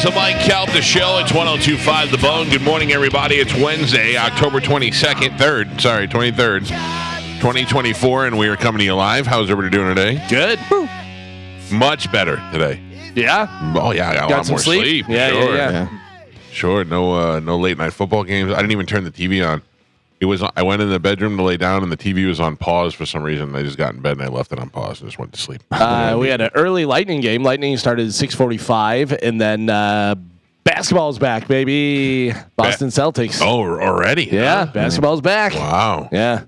is the Mike Calta Show. It's 102.5 The Bone. Good morning, everybody. It's Wednesday, October 23rd, 2024, and we are coming to you live. How's everybody doing today? Good. Much better today. Yeah? Oh, yeah, I got a lot some more sleep. Yeah, sure. yeah. Sure, no late night football games. I didn't even turn the TV on. I went in the bedroom to lay down, and the TV was on pause for some reason. I just got in bed, and I left it on pause and just went to sleep. We had an early Lightning game. Lightning started at 6:45, and then basketball's back, baby. Boston Celtics. Oh, already? Yeah, basketball's back. Wow. Yeah.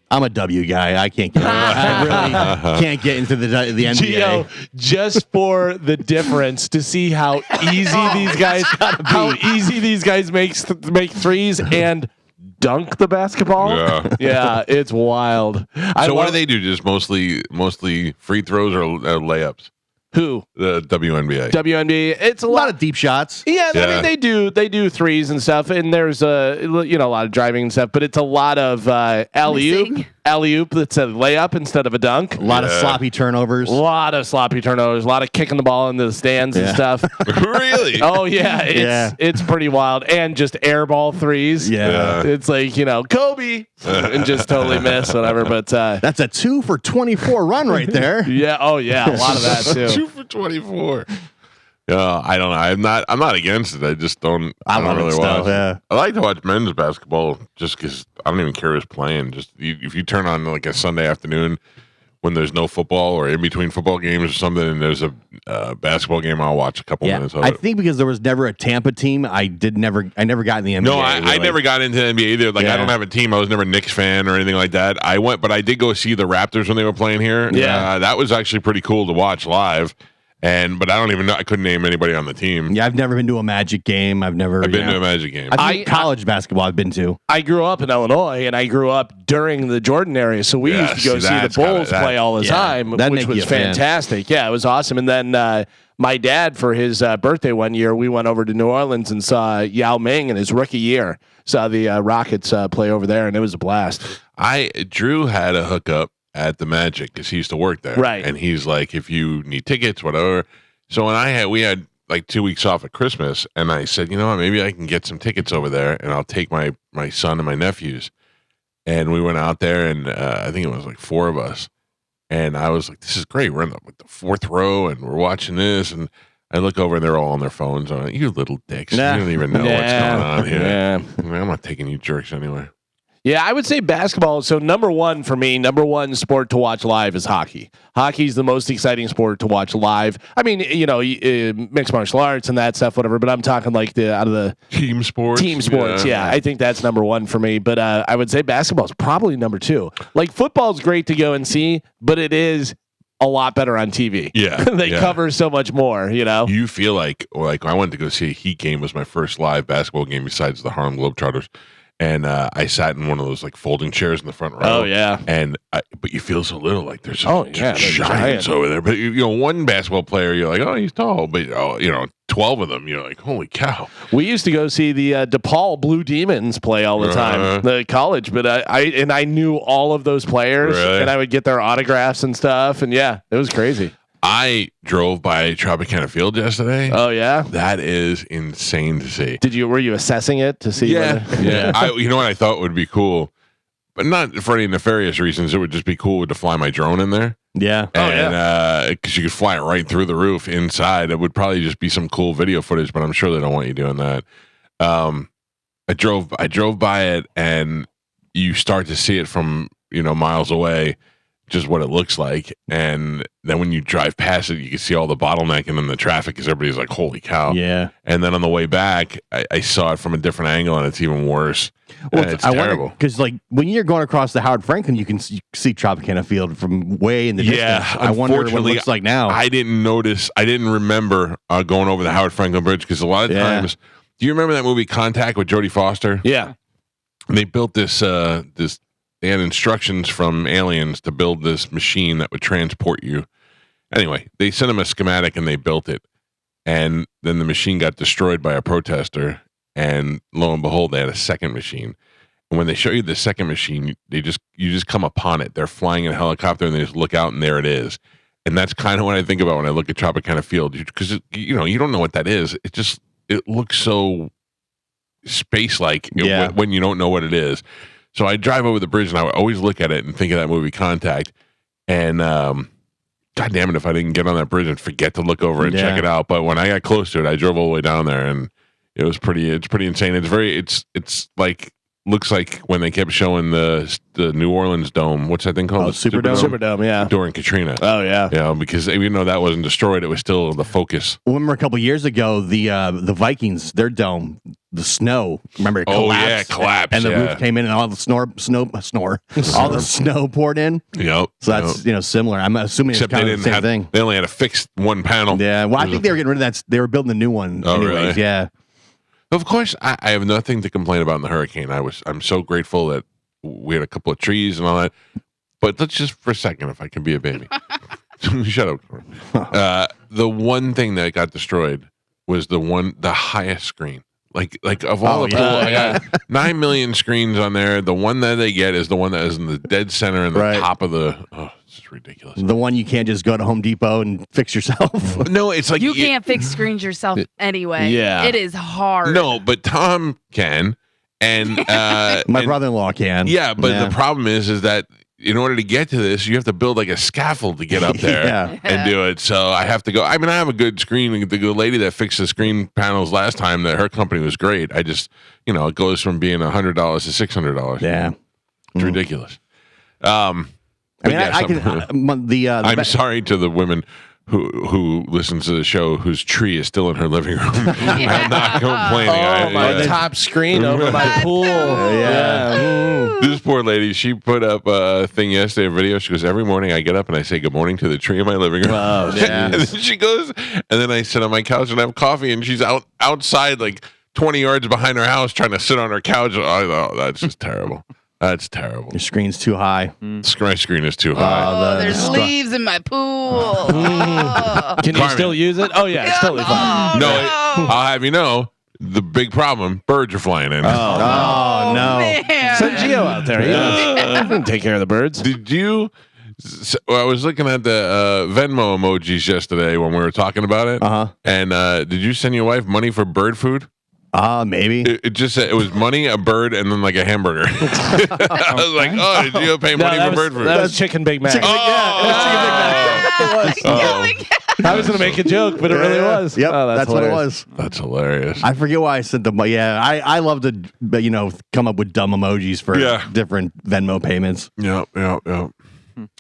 I'm a W guy. I can't get. I really can't get into the NBA. Gio, just for the difference to see how easy these guys make threes and dunk the basketball. Yeah, it's wild. So what do they do? Just mostly free throws or layups? Who? The WNBA. WNBA. It's a a lot of deep shots. Yeah, I mean they do threes and stuff, and there's a lot of driving and stuff, but it's a lot of alley-oop. That's a layup instead of a dunk. A lot of sloppy turnovers. A lot of kicking the ball into the stands and stuff. Really? Oh yeah, it's pretty wild, and just airball threes. Yeah. It's like Kobe, and just totally miss whatever. But that's a 2 for 24 run right there. Yeah. Oh yeah, a lot of that too. 2 for 24. I don't know. I'm not against it. I just don't. I don't love really it watch. still, yeah. I like to watch men's basketball just because I don't even care who's playing. Just if you turn on like a Sunday afternoon when there's no football or in between football games or something, and there's a basketball game, I'll watch a couple minutes of it. I think because there was never a Tampa team, I never got in the NBA. No, I never got into the NBA either. Like I don't have a team. I was never a Knicks fan or anything like that. I went, but I did go see the Raptors when they were playing here. Yeah, that was actually pretty cool to watch live. But I don't even know. I couldn't name anybody on the team. Yeah, I've never been to a Magic game. I've been to a Magic game. College basketball I've been to. I grew up in Illinois, and I grew up during the Jordan era, so we used to go see the Bulls play all the time, which was fantastic. Yeah, it was awesome. And then my dad, for his birthday one year, we went over to New Orleans and saw Yao Ming in his rookie year. Saw the Rockets play over there, and it was a blast. Drew had a hookup at the Magic because he used to work there, right? And he's like, if you need tickets, whatever. So when we had like 2 weeks off at Christmas, and I said, maybe I can get some tickets over there, and I'll take my son and my nephews. And we went out there, and I think it was like 4 of us, and I was like, this is great. We're in the fourth row, and we're watching this, and I look over, and they're all on their phones. I'm like, you little dicks, you don't even know what's going on here. Yeah. I'm not taking you jerks anywhere. Yeah, I would say basketball. So number one sport to watch live is hockey. Hockey's the most exciting sport to watch live. I mean, mixed martial arts and that stuff, whatever. But I'm talking like out of the team sports. Yeah, I think that's number one for me. But I would say basketball is probably number 2. Like football's great to go and see, but it is a lot better on TV. Yeah, they cover so much more. You feel like I went to go see a Heat game. Was my first live basketball game besides the Harlem Globetrotters. And I sat in one of those like folding chairs in the front row. Oh yeah. But you feel so little, like there's giants over there. But one basketball player, you're like, oh, he's tall. But 12 of them, you're like, holy cow. We used to go see the DePaul Blue Demons play all the time, the college. But I knew all of those players, and I would get their autographs and stuff. And yeah, it was crazy. I drove by Tropicana Field yesterday. Oh yeah, that is insane to see. Were you assessing it to see? Yeah. You know what I thought would be cool, but not for any nefarious reasons. It would just be cool to fly my drone in there. Yeah, because you could fly it right through the roof inside. It would probably just be some cool video footage, but I'm sure they don't want you doing that. I drove by it, and you start to see it from miles away. Just what it looks like, and then when you drive past it, you can see all the bottleneck and then the traffic because everybody's like, "Holy cow!" Yeah. And then on the way back, I saw it from a different angle, and it's even worse. Well, it's terrible because like when you're going across the Howard Franklin, you can see Tropicana Field from way in the distance. I wonder what it looks like now. I didn't remember going over the Howard Franklin Bridge because a lot of times. Do you remember that movie Contact with Jodie Foster? Yeah. And they built this. They had instructions from aliens to build this machine that would transport you. Anyway, they sent them a schematic and they built it. And then the machine got destroyed by a protester. And lo and behold, they had a second machine. And when they show you the second machine, you just come upon it. They're flying in a helicopter and they just look out and there it is. And that's kind of what I think about when I look at Tropicana Field, because you don't know what that is. It looks so space-like when you don't know what it is. So I drive over the bridge and I would always look at it and think of that movie Contact. And God damn it, if I didn't get on that bridge and forget to look over and check it out. But when I got close to it, I drove all the way down there, and it's pretty insane. It's like. Looks like when they kept showing the New Orleans Dome. What's that thing called? The Superdome, yeah. During Katrina. Oh, yeah. Because even though that wasn't destroyed, it was still the focus. Remember a couple years ago, the Vikings, their dome, the snow. Remember it collapsed? Oh, yeah, it collapsed. And the roof came in and all the all the snow poured in. Yep. So that's similar. I'm assuming Except it's kind of the same thing. They only had to fix one panel. Yeah. Well, I think they were getting rid of that. They were building a new one anyways. Really? Yeah. Of course, I have nothing to complain about in the hurricane. I'm so grateful that we had a couple of trees and all that. But let's just for a second, if I can be a baby, shut up. The one thing that got destroyed was the highest screen. Like of all the pool, I got 9 million screens on there. The one that they get is the one that is in the dead center and the top of the. Oh, it's just ridiculous. The one you can't just go to Home Depot and fix yourself. No, it's like you can't fix screens yourself anyway. Yeah, it is hard. No, but Tom can, and my brother-in-law can. Yeah, but the problem is that in order to get to this, you have to build like a scaffold to get up there and do it. So I have to go. I mean, I have a good screen. The lady that fixed the screen panels last time, her company was great. I just, it goes from being $100 to $600. Yeah, it's ridiculous. I mean, I'm sorry to the women who listens to the show whose tree is still in her living room. I'm not complaining. My top screen over my pool. This poor lady, she put up a thing yesterday, a video. She goes, every morning I get up and I say good morning to the tree in my living room. Oh, and then she goes, and then I sit on my couch and have coffee, and she's outside like 20 yards behind her house trying to sit on her couch. Oh, that's just terrible. That's terrible. Your screen's too high. My screen is too high. There's leaves in my pool. Can you still use it? Oh, yeah, it's totally fine. No, I'll have you know, the big problem, birds are flying in. Oh no. Man. Send Gio out there. He can take care of the birds. Did you... I was looking at the Venmo emojis yesterday when we were talking about it. And did you send your wife money for bird food? Maybe. It just said it was money, a bird, and then like a hamburger. I was like, oh, did you pay money for bird food? That was Chicken Big Mac. Chicken Big Mac. I was going to make a joke, but it really was. Yep, that's what it was. That's hilarious. I forget why I said the. Yeah, I love to come up with dumb emojis for different Venmo payments. Yep.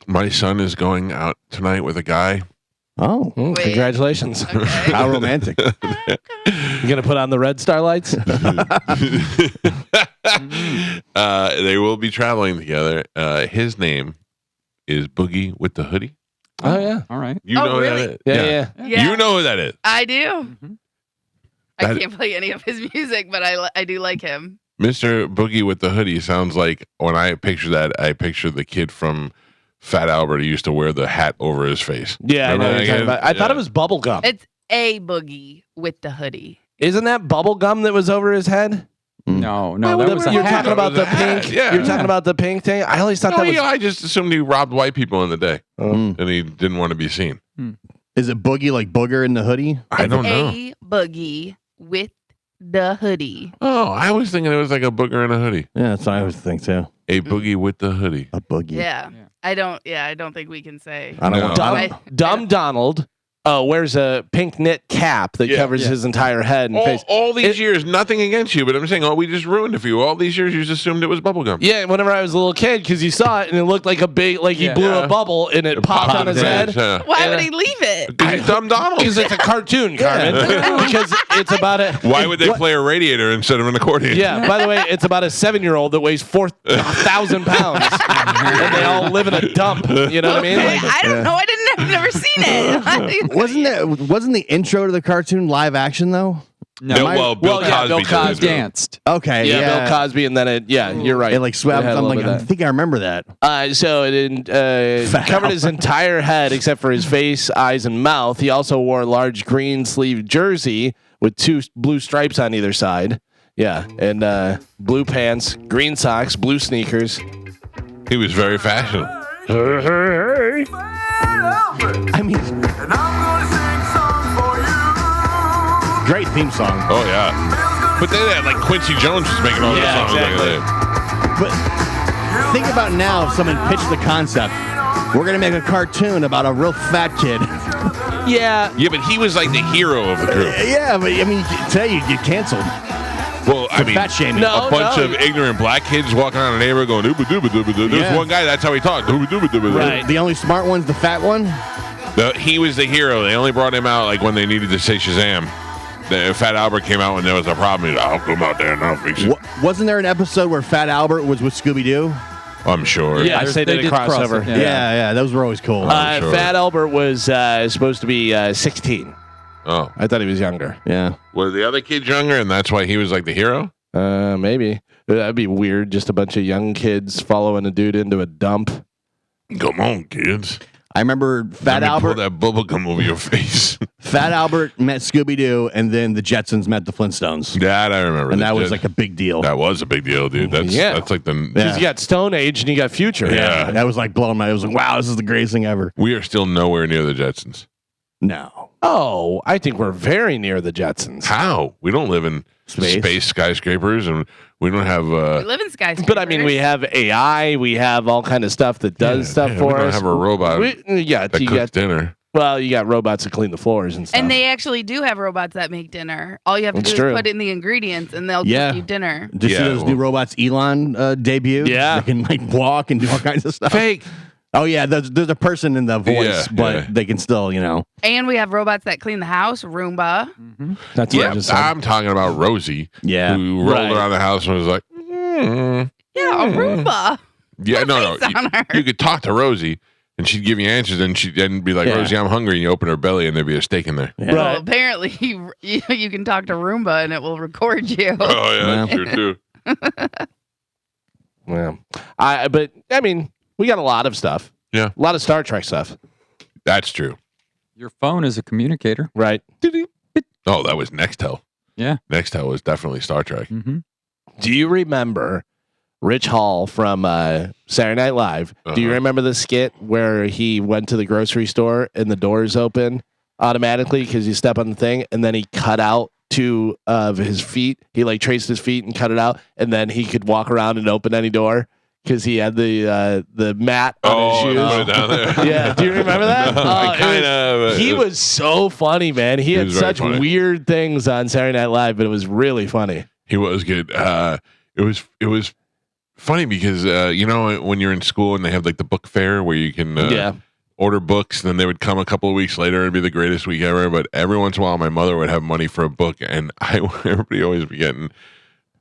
My son is going out tonight with a guy. Oh, congratulations. Okay. How romantic. You going to put on the red star lights? They will be traveling together. His name is Boogie with the Hoodie. Oh, yeah. All right. You know really? who that is? Yeah. You know who that is. I do. Mm-hmm. I can't play any of his music, but I do like him. Mr. Boogie with the Hoodie sounds like, when I picture that, I picture the kid from Fat Albert who used to wear the hat over his face. Yeah, I thought it was bubble gum. It's a Boogie with the Hoodie. Isn't that bubble gum that was over his head? No. You're talking about the pink. You're talking about the pink thing. I always thought that was. I just assumed he robbed white people in the day, and he didn't want to be seen. Is it Boogie like booger in the hoodie? I don't know. A Boogie with the Hoodie. Oh, I was thinking it was like a booger in a hoodie. Yeah, that's what I always think too. A Boogie with the Hoodie. A boogie. Yeah. I don't think we can say. I don't want Dumb Donald wears a pink knit cap that covers his entire head and face. All these years, nothing against you, but I'm saying, we just ruined it for you. All these years, you just assumed it was bubblegum. Yeah, whenever I was a little kid, because you saw it and it looked like a big, he blew a bubble and it popped on his head. Why would he leave it? He's Dumb Donald. Because it's a cartoon, Carmen. Because it's about a. Why would they play a radiator instead of an accordion? Yeah, by the way, it's about a 7-year-old that weighs 4,000 pounds. And they all live in a dump. You know what I mean? I don't know. I've never seen it. Wasn't the intro to the cartoon live action though? No, Bill Cosby danced. Okay, Bill Cosby, and then you're right. It like swept. I think I remember that. So it covered his entire head except for his face, eyes, and mouth. He also wore a large green sleeve jersey with 2 blue stripes on either side. Yeah, and blue pants, green socks, blue sneakers. He was very fashionable. I theme song. Oh yeah, but they had like Quincy Jones was making all those songs. Exactly. But think about now if someone pitched the concept. We're going to make a cartoon about a real fat kid. Yeah. Yeah, but he was like the hero of the group. Yeah, but I mean, today you'd get canceled. Well, I mean, fat shaming. a bunch of ignorant black kids walking around the neighborhood going, "Ooba dooba dooba doo." There's one guy, that's how he talked. "Ooba dooba dooba doo." Right. The only smart one's the fat one? He was the hero. They only brought him out like when they needed to say Shazam. Fat Albert came out when there was a problem. He's like, "I'll come out there and I'll fix it." Wasn't there an episode where Fat Albert was with Scooby-Doo? I'm sure. Yeah, they did a crossover. Yeah, those were always cool. Sure. Fat Albert was supposed to be 16. Oh. I thought he was younger. Yeah. Were the other kids younger and that's why he was like the hero? Maybe. That'd be weird. Just a bunch of young kids following a dude into a dump. Come on, kids. I remember Fat Albert. Pull that bubble gum over your face. Fat Albert met Scooby-Doo, and then the Jetsons met the Flintstones. That I remember. And that was like a big deal. That was a big deal, dude. That's like the... Because you got Stone Age and you got Future. Yeah. That was like blowing my... It was like, wow, this is the greatest thing ever. We are still nowhere near the Jetsons. No. Oh, I think we're very near the Jetsons. How? We don't live in space skyscrapers, and we don't have... We live in skyscrapers. But I mean, we have AI. We have all kind of stuff that does stuff for we us. don't have a robot that cooks dinner. Well, you got robots that clean the floors and stuff. And they actually do have robots that make dinner. All you have to do is put in the ingredients, and they'll cook you dinner. Did you see those new robots Elon debuted? Yeah. They can like walk and do all kinds of stuff. Fake. Oh, yeah. There's a person in the voice, but they can still, And we have robots that clean the house, Roomba. Mm-hmm. That's what I just said. I'm talking about Rosie, who rolled around the house and was like, Yeah, a Roomba. Yeah, no. You could talk to Rosie, and she'd give you answers, and she'd then be like, Rosie, I'm hungry, and you open her belly, and there'd be a steak in there. Yeah. Well, apparently you can talk to Roomba, and it will record you. Oh, yeah, sure too. Yeah. But, I mean... We got a lot of stuff. Yeah. A lot of Star Trek stuff. That's true. Your phone is a communicator. Right. Oh, that was Nextel. Yeah. Nextel was definitely Star Trek. Mm-hmm. Do you remember Rich Hall from Saturday Night Live? Do you remember the skit where he went to the grocery store and the doors open automatically because you step on the thing, and then he cut out two of his feet? He like traced his feet and cut it out, and then he could walk around and open any door. Because he had the mat on his shoes. Put it down there. Yeah, do you remember that? No, he was so funny, man. He had such weird things on Saturday Night Live, but it was really funny. He was good. It was funny because when you're in school and they have like the book fair where you can order books, and then they would come a couple of weeks later and be the greatest week ever. But every once in a while, my mother would have money for a book, and everybody always be getting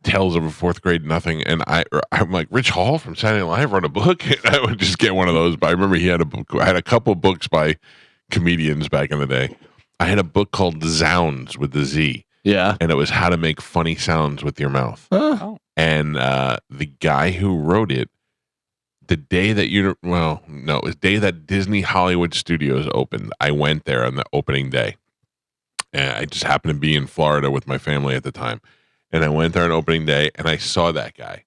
Tales of a Fourth Grade Nothing, and I'm like, Rich Hall from Saturday Night Live wrote a book, and I would just get one of those. But I remember he had a book. I had a couple of books by comedians back in the day. I had a book called Zounds with the Z. Yeah, and it was how to make funny sounds with your mouth. Oh. And the guy who wrote it, the day that it was the day that Disney Hollywood Studios opened. I went there on the opening day, and I just happened to be in Florida with my family at the time. And I went there on opening day, and I saw that guy.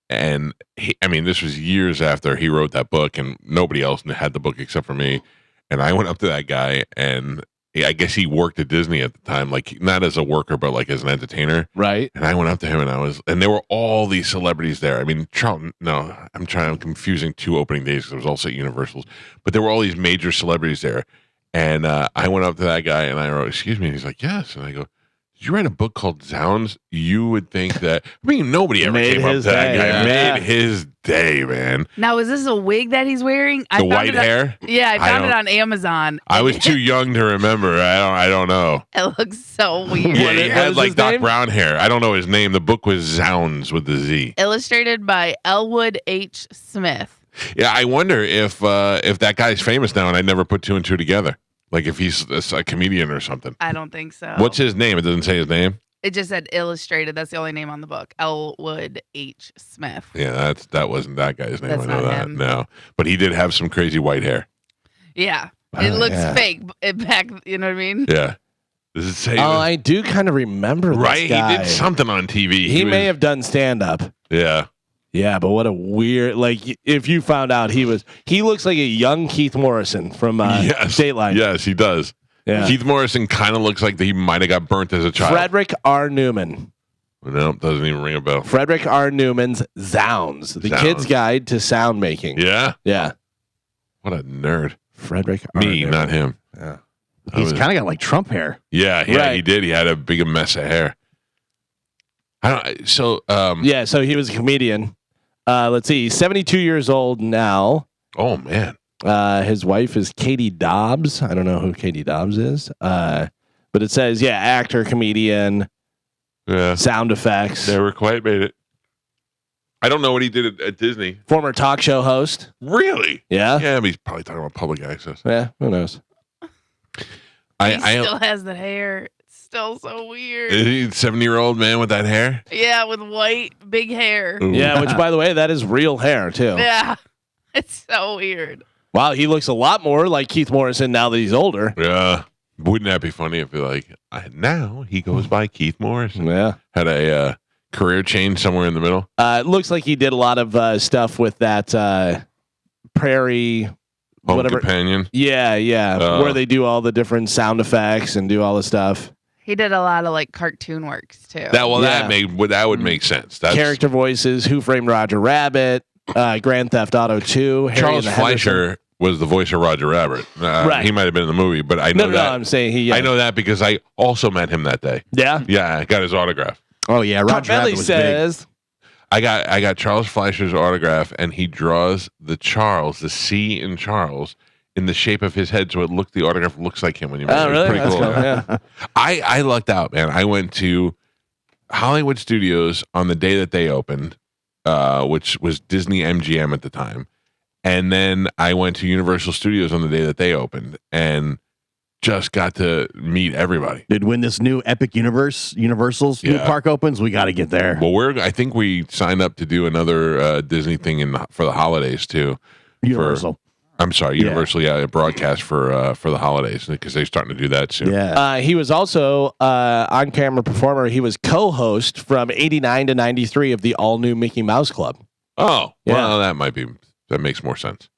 And this was years after he wrote that book, and nobody else had the book except for me. And I went up to that guy, and I guess he worked at Disney at the time, like not as a worker, but like as an entertainer. Right. And I went up to him, and there were all these celebrities there. I mean, I'm confusing two opening days because it was also at Universal's, but there were all these major celebrities there. And I went up to that guy, and I wrote, "Excuse me," and he's like, "Yes." And I go, "Did you write a book called Zounds?" You would think that. Nobody ever came up to that guy. Yeah. Made his day, man. Now, is this a wig that he's wearing? The white hair? Yeah, I found it on Amazon. I was too young to remember. I don't know. It looks so weird. Yeah, he had like Doc Brown hair. I don't know his name. The book was Zounds with the Z. Illustrated by Elwood H. Smith. Yeah, I wonder if that guy's famous now, and I never put two and two together. Like if he's a comedian or something. I don't think so. What's his name? It doesn't say his name. It just said illustrated. That's the only name on the book. Elwood H. Smith. Yeah, that wasn't that guy's name. That's I know not that. him. No, but he did have some crazy white hair. Yeah, it looks fake. Back, you know what I mean? Yeah. Does it say? I do kind of remember this right. guy. He did something on TV. He may have done stand up. Yeah. Yeah, but what a weird, if you found out he looks like a young Keith Morrison from Yes. Dateline. Yes, he does. Yeah. Keith Morrison kind of looks like he might have got burnt as a child. Frederick R. Newman. No, doesn't even ring a bell. Frederick R. Newman's Zounds, the Kid's Guide to Sound Making. Yeah? Yeah. What a nerd. Frederick R. Me, Newman. not him. Yeah. He's kind of got like Trump hair. Yeah, Right. he did. He had a big mess of hair. So he was a comedian. Let's see. He's 72 years old now. Oh, man. His wife is Katie Dobbs. I don't know who Katie Dobbs is. But it says, actor, comedian, sound effects. Never quite made it. I don't know what he did at Disney. Former talk show host. Really? Yeah. Yeah, but he's probably talking about public access. Yeah, who knows? He still has the hair. It's still so weird. Is he a 70-year-old man with that hair? Yeah, with white, big hair. Ooh. Yeah, which, by the way, that is real hair, too. Yeah. It's so weird. Wow, he looks a lot more like Keith Morrison now that he's older. Yeah. Wouldn't that be funny if you're like, now he goes by Keith Morrison? Yeah. Had a career change somewhere in the middle? It looks like he did a lot of stuff with that Prairie... Home Companion? Yeah. Where they do all the different sound effects and do all the stuff. He did a lot of like cartoon works too. That would make sense. That's, character voices, Who Framed Roger Rabbit, Grand Theft Auto 2. Harry Charles and the Fleischer Henderson. Was the voice of Roger Rabbit. Right. He might have been in the movie, but I know that. No, I'm saying he. I know that because I also met him that day. Yeah. Yeah, I got his autograph. Oh yeah, Roger Rabbit was says. big. I got Charles Fleischer's autograph, and he draws the C in Charles in the shape of his head, so the autograph looks like him when you make it. Oh, really? Pretty That's cool. cool. Yeah. I lucked out, man. I went to Hollywood Studios on the day that they opened, which was Disney MGM at the time, and then I went to Universal Studios on the day that they opened, and just got to meet everybody. Dude, when this new Epic Universal's new park opens, we got to get there. Well, I think we signed up to do another Disney thing for the holidays too. Universal. Universal, a broadcast for the holidays because they're starting to do that soon. Yeah. He was also on-camera performer. He was co-host from 89 to 93 of the all-new Mickey Mouse Club. Oh, Yeah. well, that makes more sense.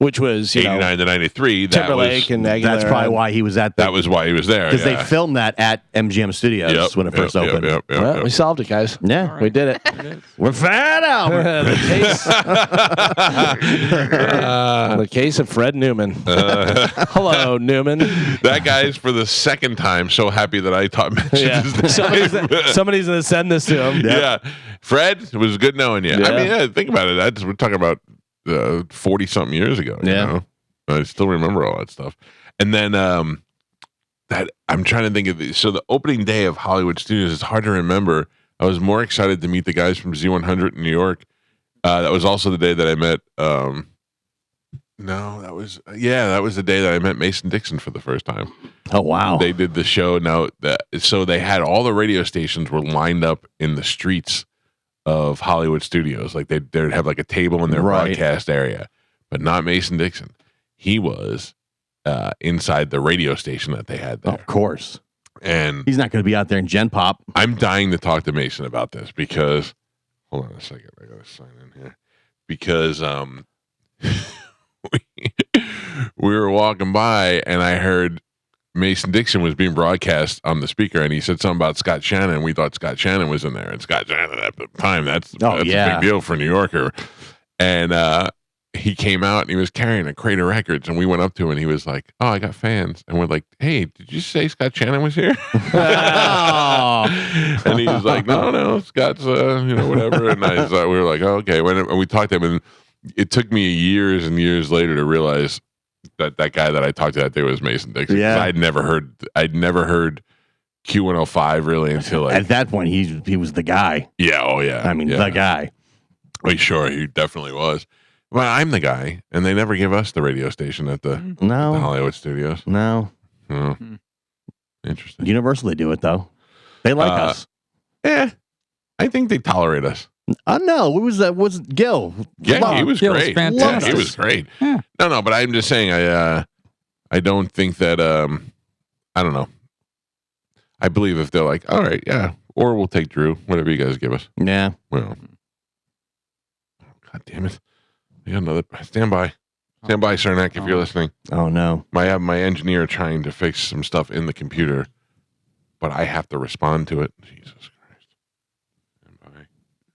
Which was 89 to 93. Timberlake and Aguilera. That's probably why he was at that was why he was there. Because they filmed that at MGM Studios when it first opened. Well, we solved it, guys. Yeah. Right. We did it. We're fat out. The case of Fred Newman. Hello, Newman. That guy's for the second time so happy that I mentioned his name. Somebody's going to send this to him. Yeah. Fred, it was good knowing you. Yeah. I mean, think about it. We're talking about 40-something years ago. You know? I still remember all that stuff. And then that I'm trying to think of. So the opening day of Hollywood Studios is hard to remember. I was more excited to meet the guys from Z100 in New York. That was also the day that I met. That was the day that I met Mason Dixon for the first time. Oh wow! They did the show. So they had all the radio stations were lined up in the streets of Hollywood Studios. Like they'd have like a table in their broadcast area, but not Mason Dixon. He was inside the radio station that they had there. Of course. And he's not going to be out there in Gen Pop. I'm dying to talk to Mason about this because hold on a second. I got to sign in here because we were walking by and I heard Mason Dixon was being broadcast on the speaker, and he said something about Scott Shannon. We thought Scott Shannon was in there, and Scott Shannon at the time that's a big deal for a New Yorker. And he came out and he was carrying a crate of records, and we went up to him and he was like, "Oh, I got fans," and we're like, "Hey, did you say Scott Shannon was here?" And he was like, "No, Scott's whatever." And we were like, "Oh, okay." When we talked to him, and it took me years and years later to realize that guy that I talked to that day was Mason Dixon. Yeah. I'd never heard Q105 really until at that point he was the guy. Yeah, oh yeah. I mean the guy. Well, sure, he definitely was. Well, I'm the guy, and they never give us the radio station at the Hollywood Studios. No. Oh. Interesting. Universal, they do it though. They like us. Yeah, I think they tolerate us. No, what was that? Was Gil? Yeah, he was great. Fantastic. He was great. Yeah. No, but I'm just saying, I don't think that. I don't know. I believe if they're like, all right, yeah, or we'll take Drew, whatever you guys give us. Yeah. Well, God damn it! We got another. Stand by. Stand by, Cernak, if you're listening. Oh, no. I have my engineer trying to fix some stuff in the computer, but I have to respond to it. Jesus Christ. Stand by.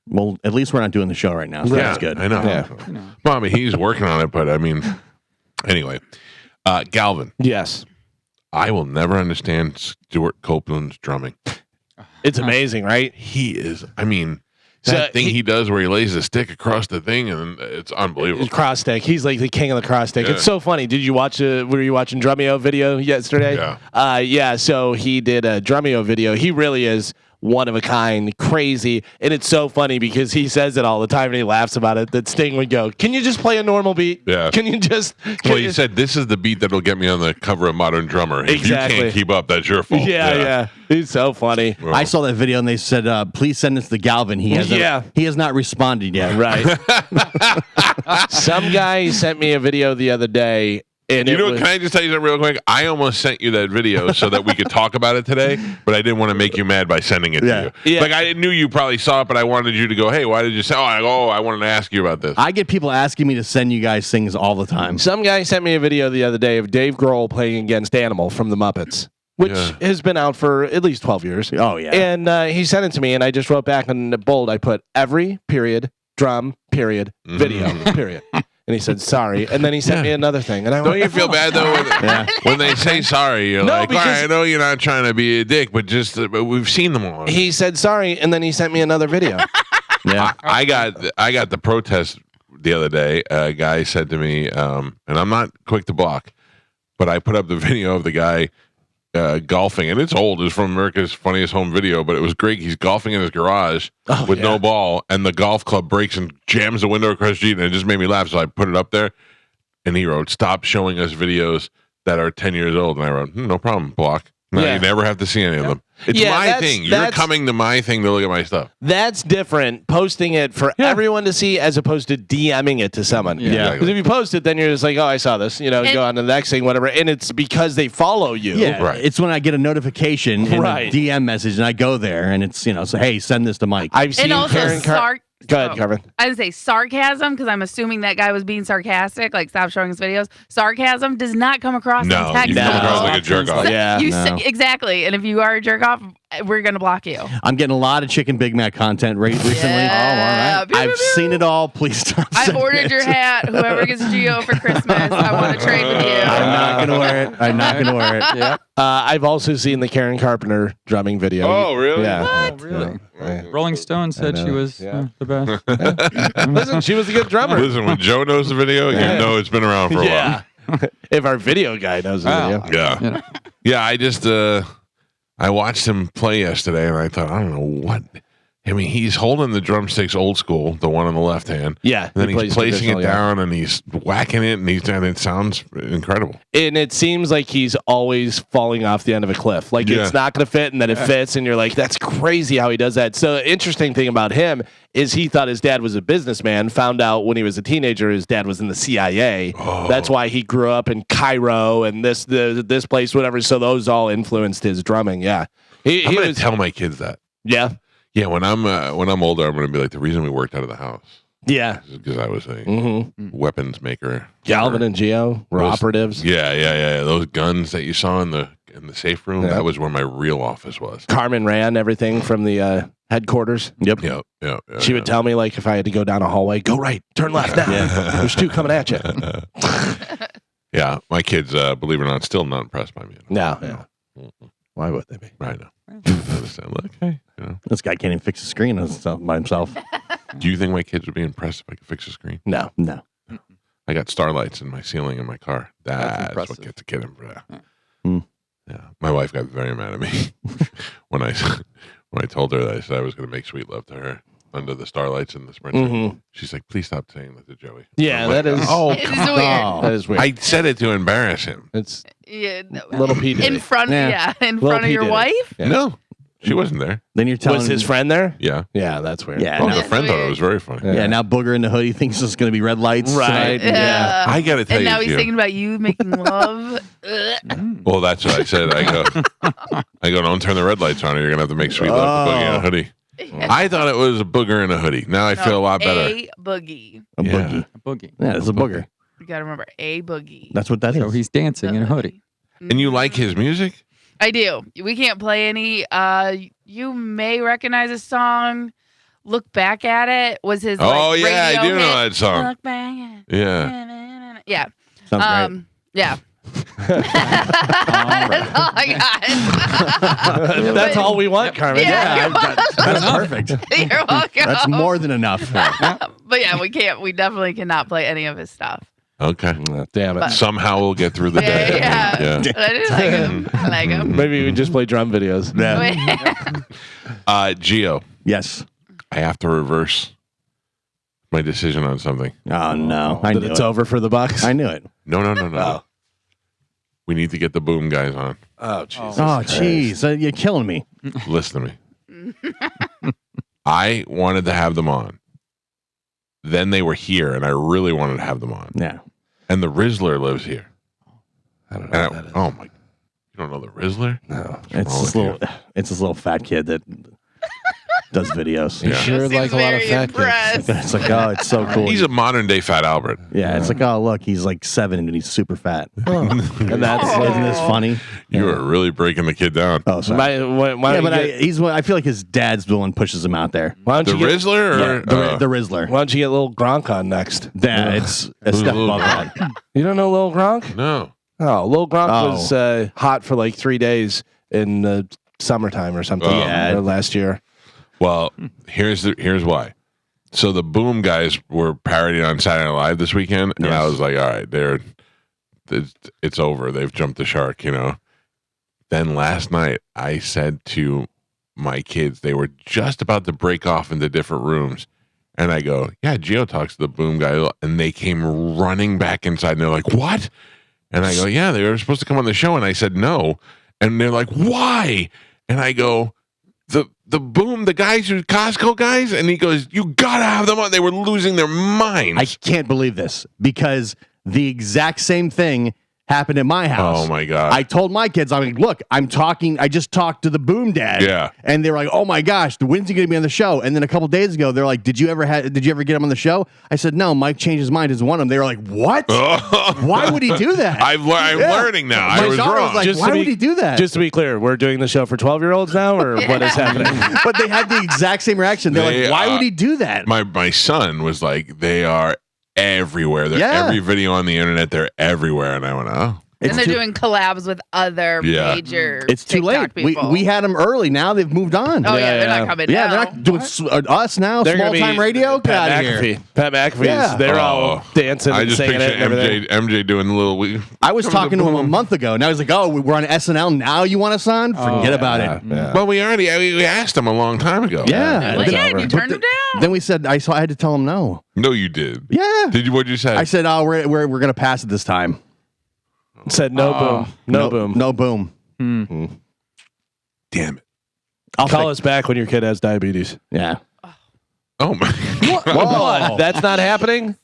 Well, at least we're not doing the show right now, so that's good. I know. Yeah. Well, I mean, he's working on it, but I mean, anyway. Galvin. Yes. I will never understand Stuart Copeland's drumming. It's amazing, right? He is, I mean... That thing he does where he lays the stick across the thing, and it's unbelievable. Cross stick. He's like the king of the cross stick. Yeah. It's so funny. Did you watch were you watching Drumeo video yesterday? Yeah. Yeah, so he did a Drumeo video. he really is one of a kind, crazy, and it's so funny because he says it all the time and he laughs about it. That Sting would go, "Can you just play a normal beat? Yeah. Can you just?" Well, he said this is the beat that'll get me on the cover of Modern Drummer. If you can't keep up, that's your fault. Yeah. He's so funny. Well, I saw that video and they said, "Please send this to Galvin." He has not responded yet. Right. Some guy sent me a video the other day. And can I just tell you something real quick? I almost sent you that video so that we could talk about it today, but I didn't want to make you mad by sending it to you. Yeah. Like, I knew you probably saw it, but I wanted you to go, "Hey, why did you say?" I wanted to ask you about this. I get people asking me to send you guys things all the time. Some guy sent me a video the other day of Dave Grohl playing against Animal from the Muppets, which has been out for at least 12 years. Oh, yeah. And he sent it to me, and I just wrote back in bold, I put every period, drum, period, video, period. And he said, "Sorry." And then he sent me another thing. And I Don't you feel bad, though, when they say sorry? You're like, "All right, I know you're not trying to be a dick, but but we've seen them all." He said, "Sorry." And then he sent me another video. I got the protest the other day. A guy said to me, and I'm not quick to block, but I put up the video of the guy golfing, and it's old. It's from America's Funniest Home Video, but it was great. He's golfing in his garage with no ball, and the golf club breaks and jams the window across the street, and it just made me laugh. So I put it up there, and he wrote, "Stop showing us videos that are 10 years old." And I wrote, "No problem, block. No, you never have to see any of them. It's my thing. You're coming to my thing to look at my stuff." That's different. Posting it for everyone to see as opposed to DMing it to someone. Yeah. Because if you post it, then you're just like, "Oh, I saw this." Go on to the next thing, whatever. And it's because they follow you. Yeah. Right. It's when I get a notification and a DM message and I go there and it's, so, "Hey, send this to Mike." I've seen Karen Go ahead, Carmen. I would say sarcasm, because I'm assuming that guy was being sarcastic, like stop showing his videos. Sarcasm does not come across in text. You come across like a jerk off. Exactly. And if you are a jerk off, we're going to block you. I'm getting a lot of Chicken Big Mac content recently. Yeah. Oh, all right. I've seen it all. Please stop. I ordered your hat. Whoever gets Geo for Christmas, I want to trade with you. I'm not going to wear it. Yeah. I've also seen the Karen Carpenter drumming video. Oh, really? Yeah. What? Oh, really? Rolling Stone said she was the best. Listen, she was a good drummer. Listen, when Joe knows the video, you know it's been around for a while. If our video guy knows the video. Yeah. I just I watched him play yesterday, and I thought, I don't know what. I mean, he's holding the drumsticks old school, the one on the left hand. Yeah. And then he's placing it down, and he's whacking it, and it sounds incredible. And it seems like he's always falling off the end of a cliff. Like, it's not going to fit, and then it fits, and you're like, that's crazy how he does that. So the interesting thing about him is he thought his dad was a businessman, found out when he was a teenager his dad was in the CIA. Oh. That's why he grew up in Cairo and this place, whatever. So those all influenced his drumming. Yeah. I'm going to tell my kids that. Yeah. Yeah, when I'm older, I'm going to be like, the reason we worked out of the house. Yeah, because I was a weapons maker. Galvin and Geo were operatives. Yeah. Those guns that you saw in the safe room, that was where my real office was. Carmen ran everything from the headquarters. Yep. She would tell me, like, if I had to go down a hallway, go right, turn left now. There's two coming at you. Yeah, my kids, believe it or not, still not impressed by me. No. Why would they be? I know. Look, hey, this guy can't even fix a screen by himself. Do you think my kids would be impressed if I could fix a screen? No. I got starlights in my ceiling in my car. That's what gets a kid in for that. Yeah, my wife got very mad at me when I told her that I said I was going to make sweet love to her under the starlights in the Sprinter. She's like, "Please stop saying that to Joey." Yeah, that is. Oh, come on. That is weird. I said it to embarrass him. It's little P. in front of your wife. Yeah. No, she wasn't there. Then you're telling was his friend there? Yeah, that's weird. Yeah, the friend thought it was very funny. Yeah, now Booger in the hoodie thinks it's going to be red lights, right? Yeah, I got to tell you. And now he's thinking about you making love. Well, that's what I said. I go, don't turn the red lights on, or you're gonna have to make sweet love to Boogie in a hoodie. I thought it was a booger in a hoodie. Now I feel a lot better. A boogie. A boogie. A boogie. Yeah, it's a booger. You gotta remember A Boogie. That's what that is. So he's dancing in a hoodie. And you like his music? I do. We can't play any. You may recognize a song. Look Back at It was his. Oh yeah, I do hit. know that song. Look back at it. Yeah. Yeah. Sounds great. Yeah. That's all I got. That's all we want, Carmen. Yeah. That's perfect. You're welcome. That's more than enough. But yeah, we can't. We definitely cannot play any of his stuff. Okay. Damn it. But- Somehow we'll get through the day. Yeah. But I do like him. I like him. Maybe we just play drum videos. Gio, Yes. I have to reverse my decision on something. Oh no. I That knew it's it. over for the Bucks. I knew it. No. Oh. We need to get the boom guys on. Oh, Jesus. Oh jeez. You're killing me. Listen to me. I wanted to have them on. Then they were here, and I really wanted to have them on. Yeah. And the Rizzler lives here. I don't know And what that is. oh my! You don't know the Rizzler? No. It's this little fat kid that does videos. Yeah. You sure Seems like a lot of very fat kids. impressed. It's like, oh, it's so cool. He's a modern day Fat Albert. Yeah, it's like, oh, look, he's like 7 and he's super fat. And that's Isn't this funny? You are really breaking the kid down. Oh, sorry. why Yeah, don't but you get, I feel like his dad's the one pushes him out there. why The don't you get, Rizzler, or The Rizzler. why don't you get little Gronk on next? Yeah, it's a Who's step Lil above Gronk? that. You don't know Lil Gronk? no. Oh, Lil Gronk Oh. was hot for like 3 days in the summertime or something. Oh. Yeah. Last year. Well, here's why. So the Boom guys were parodying on Saturday Night Live this weekend, and I was like, all right, it's over. They've jumped the shark, you know. Then last night, I said to my kids, they were just about to break off into different rooms, and I go, yeah, Gio talks to the Boom guy, and they came running back inside, and they're like, what? And I go, yeah, they were supposed to come on the show, and I said no, and they're like, why? And I go, the Boom, the guys who Costco guys, and he goes, you gotta have them on. They were losing their minds. I can't believe this because the exact same thing happened at my house. Oh my God. I told my kids, I'm like, look, I just talked to the Boom dad. Yeah. And they were like, oh my gosh, when's he going to be on the show? And then a couple days ago, they're like, did you ever get him on the show? I said, no, Mike changed his mind as one of them. They were like, what? Why would he do that? I'm learning now. My I was daughter wrong. was like, why would he do that? Just to be clear, we're doing the show for 12-year-olds now, or what is happening? But they had the exact same reaction. They're They, like, why would he do that? my son was like, they are everywhere. They're Yeah. every video on the internet. They're everywhere. And I went, oh. And they're doing collabs with other major It's too TikTok late. people. We had them early. Now they've moved on. Oh yeah, they're Yeah. not coming Yeah, now. they're not doing us now. They're gonna Small time be radio. Get Pat out of here. McAfee. Pat McAfee's. Yeah. They're all dancing I and just singing picture it and everything. MJ doing the little. I was talking to him a month ago. Now he's like, "Oh, we're on SNL. Now you want us on? Forget about it." Yeah. Well, we asked him a long time ago. Yeah. Like, But- yeah, you but turned them down. Then we said, I had to tell him no. No, you did. Yeah. Did you? What'd you say? I said, "Oh, we're gonna pass it this time." Said no boom. No boom. No boom. Damn it. I'll Call take- us back when your kid has diabetes. Yeah. Oh my. What? That's not happening?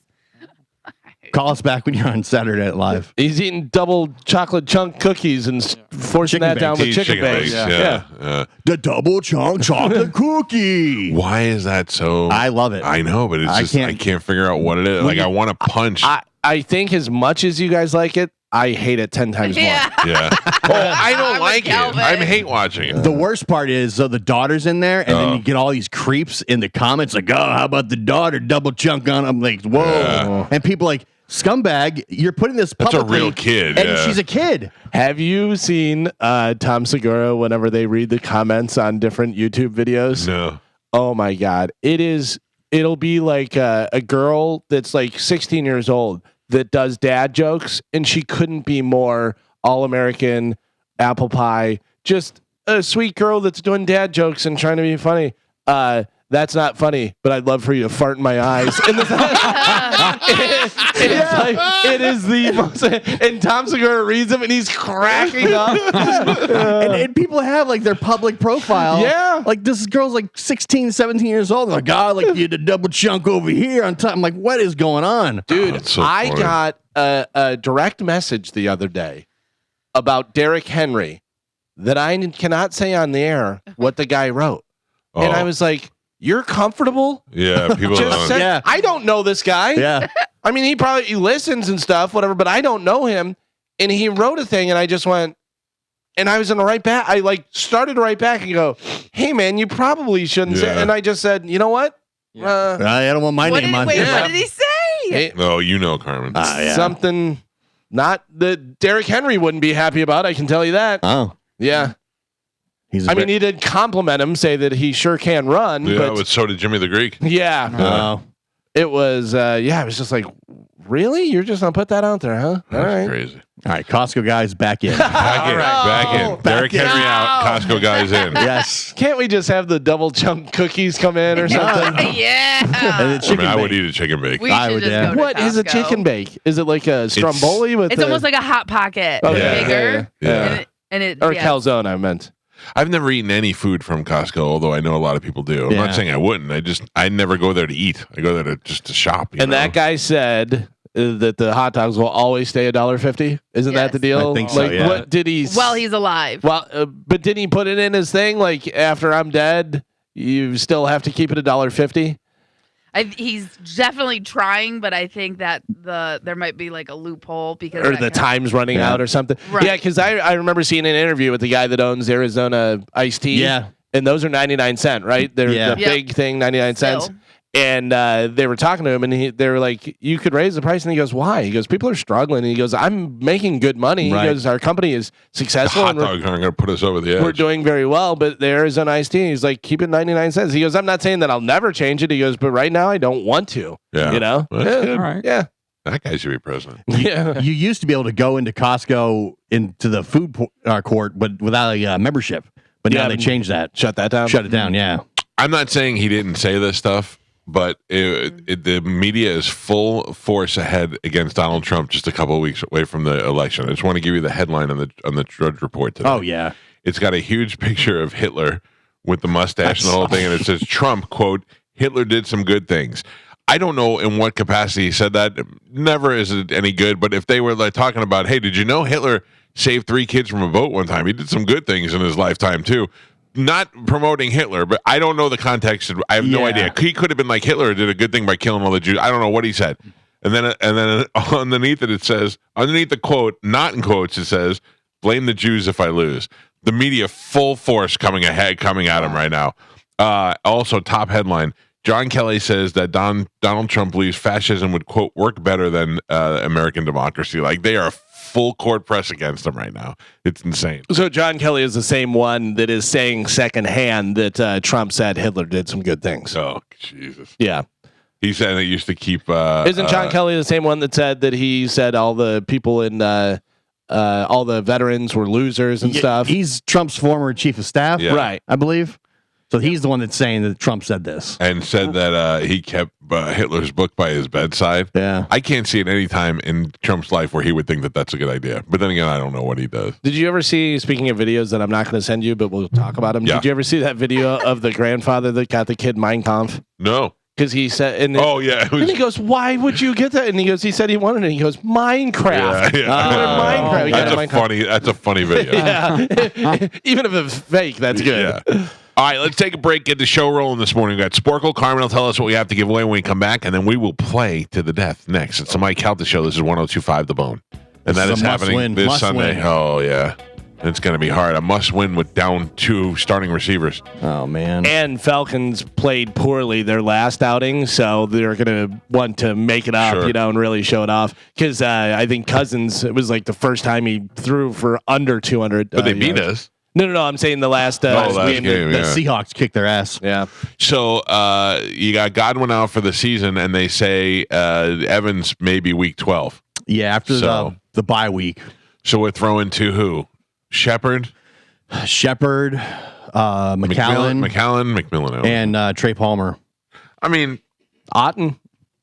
Call us back when you're on Saturday Night Live. He's eating double chocolate chunk cookies and forcing Chicken that down with bakes. chicken bakes. Yeah. The double chunk chocolate cookie. Why is that so? I love it. I know, but it's I just I can't figure out what it is. Like I want to punch. I think as much as you guys like it, I hate it 10 times more. Yeah. Yeah. Oh, I don't I'm like with Calvin. it. I hate watching it. The worst part is, so the daughter's in there, and then you get all these creeps in the comments like, "Oh, how about the daughter double chunk on?" I'm like, "Whoa!" Yeah. And people like, "Scumbag, you're putting this That's a publicly." real kid, and yeah. she's a kid. Have you seen Tom Segura whenever they read the comments on different YouTube videos? No. Oh my God. It'll be like a girl that's like 16 years old that does dad jokes, and she couldn't be more all-American, apple pie, just a sweet girl that's doing dad jokes and trying to be funny. That's not funny, but I'd love for you to fart in my eyes. And it is the most. And Tom Segura reads them and he's cracking up. And people have like their public profile. Yeah. Like this girl's like 16, 17 years old. They're like, "God, like you had a double chunk over here on top." I'm like, what is going on? Dude, that's so I funny. got a direct message the other day about Derrick Henry that I cannot say on the air what the guy wrote. And I was like, "You're comfortable?" Yeah, people Just don't. said, Yeah. I don't know this guy. Yeah. I mean, he listens and stuff, whatever, but I don't know him. And he wrote a thing, and I just went, and I was going to write back. I started to write back and go, hey, man, you probably shouldn't say. And I just said, you know what? I don't want my name on Wait, here. what did he say? Oh, you know, Carmen. Something not that Derrick Henry wouldn't be happy about. I can tell you that. Oh. Yeah. I mean, he did compliment him, say that he sure can run. Yeah, but so did Jimmy the Greek. Yeah. Oh. It was, it was just like, really? You're just going to put that out there, huh? That's all right. crazy. All right, Costco guys back in. Back in. Derrick Henry out. Costco guys in. Yes. Can't we just have the double chunk cookies come in or something? Yeah. And the chicken I would bake. eat a chicken bake. We I should would, just yeah. go to What is a Costco. chicken bake? Is it like a stromboli with? It's almost like a hot pocket, Oh, yeah. bigger, Yeah. and it or calzone. I meant. I've never eaten any food from Costco, although I know a lot of people do. I'm Yeah. not saying I wouldn't. I never go there to eat. I go there to shop. And that guy said that the hot dogs will always stay $1.50. Isn't that Yes. the deal? I think so, Like, yeah. what did he? Well, he's alive. Well, but didn't he put it in his thing? Like, after I'm dead, you still have to keep it $1.50. He's definitely trying, but I think that there might be like a loophole because Or the time's running out or something. Right. Yeah, because I remember seeing an interview with the guy that owns Arizona iced tea. Yeah. And those are 99 cents, right? They're Yeah. the big thing, 99 cents. Still. And they were talking to him, and they were like, "You could raise the price." And he goes, "Why?" He goes, "People are struggling." And he goes, "I'm making good money." Right. He goes, "Our company is successful, hot and we're, dogs aren't going to put us over the edge. we're doing very well." But the Arizona iced tea, he's like, "Keep it 99 cents." He goes, "I'm not saying that I'll never change it." He goes, "But right now, I don't want to." Yeah. You know, Well, that's good. All right. yeah, That guy should be president. yeah. You used to be able to go into Costco into the food court, but without a membership. But now Yeah, they changed that. Shut that down. Shut it down. Yeah. I'm not saying he didn't say this stuff, but the media is full force ahead against Donald Trump just a couple of weeks away from the election. I just want to give you the headline on the Drudge Report today. Oh yeah. It's got a huge picture of Hitler with the mustache and the whole thing, and it says, Trump, quote, Hitler did some good things. I don't know in what capacity he said that. Never is it any good, but if they were like talking about, hey, did you know Hitler saved 3 kids from a boat one time? He did some good things in his lifetime, too. Not promoting Hitler, but I don't know the context. I have no idea. He could have been like Hitler did a good thing by killing all the Jews. I don't know what he said. And then underneath it says, underneath the quote, not in quotes, it says, blame the Jews if I lose. The media full force coming at him right now. Also, top headline, John Kelly says that Donald Trump believes fascism would, quote, work better than American democracy. Like, they are full court press against him right now. It's insane. So John Kelly is the same one that is saying secondhand that Trump said Hitler did some good things. Oh, Jesus. Yeah. He said they used to keep... Isn't John Kelly the same one that said that he said all the people in... all the veterans were losers and stuff? He's Trump's former chief of staff, Yeah. Right. I believe. So he's the one that's saying that Trump said this. And said that he kept Hitler's book by his bedside. Yeah. I can't see at any time in Trump's life where he would think that that's a good idea. But then again, I don't know what he does. Did you ever see, speaking of videos that I'm not going to send you, but we'll talk about them. Yeah. Did you ever see that video of the grandfather that got the kid Mein Kampf? No. Because he said, and Oh, yeah. It was- and he goes, "Why would you get that?" And he goes, "He said he wanted it." And he goes, "Minecraft." Yeah, yeah. Minecraft. You got That's it, a Minecraft. that's a funny video. Yeah. Even if it's fake, that's good. Yeah. All right, let's take a break, get the show rolling this morning. We got Sporkle. Carmen will tell us what we have to give away when we come back, and then we will play to the death next. It's the Mike Calta Show. This is 102.5 The Bone. And that is happening this Sunday. Win. Oh, yeah. It's going to be hard. A must-win with down 2 starting receivers. Oh man. And Falcons played poorly their last outing, so they're going to want to make it up, Sure. and really show it off. Because I think Cousins, it was like the first time he threw for under 200. But they beat yards. us. No. I'm saying the last last game. game. The Yeah. Seahawks kicked their ass. Yeah. So you got Godwin out for the season, and they say Evans may be week 12. Yeah, after So- the bye week. So we're throwing to who? Shepard, Shepard, McCallan, McMillan, and Trey Palmer. I mean, Otten.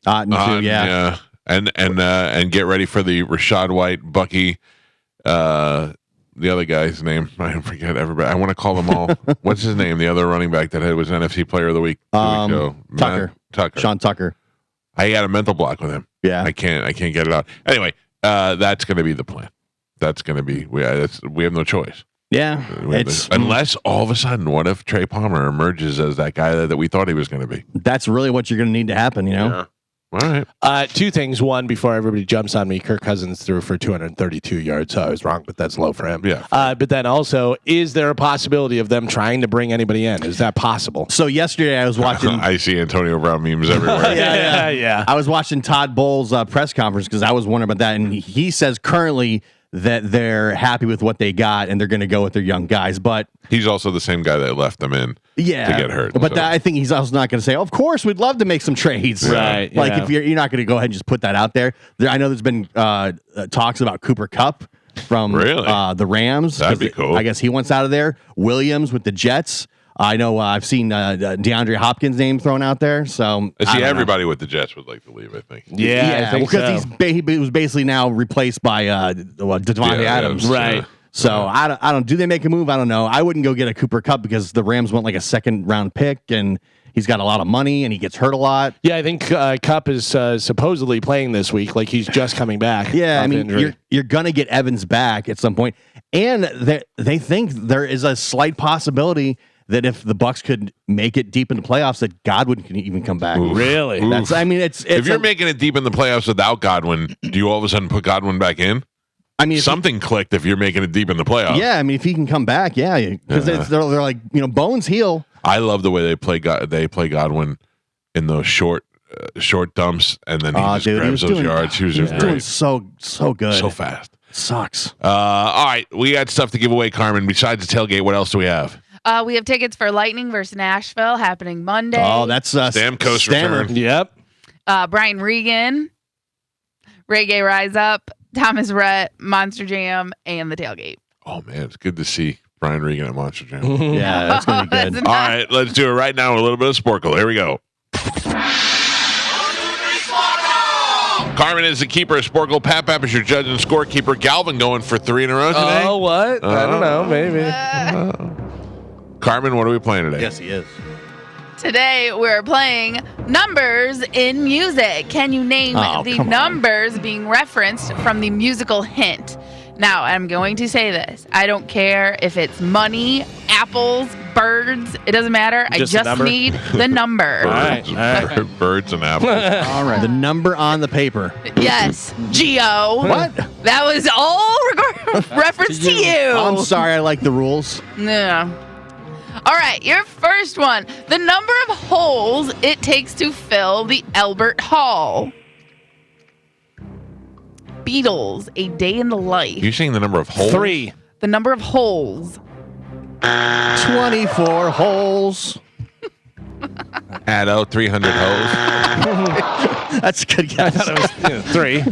Otten too, yeah. And get ready for the Rashad White, Bucky, the other guy's name. I forget everybody. I want to call them all. What's his name? The other running back that was NFC Player of the Week 2 weeks ago. Tucker. Sean Tucker. I got a mental block with him. Yeah. I can't get it out. Anyway, that's going to be the plan. That's going to be we have no choice. Yeah. Unless all of a sudden, what if Trey Palmer emerges as that guy that we thought he was going to be? That's really what you're going to need to happen, Yeah. All right. Two things. One, before everybody jumps on me, Kirk Cousins threw for 232 yards. So I was wrong, but that's low for him. Yeah. But then also, is there a possibility of them trying to bring anybody in? Is that possible? So yesterday I was watching. I see Antonio Brown memes everywhere. Yeah. I was watching Todd Bowles' press conference because I was wondering about that, and he says currently that they're happy with what they got and they're going to go with their young guys. But he's also the same guy that left them in to get hurt. But I think he's also not going to say, of course, we'd love to make some trades. Right. Like if you're not going to go ahead and just put that out there. I know there's been talks about Cooper Kupp from the Rams. That'd be cool. I guess he wants out of there. Williams with the Jets. I know I've seen DeAndre Hopkins' name thrown out there. So I see everybody with the Jets would like to leave, I think. Yeah, I think because he was basically now replaced by Devontae Adams. Right. So I don't. Do they make a move? I don't know. I wouldn't go get a Cooper Kupp because the Rams want like a second round pick, and he's got a lot of money, and he gets hurt a lot. Yeah, I think Kupp is supposedly playing this week. Like he's just coming back. Yeah, I mean, you're gonna get Evans back at some point, and they think there is a slight possibility that if the Bucs could make it deep in the playoffs, that Godwin can even come back. Oof. Really? That's. I mean, it's if you're making it deep in the playoffs without Godwin, do you all of a sudden put Godwin back in? I mean, something clicked if you're making it deep in the playoffs. Yeah, I mean, if he can come back, because they're like bones heal. I love the way they play Godwin in those short dumps, and then he just grabs those yards. He was just doing so good, so fast. Sucks. All right, we got stuff to give away, Carmen. Besides the tailgate, what else do we have? We have tickets for Lightning versus Nashville happening Monday. Oh, that's Stamkos return. Yep. Brian Regan, Reggae Rise Up, Thomas Rhett, Monster Jam, and the tailgate. Oh man, it's good to see Brian Regan at Monster Jam. Yeah, that's gonna be good. All right, let's do it right now with a little bit of Sporkle. Here we go. Carmen is the keeper of Sporkle. Pat is your judge and scorekeeper. Galvin going for 3 in a row today. Oh, what? I don't know. Maybe. Carmen, what are we playing today? Yes, he is. Today we're playing numbers in music. Can you name the numbers being referenced from the musical hint? Now, I'm going to say this. I don't care if it's money, apples, birds. It doesn't matter. I just need the number. Birds and apples. All right. The number on the paper. Yes. Geo. What? That was all reference to you. I'm sorry. I like the rules. No. All right, your first one. The number of holes it takes to fill the Albert Hall. Beatles, A Day in the Life. You're saying the number of holes? 3. The number of holes. 24 holes. Add out 300 holes. That's a good guess. I thought it was 3,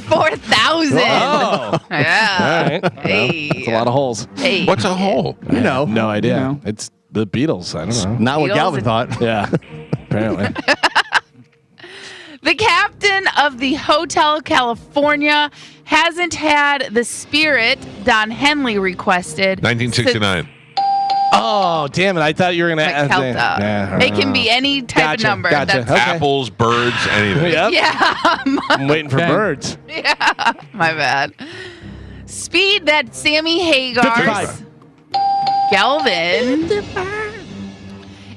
4,000. Oh. Yeah. All right. Hey. That's a lot of holes. Hey. What's a hole? No idea. You know. It's the Beatles. I don't know. Not what Beatles Galvin and- thought. Yeah. Apparently. The captain of the Hotel California hasn't had the Spirit Don Henley requested. 1969. Oh, damn it. I thought you were going to Mike add Calta. Yeah, It can be any type of number. Gotcha. That's, Okay. Apples, birds, anything. Yep. yeah. I'm waiting for birds. Yeah. My bad. Speed that Sammy Hagar. 55. Galvin.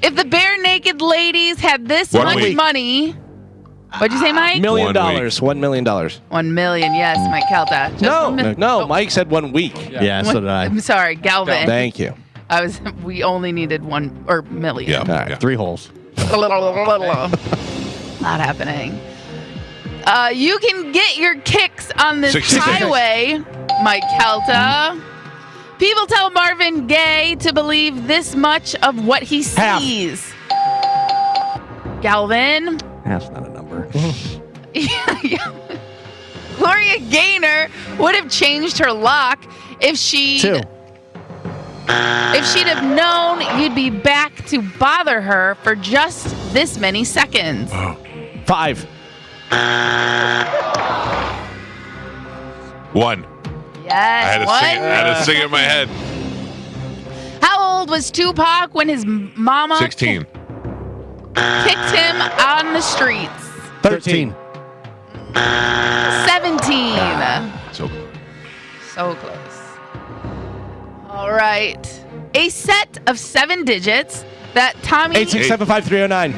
If the bare naked ladies had this 1 much week. money. What'd you say, Mike? $1 million. 1 week. $1 million. 1 million. Yes, Mike Calta. Just No, 1 million. no. Mike said 1 week. Yeah, so did I. I'm sorry, Galvin. Thank you. We only needed 1 million. Yeah. All right. yeah. 3 holes. Not happening. You can get your kicks on this 66. highway, Mike Calta. People tell Marvin Gaye to believe this much of what he Half. sees. Galvin. That's not a number. Gloria Gaynor would have changed her lock if she 2. if she'd have known you'd be back to bother her for just this many seconds. 5. 1. Yes. I had to sing it in my head. How old was Tupac when his mama 16. kicked him on the streets? 13. 17. So So close. All right. A set of 7 digits that Tommy 8675309.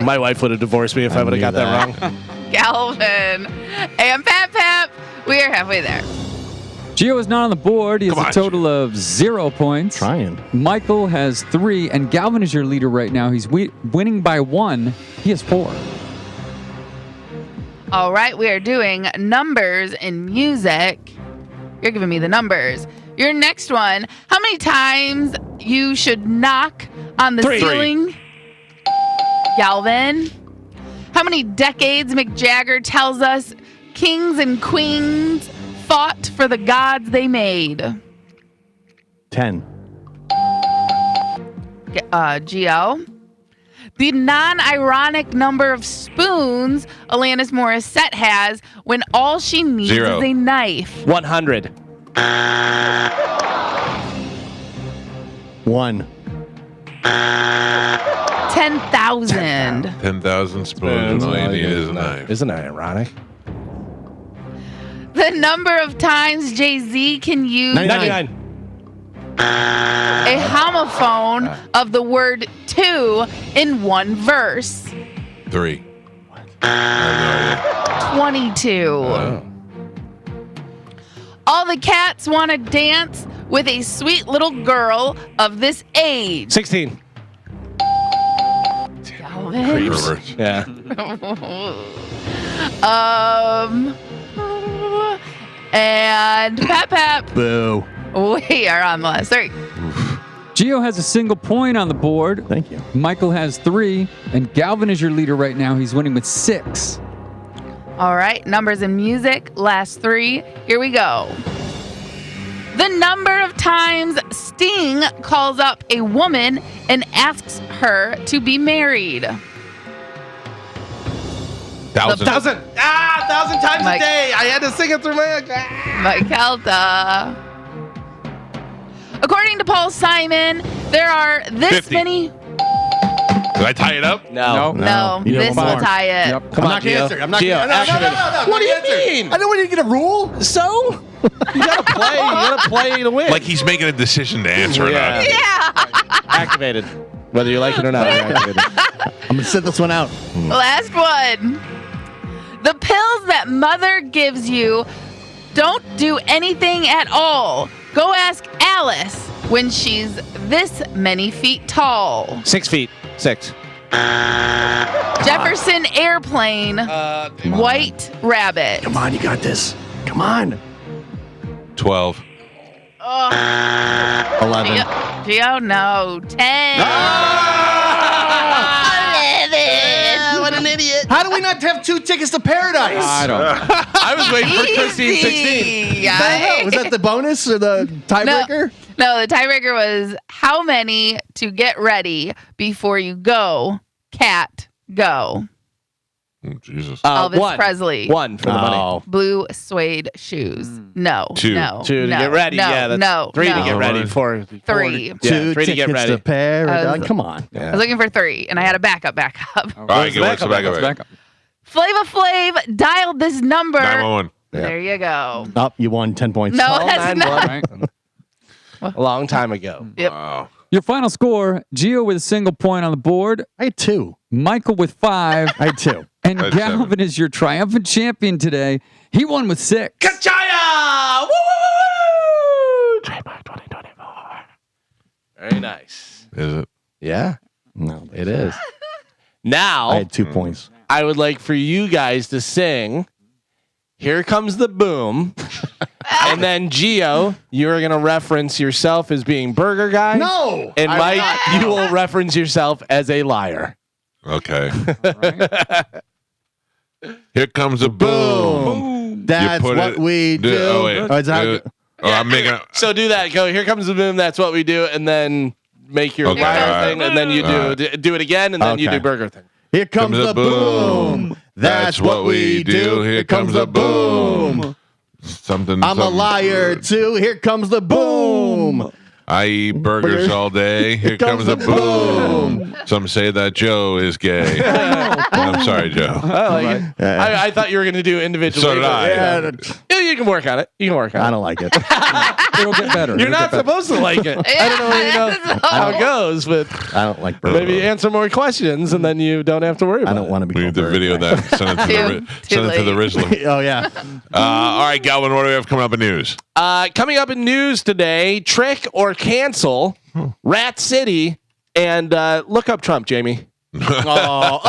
My wife would have divorced me if I would have got that wrong. Galvin and Pap. We are halfway there. Gio is not on the board. He has a total of 0 points. Trying. Michael has 3, and Galvin is your leader right now. He's winning by 1. He has 4. All right, we are doing numbers in music. You're giving me the numbers. Your next one, how many times you should knock on the ceiling? Galvin. How many decades Mick Jagger tells us kings and queens fought for the gods they made? 10. Gio. The non-ironic number of spoons Alanis Morissette has when all she needs 0. is a knife. 100. 1. 10,000. 10,000 spoons, and all you need is a knife. Isn't that ironic? The number of times Jay-Z can use 99. a homophone of the word two in one verse. 3. I 22. Oh. All the cats want to dance with a sweet little girl of this age. 16. Galvin. have no idea. Yeah. And Pap. Boo. We are on the last 3. Gio has a single point on the board. Thank you. Michael has 3, and Galvin is your leader right now. He's winning with 6. All right, numbers in music, last 3. Here we go. The number of times Sting calls up a woman and asks her to be married. 1,000. 1,000 times Mike. a day. I had to sing it through my. Mike Calta. According to Paul Simon, there are this 50. many. Did I tie it up? No. No, You know this one will more. tie it. Yep. Come I'm on, not gonna Gio. answer. I'm not Gio, gonna action. No. What do you mean? I don't want you to get a rule. So? You gotta play. You gotta play to win. Like he's making a decision to answer or Yeah. not. Yeah. Activated. Whether you like it or not, you're activated. I'm gonna sit this one out. Last one. The pills that mother gives you don't do anything at all. Go ask Alice when she's this many feet tall. 6 feet. 6. Jefferson Airplane, White Rabbit. Come on, you got this. Come on. 12. 11. Gio, no. 10. 11. What an idiot. How do we not have 2 tickets to paradise? I don't know. I was waiting for Christine 16. Easy, I don't know. Was that the bonus or the tiebreaker? No, the tiebreaker was how many to get ready before you go. Cat, go. Oh, Jesus. Elvis One. Presley. 1 for the money. Oh. Blue suede shoes. No. 2. No. 2 to no, get ready. No, Yeah, that's no. 3 no. to get ready. 4. 3. Yeah, 2 3 to get tickets ready. to paradise. was- Come on. I was looking for 3, and I had a backup. All right, go. What's the backup? Let's back up. Flava Flav dialed this number. 911. There you go. Oh, you won 10 points. No, Call that's 911. not. A long time ago. Yep. Wow. Your final score, Gio with a single point on the board, I had 2. Michael with 5, I had 2. and That's Galvin 7. is your triumphant champion today. He won with 6. Kachaya! Woo, woo, woo! Trademark 2024. Very nice. Is it? Yeah, No, it is. Now, I had 2 points. I would like for you guys to sing Here Comes the Boom. And then, Gio, you're going to reference yourself as being Burger Guy. No. And I'm Mike, not. you will reference yourself as a liar. Okay. Here comes a boom. Boom. That's put what it- we do. Oh, wait. Oh, it's not- I'm making a. So do that. Go, Here Comes the Boom. That's what we do. And then make your Okay, liar all right. thing. And then you All do it again. And then you Okay. do Burger thing. Here comes the boom. That's what we do. Here comes the boom. Something. I'm a something. liar too. Here comes the boom. I eat burgers all day. Here comes the boom. Some say that Joe is gay. I'm sorry, Joe. I like it. I thought you were going to do individually. So did I. Yeah. Here You can work on it. I don't like it. It'll get better. You're not supposed to like it. I don't know how it goes, but I don't like burgers. maybe answer more questions and then you don't have to worry about it. I don't want to be. We need to video that. Send it to the Rizzler. Oh yeah. All right, Galvin, what do we have coming up in news? Coming up in news today: trick or cancel, Rat City, and look up Trump, Jamie. All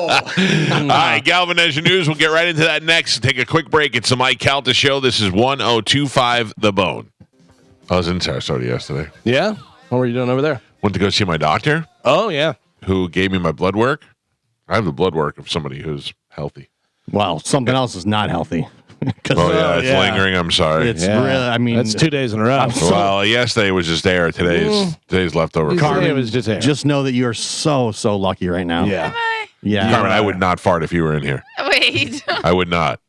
right, Galvin, as your news. We'll get right into that next. Take a quick break. It's the Mike Calta Show. This is 1025 The Bone. I was in Sarasota yesterday. Yeah? What were you doing over there? Went to go see my doctor, Oh, yeah. who gave me my blood work. I have the blood work of somebody who's healthy. Well, something else is not healthy. Oh, yeah, it's lingering. I'm sorry. It's really. I mean, That's 2 days in a row. Well, yesterday was just air. Today's leftover. Carmen, it was just air. just know that you are so lucky right now. Yeah. Yeah. Carmen, I would not fart if you were in here. Wait. I would not.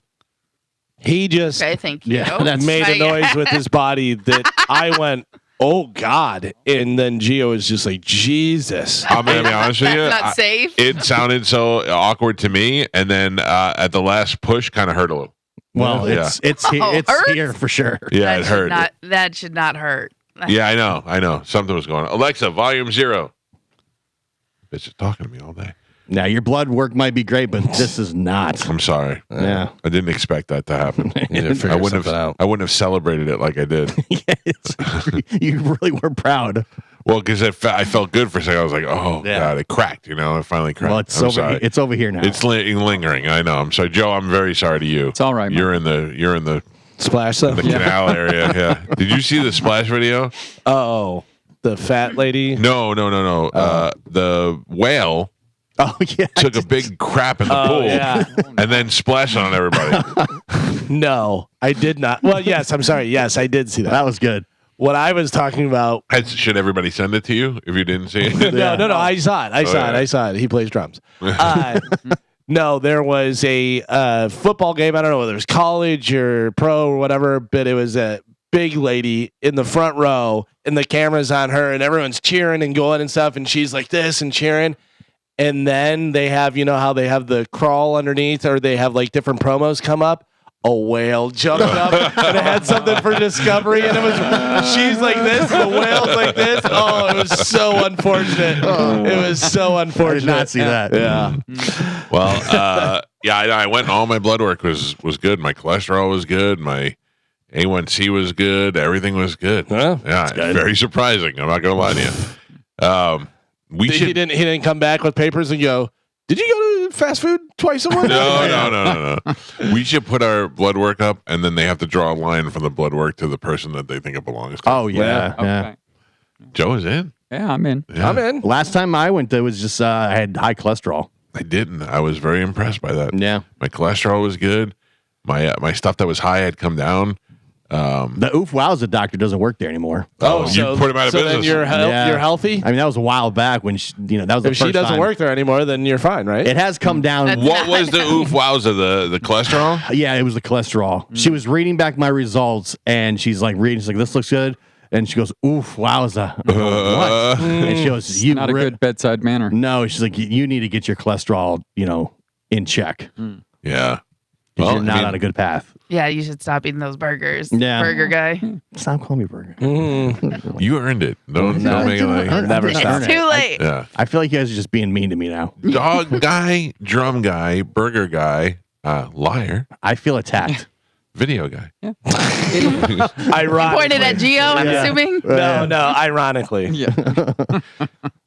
He just Okay, thank you. Yeah, that's- made a noise with his body that I went, oh, God. And then Gio was just like, Jesus. I'm going to be honest with you. That's not safe. It sounded so awkward to me. And then at the last push, kind of hurt a little. Well, Yeah. it's hurts? here for sure. Yeah, it hurt. That should not hurt. Yeah, I know. Something was going on. Alexa, volume 0. Bitch is talking to me all day. Now your blood work might be great, but this is not. I'm sorry. Yeah. I didn't expect that to happen. figure I wouldn't something have. out. I wouldn't have celebrated it like I did. You really were proud. Well, because I felt good for a second. I was like, oh Yeah. God, it cracked. It finally cracked. Well, it's I'm over. sorry. It's over here now. It's lingering. I know. I'm sorry, Joe. I'm very sorry to you. It's all right, You're in the Splash though. canal area. Yeah. Did you see the splash video? Oh, the fat lady. No. The whale oh yeah. took a big crap in the pool Yeah. and then splashed on everybody. No, I did not. Well, yes, I'm sorry. Yes, I did see that. That was good. What I was talking about. Should everybody send it to you if you didn't see it? No. I saw it. yeah. I saw it. He plays drums. No, there was a football game. I don't know whether it was college or pro or whatever, but it was a big lady in the front row and the camera's on her and everyone's cheering and going and stuff. And she's like this and cheering. And then they have, how they have the crawl underneath or they have like different promos come up. A whale jumped up and it had something for Discovery and she's like this, the whale's like this. Oh, it was so unfortunate. It was so unfortunate. I did not see that. Yeah. Well, I went and all my blood work was good. My cholesterol was good. My A1C was good. Everything was good. Huh? Yeah, it's very surprising. I'm not going to lie to you. He didn't come back with papers and go, did you go to fast food twice a month? No. We should put our blood work up, and then they have to draw a line from the blood work to the person that they think it belongs to. Oh yeah. Okay. Joe is in. Yeah, I'm in. Yeah. I'm in. Last time I went, it was just I had high cholesterol. I didn't. I was very impressed by that. Yeah. My cholesterol was good. My stuff that was high had come down. The oof wowza doctor doesn't work there anymore. You put him out of so business. then you're healthy? I mean, that was a while back when that was the If first she doesn't time. work there anymore, then you're fine, right? It has come down. What was the oof wowza? The cholesterol? Yeah, it was the cholesterol. She was reading back my results, and she's like reading. She's like, "This looks good," and she goes, "Oof, wowza." I'm going, what? And she goes, "You Not a good bedside manner. No, she's like, "You need to get your cholesterol, in check. Yeah. 'Cause you're not on a good path." Yeah, you should stop eating those burgers. Yeah. Burger guy. Stop calling me burger. You earned it. Don't make it like. Never stop. It's too late. Yeah. I feel like you guys are just being mean to me now. Dog guy, drum guy, burger guy, liar, I feel attacked. video guy. Ironically. Pointed at Gio, I'm assuming. No, ironically. Yeah.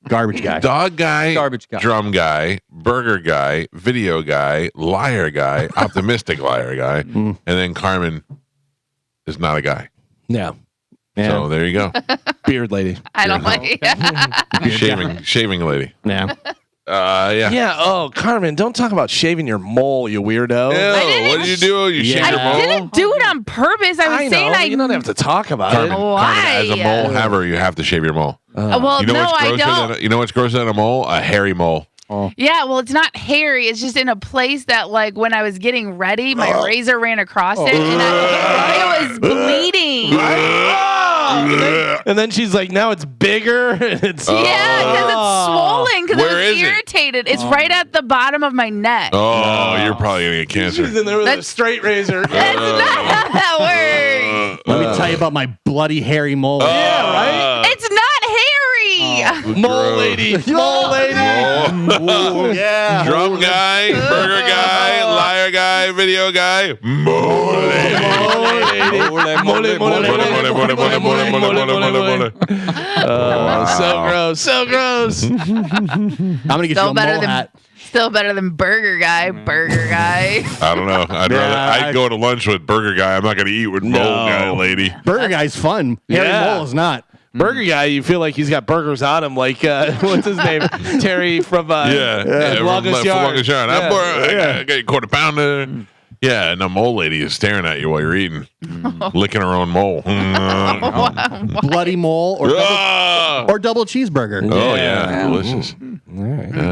Garbage guy. Dog guy, Garbage guy. drum guy, burger guy, video guy, liar guy, optimistic liar guy, and then Carmen is not a guy. Yeah. Yeah. So there you go. Beard lady. I don't like it. Shaving lady. Yeah. Yeah. Yeah. Oh, Carmen, don't talk about shaving your mole, you weirdo. Ew, what did you do? You shaved your I mole? didn't do it on purpose. I was I saying know. I You don't have to talk about Carmen, it. Why? Carmen, as a mole haver, you have to shave your mole. Well, You know no, what's I grosser don't. than you know what's grosser than a mole? A hairy mole. Yeah, well, it's not hairy. It's just in a place that, like, when I was getting ready, my razor ran across it, and it was bleeding. And then she's like, now it's bigger. It's because it's swollen. Because Where I was is it? irritated. It's right at the bottom of my neck. Oh, you're probably gonna get cancer. She's in there with a straight razor. That's not how that works. Let me tell you about my bloody hairy mole. Yeah, right? It's not hairy. Mole lady. Mole lady. Oh. Yeah. Drum guy, burger guy, liar guy, video guy. Mole lady. So gross. So gross. I'm gonna get you a mole hat. Still better than burger guy. Burger guy. I don't know. I'd go to lunch with burger guy. I'm not going to eat with mole guy lady. Burger guy's fun. Hairy mole is not. Burger guy, you feel like he's got burgers on him, like what's his name, Terry from Longest Yard. Yeah. I got a quarter pounder. Yeah, and the mole lady is staring at you while you're eating, licking her own mole. Bloody mole or double cheeseburger. Oh yeah, delicious.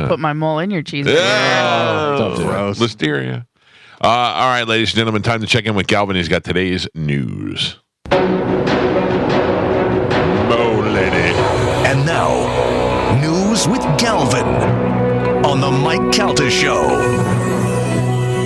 Put my mole in your cheese. Yeah, gross. Listeria. All right, ladies and gentlemen, time to check in with Galvin. He's got today's news. Mole lady. And now, news with Galvin on the Mike Calta Show.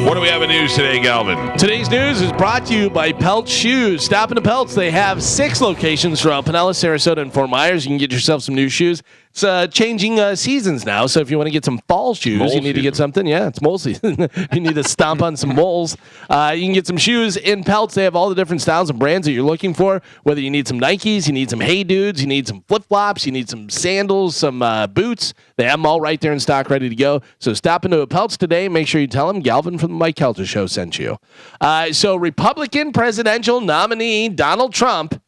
What do we have in news today, Galvin? Today's news is brought to you by Pelt Shoes. Stop in the Pelts. They have 6 locations throughout Pinellas, Sarasota, and Fort Myers. You can get yourself some new shoes. It's changing seasons now, so if you want to get some fall shoes, you need to get something. Yeah, it's mole season. You need to stomp on some moles. You can get some shoes in Pelts. They have all the different styles and brands that you're looking for. Whether you need some Nikes, you need some Hey Dudes, you need some flip-flops, you need some sandals, some boots. They have them all right there in stock, ready to go. So stop into a Pelts today. Make sure you tell them Galvin from the Mike Calta Show sent you. So Republican presidential nominee Donald Trump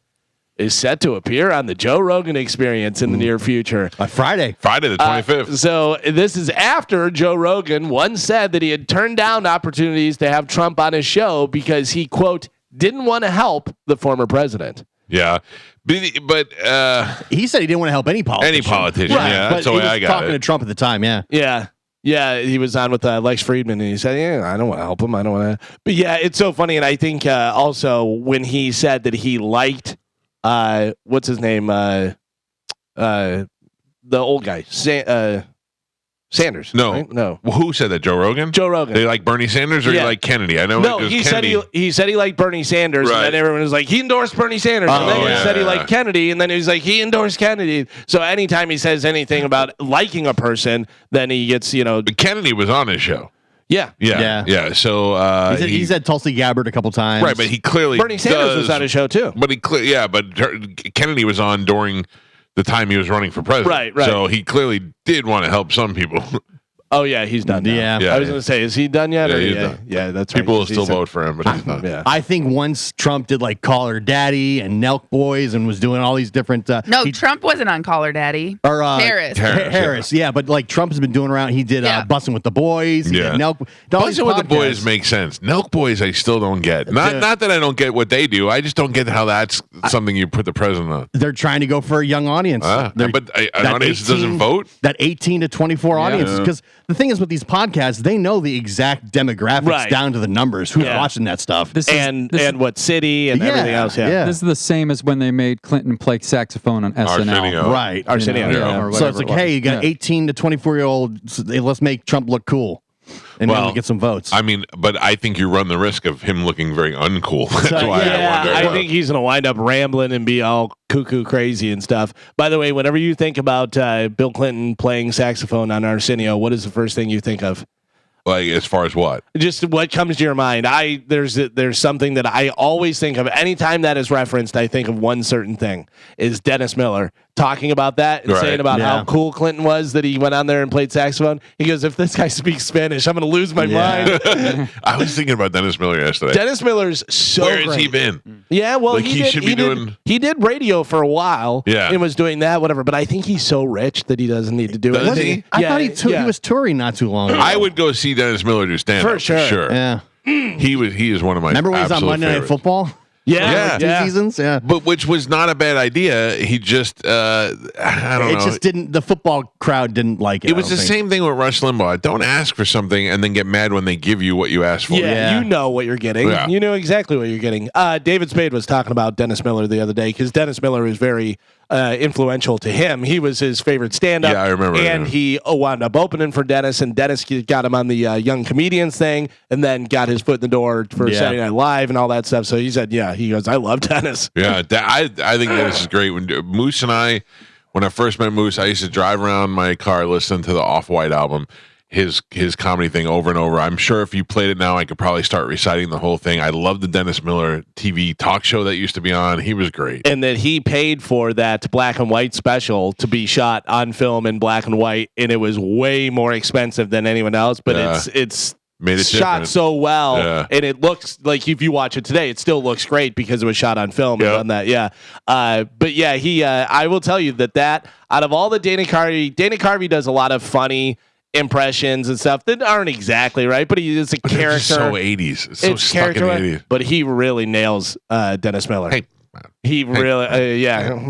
is set to appear on the Joe Rogan Experience in the near future. Friday the 25th. So this is after Joe Rogan once said that he had turned down opportunities to have Trump on his show because he, quote, didn't want to help the former president. Yeah. But he said he didn't want to help any politician. Any politician, Right, yeah. but That's the way I got talking it. to Trump at the time, yeah. Yeah. Yeah, he was on with Lex Friedman, and he said, yeah, I don't want to help him. I don't want to. But yeah, it's so funny. And I think also when he said that he liked, what's his name? The old guy, Sanders. No. Right? No. Well, who said that? Joe Rogan? Joe Rogan. They like Bernie Sanders or you like Kennedy? I know. No, he said he liked Bernie Sanders, and then everyone was like, he endorsed Bernie Sanders, and then he said he liked Kennedy, and then he was like, he endorsed Kennedy. So anytime he says anything about liking a person, then he gets, But Kennedy was on his show. Yeah. So he said Tulsi Gabbard a couple times. Right, but he clearly Bernie Sanders was on his show too. But Kennedy was on during the time he was running for president. Right. So he clearly did want to help some people. Oh yeah, he's done now. Yeah. I was going to say, is he done yet? Yeah, he's done. Yeah, that's right. People will still vote for him, but he's not. Yeah. I think once Trump did like Call Her Daddy and Nelk Boys and was doing all these different. Trump wasn't on Call Her Daddy. Or Harris. Yeah, but like Trump has been doing around. He did Bussing with the Boys. He did Nelk. Bussing with the Boys makes sense. Nelk Boys, I still don't get. Not that I don't get what they do. I just don't get how that's something you put the president on. They're trying to go for a young audience. But an audience doesn't vote? That 18 to 24 audience. Because the thing is with these podcasts, they know the exact demographics down to the numbers. Who's watching that stuff? And what city and everything else. Yeah. This is the same as when they made Clinton play saxophone on SNL. Arsenio. Right. Arsenio. So it's like, hey, you got 18 to 24-year-olds. Let's make Trump look cool. And then we get some votes. I mean, but I think you run the risk of him looking very uncool. That's why I wonder. I think he's going to wind up rambling and be all cuckoo crazy and stuff. By the way, whenever you think about Bill Clinton playing saxophone on Arsenio, what is the first thing you think of? Like, as far as what? Just what comes to your mind. There's something that I always think of. Anytime that is referenced, I think of one certain thing. Is Dennis Miller talking about that and saying about how cool Clinton was that he went on there and played saxophone. He goes, if this guy speaks Spanish, I'm going to lose my mind. I was thinking about Dennis Miller yesterday. Dennis Miller's so Where great. has he been? Yeah, well, Like, he did radio for a while. Yeah. And was doing that, whatever. But I think he's so rich that he doesn't need to do Does anything. he? I thought he was touring not too long ago. I would go see Dennis Miller do stand-up. For sure. Yeah. He is one of my Remember when he was on absolute Monday Night favorites. Football? Yeah. 2 seasons. Yeah. But which was not a bad idea. He just, I don't know. It just didn't, the football crowd didn't like it. It was the same thing with Rush Limbaugh. Don't ask for something and then get mad when they give you what you asked for. Yeah, you know what you're getting. Yeah. You know exactly what you're getting. David Spade was talking about Dennis Miller the other day because Dennis Miller is very influential to him. He was his favorite stand-up. Yeah, I remember. And he wound up opening for Dennis, and Dennis got him on the Young Comedians thing, and then got his foot in the door for Saturday Night Live and all that stuff. So he said, he goes, I love Dennis. Yeah, I think Dennis is great. When Moose and I, when I first met Moose, I used to drive around my car listening to the Off-White album, his comedy thing over and over. I'm sure if you played it now, I could probably start reciting the whole thing. I love the Dennis Miller TV talk show that used to be on. He was great. And that he paid for that black and white special to be shot on film in black and white, and it was way more expensive than anyone else, but it's made it shot different. so well, and it looks like if you watch it today, it still looks great because it was shot on film and on that. But he, I will tell you that out of all the Dana Carvey does a lot of funny impressions and stuff that aren't exactly right, but he is a character. So 80s. It's so stuck in the 80s. But he really nails Dennis Miller. Hey, he really,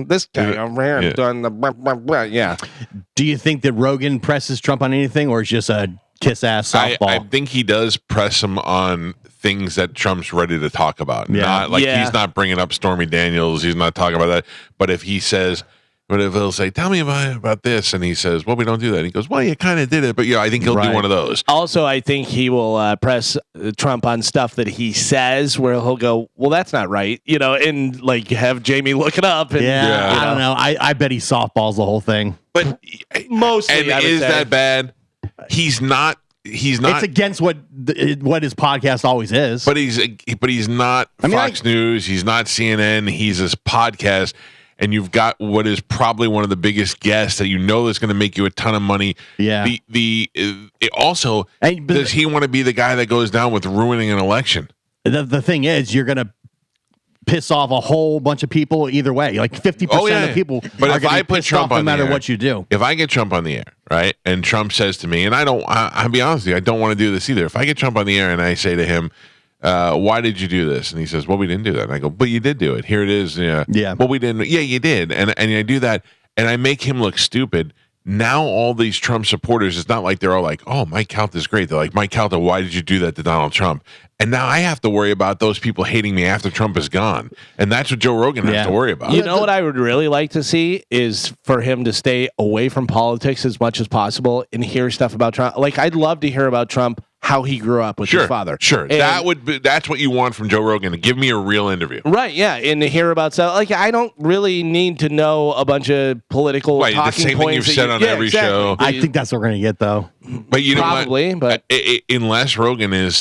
this guy over here done the, Do you think that Rogan presses Trump on anything, or is just a kiss-ass softball? I think he does press him on things that Trump's ready to talk about. Not like he's not bringing up Stormy Daniels. He's not talking about that. But if he says, but if he'll say, tell me about this, and he says, well, we don't do that. And he goes, well, you kind of did it, but I think he'll do one of those. Also, I think he will press Trump on stuff that he says where he'll go, well, that's not right, and like have Jamie look it up. And, I don't know. I bet he softballs the whole thing. But mostly, and is that bad? He's not. It's against what his podcast always is. But he's not Fox News. He's not CNN. He's his podcast. And you've got what is probably one of the biggest guests that that's going to make you a ton of money. Yeah. Does he want to be the guy that goes down with ruining an election? The thing is, you're going to piss off a whole bunch of people either way. Like 50% of people are going to put Trump on no matter what you do. If I get Trump on the air, right, and Trump says to me, and I'll be honest with you, I don't want to do this either. If I get Trump on the air and I say to him, why did you do this? And he says, well, we didn't do that. And I go, but you did do it. Here it is. Yeah. Well, we didn't. Yeah, you did. And I do that, and I make him look stupid. Now all these Trump supporters, it's not like they're all like, oh, Mike Calta is great. They're like, Mike Calta, why did you do that to Donald Trump? And now I have to worry about those people hating me after Trump is gone. And that's what Joe Rogan has to worry about. You know what I would really like to see is for him to stay away from politics as much as possible and hear stuff about Trump. Like, I'd love to hear about Trump, how he grew up with his father. Sure. And that's what you want from Joe Rogan, to give me a real interview. Right, yeah. And to hear about stuff. Like, I don't really need to know a bunch of political talking points. The same thing you've said on every show. I think that's what we're going to get, though. But you probably, know what? But unless Rogan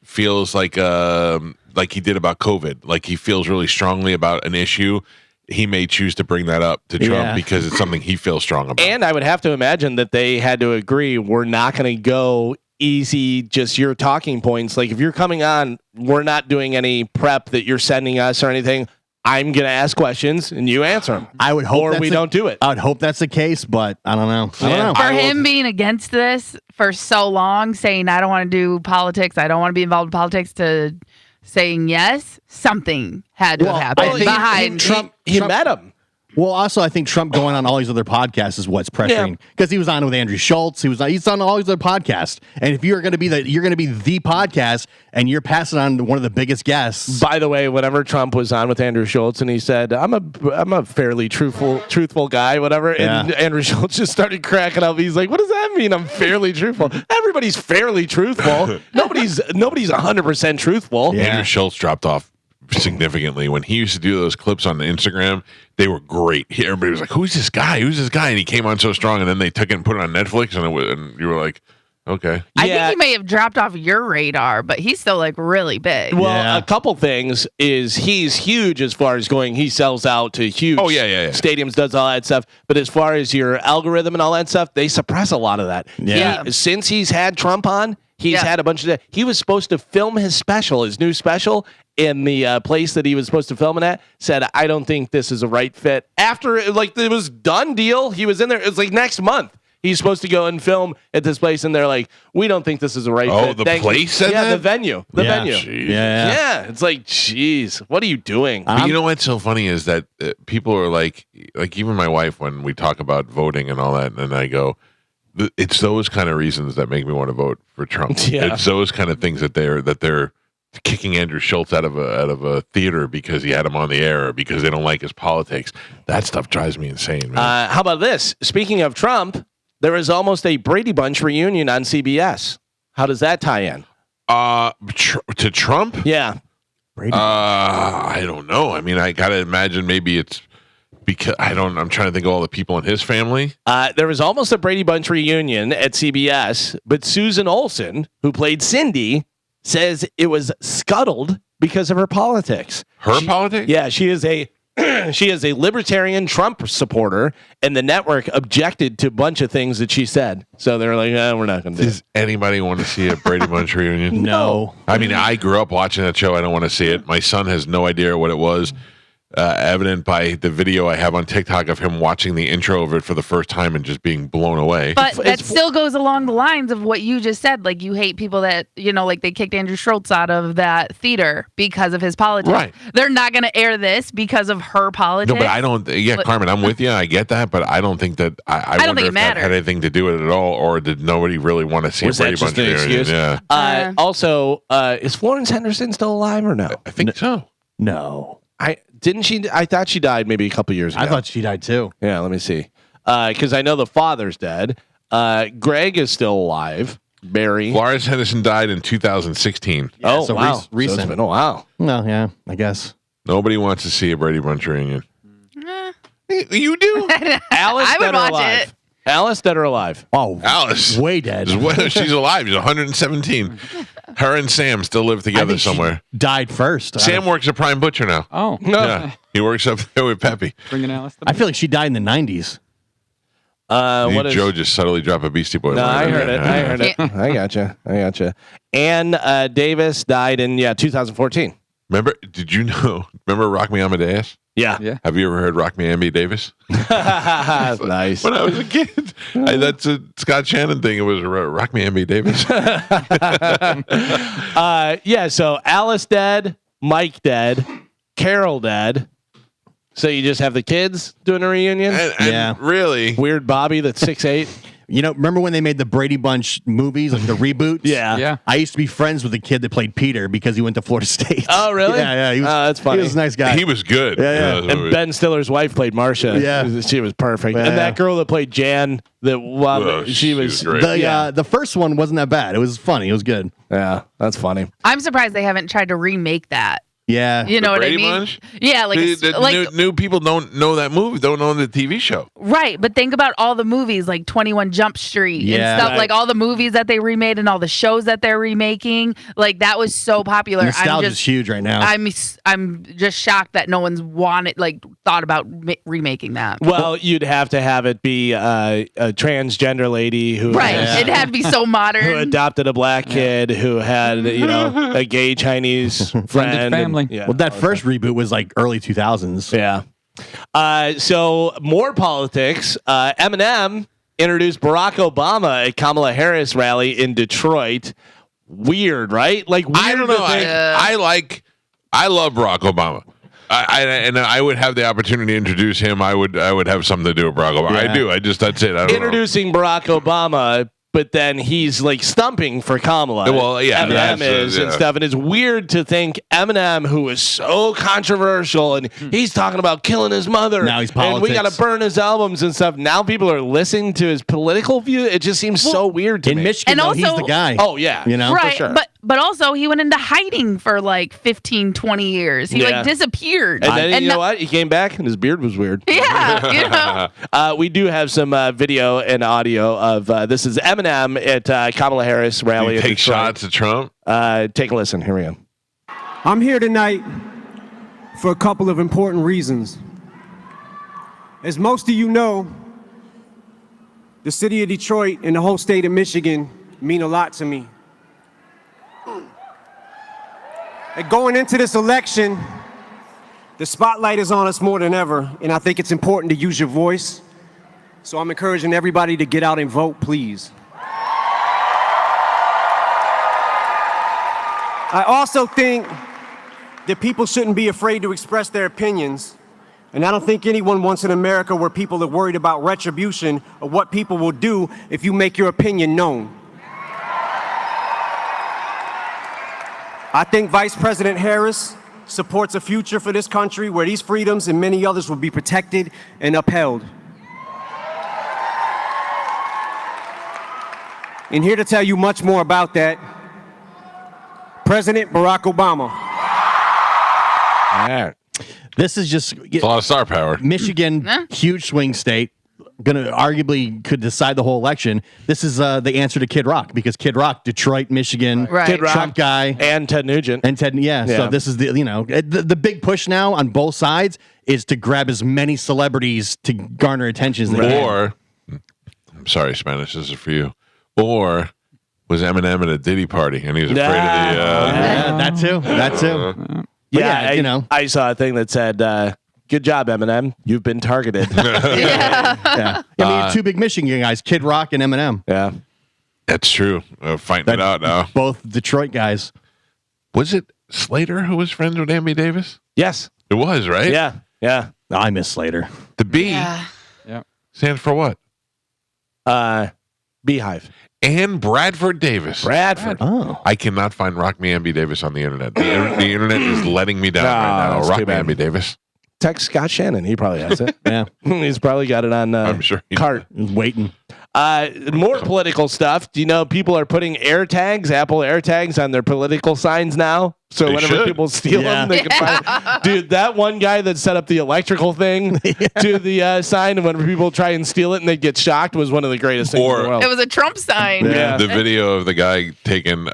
feels like he did about COVID, like he feels really strongly about an issue, he may choose to bring that up to Trump because it's something he feels strong about. And I would have to imagine that they had to agree, we're not going to go easy, just your talking points. Like, if you're coming on, we're not doing any prep that you're sending us or anything. I'm going to ask questions and you answer them. I would hope, or we don't do it. I would hope that's the case, but I don't know. I don't know. For him being against this for so long, saying I don't want to do politics, I don't want to be involved in politics, to saying yes, something had to happen behind Trump. He met him. Well, also, I think Trump going on all these other podcasts is what's pressuring, because he was on with Andrew Schultz. He's on all these other podcasts, and if you're going to be the podcast, and you're passing on to one of the biggest guests. By the way, whenever Trump was on with Andrew Schultz, and he said, "I'm a fairly truthful guy," whatever, and Andrew Schultz just started cracking up. He's like, "What does that mean? I'm fairly truthful? Everybody's fairly truthful. Nobody's 100% truthful." Yeah. Andrew Schultz dropped off significantly when he used to do those clips on Instagram. They were great. Everybody was like, who's this guy, and he came on so strong, and then they took it and put it on Netflix, and you were like, okay. I think he may have dropped off your radar, but he's still like really big. Well, a couple things is he's huge as far as going, he sells out to huge stadiums, does all that stuff, but as far as your algorithm and all that stuff, they suppress a lot of that. Since he's had Trump on, he's had a bunch of that. He was supposed to film his new special, in the place that he was supposed to film it at, said, I don't think this is a right fit. After, it was done deal, he was in there. It was like next month. he's supposed to go and film at this place, and they're like, we don't think this is the right fit. Oh, the place said yeah, that? the venue. The venue. Yeah. It's like, jeez, what are you doing? But you know what's so funny is that people are like even my wife, when we talk about voting and all that, and I go, it's those kind of reasons that make me want to vote for Trump. Yeah. It's those kind of things that they're kicking Andrew Schultz out of a theater because he had him on the air, or because they don't like his politics. That stuff drives me insane, man. How about this? Speaking of Trump, there is almost a Brady Bunch reunion on CBS. How does that tie in? To Trump? Yeah. Brady. I don't know. I mean, I gotta imagine maybe it's because I'm trying to think of all the people in his family. There was almost a Brady Bunch reunion at CBS, but Susan Olsen, who played Cindy, says it was scuttled because of her politics. Politics? Yeah, she is a she is a libertarian Trump supporter, and the network objected to a bunch of things that she said. So they're like, we're not going to do it. Does anybody want to see a Brady Bunch reunion? No. I mean, I grew up watching that show. I don't want to see it. My son has no idea what it was. Evident by the video I have on TikTok of him watching the intro of it for the first time and just being blown away. But that still goes along the lines of what you just said. Like, you hate people that, like they kicked Andrew Schultz out of that theater because of his politics. Right. They're not going to air this because of her politics. No, but I don't. Yeah, Carmen, I'm with you. I get that, but I don't think that. I don't wonder think it if that mattered. had anything to do with it at all, or did nobody really want to see Was a that Brady just Bunch an reunion? excuse? Yeah, Also, is Florence Henderson still alive or no? I think so. No. I thought she died maybe a couple years ago. I thought she died too. Yeah, let me see. Because I know the father's dead. Greg is still alive. Barry. Florence Henderson died in 2016. Oh, so wow. recent. So it's been a while. No, yeah, I guess. Nobody wants to see a Brady Bunch reunion. You do? Alice, I would dead or watch alive? it. Alice, dead or alive? Oh, Alice. way dead. She's alive. She's 117. Her and Sam still live I together think she somewhere. died first. Sam works at Prime Butcher now. Oh, Yeah, he works up there with Peppy. bringing Alice. I feel like she died in the 90s. Joe just subtly dropped a Beastie Boy. No, line I in heard there. it. I heard it. I gotcha. Ann Davis died in 2014. Remember? Did you know? Remember Rock Me Amadeus? Yeah. Yeah. Have you ever heard Rock Me Amby Davis? Nice. When I was a kid, that's a Scott Shannon thing. It was Rock Me Amby Davis. Yeah. So Alice dead, Mike dead, Carol dead. So you just have the kids doing a reunion. And Yeah. really, Weird Bobby that's 6'8". You know, remember when they made the Brady Bunch movies, like the reboots? Yeah. Yeah. I used to be friends with the kid that played Peter because he went to Florida State. Oh, really? Yeah. He was, that's funny. He was a nice guy. he was good. Yeah. And Ben Stiller's wife played Marcia. Yeah. She was perfect. Yeah. And that girl that played Jan, she was great. The first one wasn't that bad. It was funny. It was good. Yeah, that's funny. I'm surprised they haven't tried to remake that. Yeah. You know what I Brady mean? Bunch? Yeah, like new people don't know that movie, don't know the TV show. right. But think about all the movies like 21 Jump Street Yeah. and stuff, Right. like all the movies that they remade and all the shows that they're remaking. Like that was so popular. Nostalgia's huge right now. I'm just shocked that no one's thought about remaking that. Well, you'd have to have it be a transgender lady who Right. Yeah. It had to be so who modern. adopted a black kid who had a gay Chinese friend. family. Yeah. well, that first reboot was like early 2000s. Yeah. So more politics. Eminem introduced Barack Obama at Kamala Harris rally in Detroit. Weird, right? Like weird I don't know. to think- I love Barack Obama. I would have the opportunity to introduce him. I would have something to do with Barack Obama. Yeah. I do. That's it. I don't introducing Barack Obama, but then he's like stumping for Kamala. Well, yeah, Eminem that's, is and yeah. stuff, and it's weird to think Eminem, who is so controversial, and he's talking about killing his mother. Now he's and we got to politics. burn his albums and stuff. Now people are listening to his political view. It just seems so weird to In me. Michigan, And though, he's also- the guy. Oh yeah, You know? Right, for sure. but also he went into hiding for like 15, 20 years. He Yeah. disappeared. and then you know what? He came back and his beard was weird. Yeah, you know. We do have some video and audio of this is Eminem at Kamala Harris rally. You in take Detroit. shots at Trump. Take a listen. Here we go. I'm here tonight for a couple of important reasons. As most of you know, the city of Detroit and the whole state of Michigan mean a lot to me. And going into this election, the spotlight is on us more than ever, and I think it's important to use your voice So I'm encouraging everybody to get out and vote, please. I also think that people shouldn't be afraid to express their opinions. And I don't think anyone wants an America where people are worried about retribution or what people will do if you make your opinion known. I think Vice President Harris supports a future for this country where these freedoms and many others will be protected and upheld. And here to tell you much more about that, President Barack Obama. All right. This is just a lot of star power. Michigan, huge swing state, gonna arguably could decide the whole election. This is the answer to Kid Rock, because Kid Rock, Detroit, Michigan, Right. Kid Rock Trump guy, and Ted Nugent. So this is the big push now on both sides is to grab as many celebrities to garner attention as they can. Or, I'm sorry, Spanish, this is for you. Or was Eminem at a Diddy party and he was afraid of the. That too. Yeah, I saw a thing that said, "Good job, Eminem. You've been targeted." I mean, two big Michigan guys, Kid Rock and Eminem. Yeah, That's true. Fighting it out now. Both Detroit guys. Was it Slater who was friends with Andy Davis? yes, It was, right? yeah. I miss Slater. The B stands for what? Beehive. And Bradford Davis. Bradford. Oh. I cannot find Rock Me Amby Davis on the internet. The internet is letting me down right now. that's Rock too Me bad. Amby Davis. Text Scott Shannon. He probably has it. Yeah. He's probably got it on I'm sure he cart. Waiting. More political stuff. Do you know people are putting Apple AirTags on their political signs now? So They whenever should. people steal them, they can find. Dude, that one guy that set up the electrical thing to the sign, and whenever people try and steal it and they get shocked, was one of the greatest things in the world. It was a Trump sign. Yeah. The video of the guy taking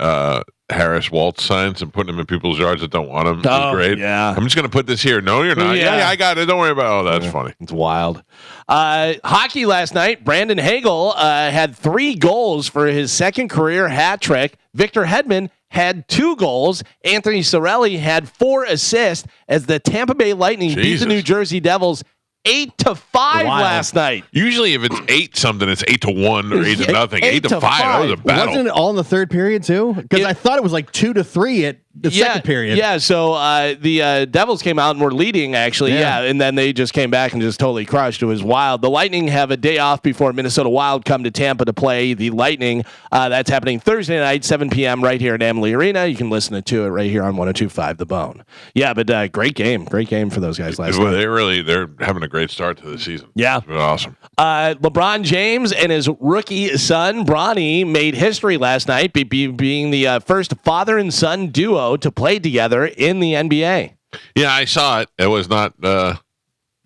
Harris Waltz signs and putting them in people's yards that don't want them is great. yeah. I'm just going to put this here. No, you're not. Yeah, I got it. Don't worry about it. Oh, that's funny. It's wild. Hockey last night. Brandon Hagel had 3 goals for his second career hat trick. Victor Hedman had 2 goals. Anthony Cirelli had 4 assists as the Tampa Bay Lightning beat Jesus. the New Jersey Devils 8-5 last night. Usually if it's 8-something, it's 8-1 or 8-0. 8-5. That was a battle. Wasn't it all in the third period too? Because I thought it was like 2-3 at the second period. Yeah, so the Devils came out and were leading, actually. Yeah, and then they just came back and just totally crushed. It was wild. The Lightning have a day off before Minnesota Wild come to Tampa to play the Lightning. That's happening Thursday night, 7 p.m. right here at Amalie Arena. You can listen to it right here on 102.5 The Bone. Yeah, but great game. Great game for those guys last night. They're having a great start to the season. Yeah. It's been awesome. LeBron James and his rookie son, Bronny, made history last night being the first father and son duo to play together in the NBA. Yeah, I saw it. It was not, I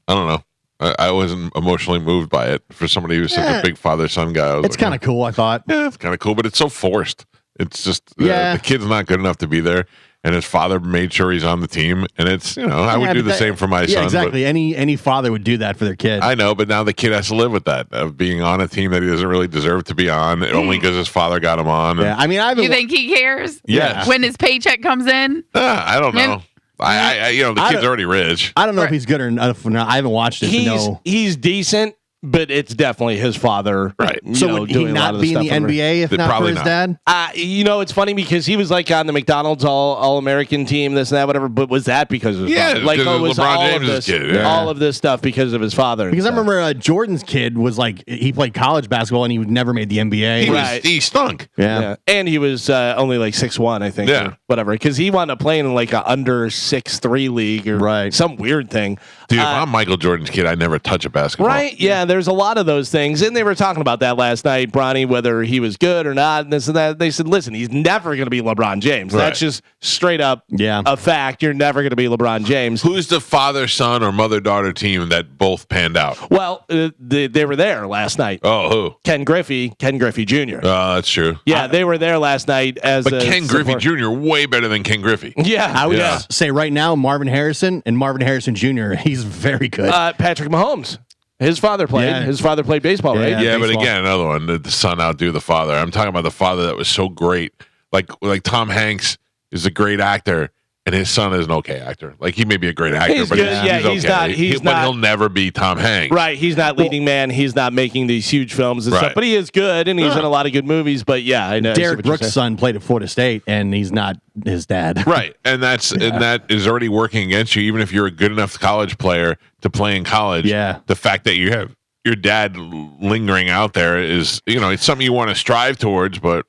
don't know. I wasn't emotionally moved by it for somebody who's such a big father-son guy. It's kind of cool, I thought. Yeah, it's kind of cool, but it's so forced. It's just, Yeah. the kid's not good enough to be there. And his father made sure he's on the team. And it's, I would do the same for my son. Yeah, exactly. Any father would do that for their kid. I know, but now the kid has to live with that of being on a team that he doesn't really deserve to be on, only because his father got him on. Yeah, I mean, You think he cares? Yes. When his paycheck comes in? I don't know. The kid's already rich. I don't know if he's good or not. I haven't watched it to know. He's decent, but it's definitely his father. Right. So would he not be in the NBA if not for Probably his not. dad? It's funny because he was like on the McDonald's All-American team, this and that, whatever. But was that because of his father? Like, because was LeBron all James' of this, kid. Yeah. all of this stuff because of his father? and Because I stuff. remember Jordan's kid was like, he played college basketball and he never made the NBA. He stunk. Yeah. And he was only like 6'1", I think, Yeah. or whatever. Because he wound up playing in like a under 6'3" league or some weird thing. Dude, if I'm Michael Jordan's kid, I never touch a basketball. Right? Yeah, there's a lot of those things. And they were talking about that last night, Bronny, whether he was good or not, and this and that. They said, listen, he's never going to be LeBron James. Right. That's just straight up a fact. You're never going to be LeBron James. Who's the father-son or mother-daughter team that both panned out? Well, they were there last night. Oh, who? Ken Griffey Jr. Oh, that's true. Yeah, they were there last night as But Ken Griffey Jr. way better than Ken Griffey. Yeah. I would say right now, Marvin Harrison Jr., he's very good. Patrick Mahomes. His father played. Yeah. His father played baseball, right? Yeah, but baseball. again, another one. The son outdo the father. I'm talking about the father that was so great. Like Tom Hanks is a great actor, and his son is an okay actor. Like he may be a great actor, he's but good. he's okay. He's but not. He'll never be Tom Hanks. Right. He's not leading man. He's not making these huge films and stuff. But he is good, and he's in a lot of good movies. But yeah, I know. Derek Brooks' son played at Florida State, and he's not his dad. Right, and that is already working against you. Even if you're a good enough college player to play in college, the fact that you have your dad lingering out there is, it's something you want to strive towards. But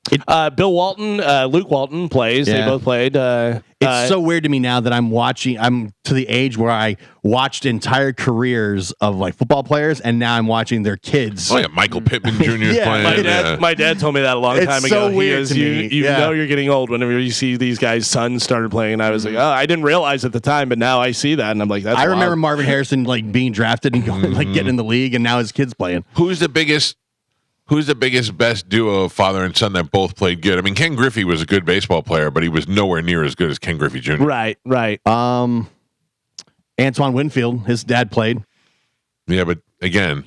Bill Walton, Luke Walton plays. They both played. It's so weird to me now that I'm to the age where I watched entire careers of like football players, and now I'm watching their kids. Oh yeah, Michael Pittman Jr. is playing. My dad told me that a long time ago. So weird to me. You know you're getting old whenever you see these guys' sons started playing. And I was like, oh, I didn't realize at the time, but now I see that, and I'm like, that's. I remember Marvin Harrison like being drafted and going, like getting in the league, and now his kids playing. Who's the biggest, best duo of father and son that both played good? I mean, Ken Griffey was a good baseball player, but he was nowhere near as good as Ken Griffey Jr. Right. Antoine Winfield, his dad played. Yeah, but again,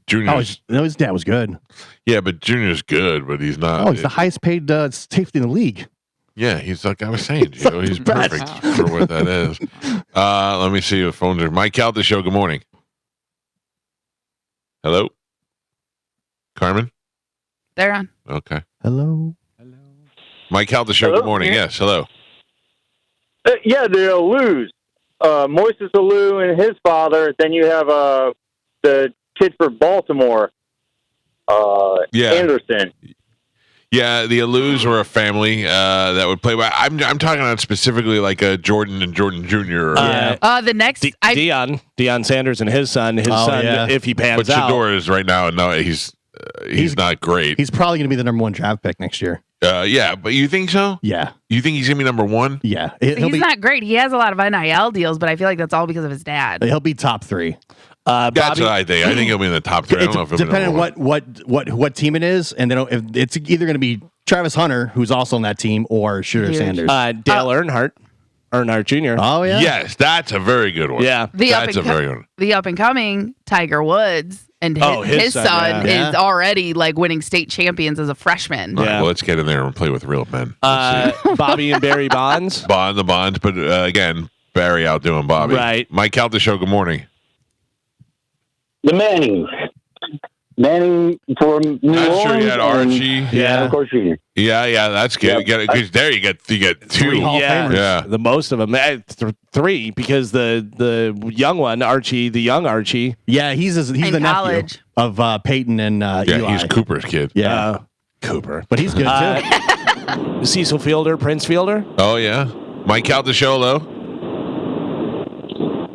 Junior. His dad was good. Yeah, but Junior's good, but he's not. He's the highest paid safety in the league. Yeah, he's like I was saying. He's perfect for what that is. Let me see the phones are. Mike Calta Show. Good morning. Hello, Carmen. They're on. Okay. Hello. Mike Calta Show. Good morning. Yes. Hello. Yeah, they'll lose. Moises Alou and his father. Then you have the kid for Baltimore, Anderson. Yeah, the Alous were a family that would play. But I'm talking about specifically like Jordan and Jordan Jr. The next Deion Sanders and his son. If he pans out. But Shador is right now. No, he's not great. He's probably going to be the number 1 draft pick next year. Yeah, but you think so? Yeah. You think he's going to be number 1? Yeah. He's not great. He has a lot of NIL deals, but I feel like that's all because of his dad. He'll be top 3. That's what I think. I think he'll be in the top 3. I don't know if he'll depending on what team it is, and then if it's either going to be Travis Hunter, who's also on that team, or Shooter Sanders. Dale Earnhardt Jr. Oh yeah. Yes, that's a very good one. Yeah, that's a very good one. The up and coming Tiger Woods. And his son is already like winning state champions as a freshman. All right, well, let's get in there and play with real men. Bobby and Barry Bonds. The Bonds, but again, Barry outdoing Bobby. Right. Mike Calta Show, good morning. The Manning for New Orleans. Sure, you had Archie. Yeah, of course you. Yeah, that's good. Yep. You get 3 Hall of Famers. Yeah, the most of them. 3 because the young one, Archie, the young Archie. Yeah, he's the nephew of Peyton and Eli. He's Cooper's kid. Yeah, Cooper, but he's good too. Cecil Fielder, Prince Fielder. Oh yeah, Mike Calta Show, hello.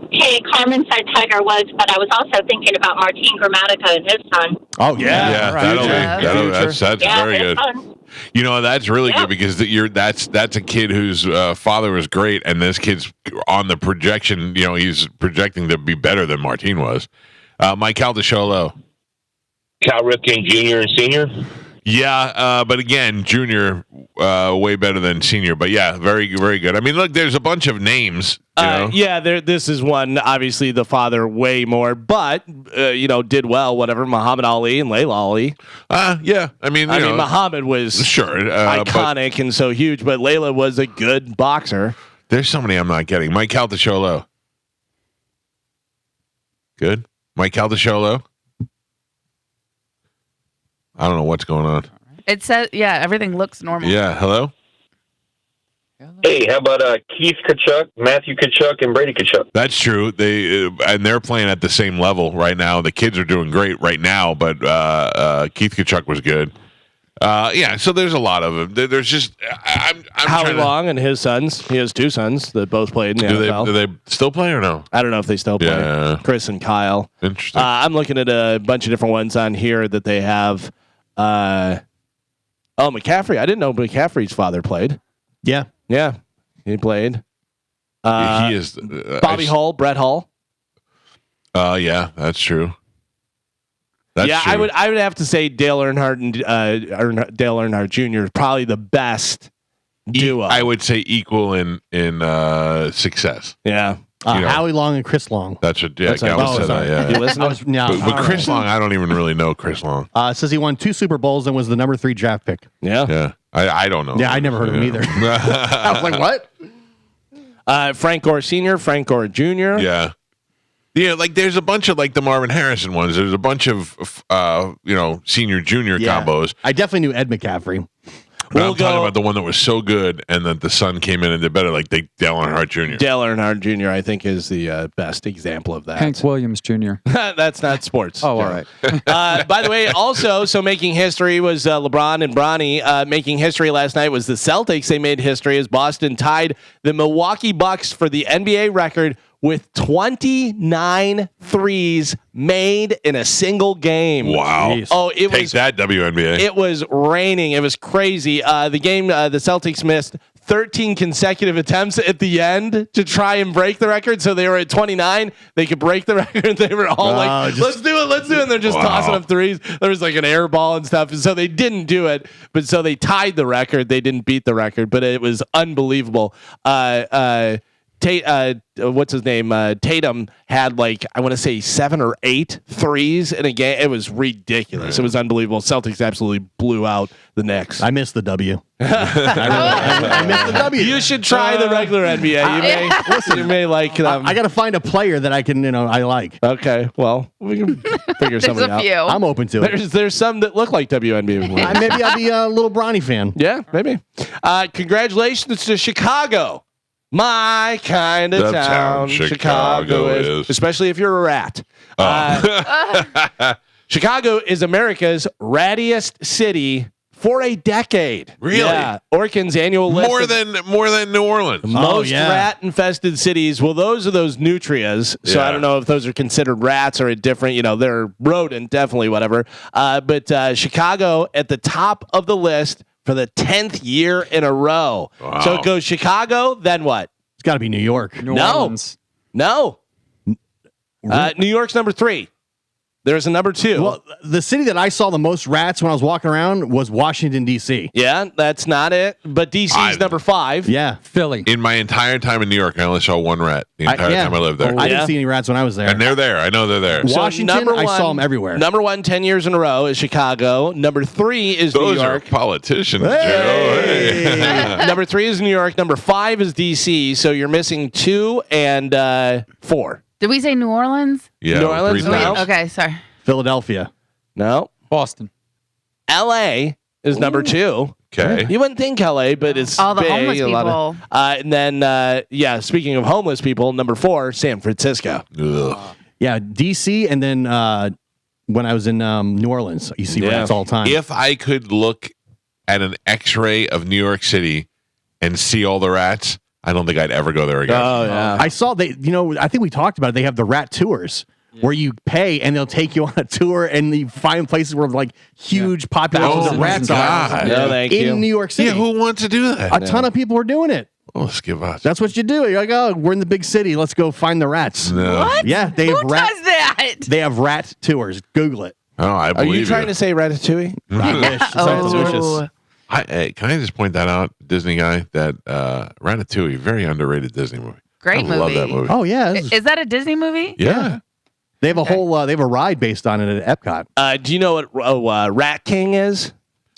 Hey, Carmen said Tiger Woods, but I was also thinking about Martin Gramatica and his son. Oh yeah, that's very good. Fun. That's really good because that's a kid whose father was great, and this kid's on the projection. He's projecting to be better than Martin was. Mike Calta Show, hello. Cal Ripken Jr. and Senior. Yeah, but again, Junior way better than Senior. But yeah, very, very good. I mean, look, there's a bunch of names. Yeah, this is one. Obviously, the father way more, but did well. Whatever, Muhammad Ali and Layla Ali. Yeah, I mean, Muhammad was iconic and so huge, but Layla was a good boxer. There's so many I'm not getting. Mike Calta Show, hello. Good, Mike Calta Show, hello. I don't know what's going on. It says, everything looks normal. Yeah, hello? Hey, how about Keith Kachuk, Matthew Kachuk, and Brady Kachuk? That's true. They're playing at the same level right now. The kids are doing great right now, but Keith Kachuk was good. So there's a lot of them. There's just I'm Howie Long and his sons. He has 2 sons that both played in the NFL. Do they still play or no? I don't know if they still play. Yeah. Chris and Kyle. Interesting. I'm looking at a bunch of different ones on here that they have. McCaffrey. I didn't know McCaffrey's father played. Yeah, he played. He is Bobby Hull, Brett Hull. Yeah, that's true. True. I would have to say Dale Earnhardt and Dale Earnhardt Jr. is probably the best duo. I would say equal in success. Yeah. Howie Long and Chris Long. That's what. Yeah, Galvin said that. Yeah. You listen? But Chris Long, I don't even really know Chris Long. Says he won 2 Super Bowls and was the number 3 draft pick. Yeah. I don't know. Yeah, I never heard of him either. I was like, what? Frank Gore Sr., Frank Gore Jr. Yeah. Yeah, like there's a bunch of like the Marvin Harrison ones. There's a bunch of senior junior combos. I definitely knew Ed McCaffrey. But I'm talking about the one that was so good, and then the son came in and did better, like Dale Earnhardt Jr. Dale Earnhardt Jr. I think is the best example of that. Hank Williams Jr. That's not sports. Oh, all right. By the way, also, so making history was LeBron and Bronny. Making history last night was the Celtics. They made history as Boston tied the Milwaukee Bucks for the NBA record with 29 threes made in a single game. Wow. Jeez. Oh, it Take was that, WNBA. It was raining. It was crazy. The game, the Celtics missed 13 consecutive attempts at the end to try and break the record. So they were at 29. They could break the record. They were all let's do it. Let's do it. And they're just tossing up threes. There was like an air ball and stuff. And so they didn't do it. But so they tied the record. They didn't beat the record, but it was unbelievable. What's his name? Tatum had like, I want to say 7 or 8 threes in a game. It was ridiculous. It was unbelievable. Celtics absolutely blew out the Knicks. I missed the W. I missed the W. You should try the regular NBA. You may like them. I got to find a player that I can, I like. Okay, well, we can figure something out. Few. I'm open to it. There's some that look like WNBA. Maybe I'll be a little Bronny fan. Yeah, maybe. Congratulations to Chicago. My kind of town, Chicago is. Especially if you're a rat. Chicago is America's rattiest city for a decade. Really? Yeah. Orkin's annual list. More than New Orleans. Most rat-infested cities. Well, those are those nutrias. So I don't know if those are considered rats or a different, they're rodent, definitely, whatever. But Chicago at the top of the list for the 10th year in a row. Wow. So it goes Chicago, then what? It's got to be New York. New Orleans. No. New York's number 3. There's a number 2. Well, the city that I saw the most rats when I was walking around was Washington, D.C. Yeah, that's not it. But D.C.'s number 5. Yeah. Philly. In my entire time in New York, I only saw one rat the entire time I lived there. I didn't see any rats when I was there. And they're there. I know they're there. So Washington, I saw them everywhere. Number 1, 10 years in a row is Chicago. Number 3 is Those New York. are politicians, Hey. Joe. Hey. Number 3 is New York. Number 5 is D.C. So you're missing 2 and 4. Did we say New Orleans? Yeah, New Orleans? 3 No. times. Okay, sorry. Philadelphia. No. Boston. L.A. is number 2. Okay. You wouldn't think L.A., but it's All the big, homeless a lot of- people. and then, speaking of homeless people, number 4, San Francisco. Ugh. Yeah, D.C. and then when I was in New Orleans, you see rats all the time. If I could look at an X-ray of New York City and see all the rats, I don't think I'd ever go there again. Oh, yeah. I saw I think we talked about it. They have the rat tours. Where you pay and they'll take you on a tour and you find places where like huge populations of rats are No, thank you. in New York City. Yeah, who wants to do that? A ton of people are doing it. Oh, let's give us. That's what you do. You're like, oh, we're in the big city. Let's go find the rats. No. What? Yeah, they Who have rat. does that? They have rat tours. Google it. Oh, I Are believe you trying to say Ratatouille? Ratish. Sounds delicious. Hey, can I just point that out, Disney guy, that Ratatouille, very underrated Disney movie. Great I love that movie. Oh yeah, Is that a Disney movie? Yeah. they have a whole. They have a ride based on it at Epcot. Do you know what Rat King is?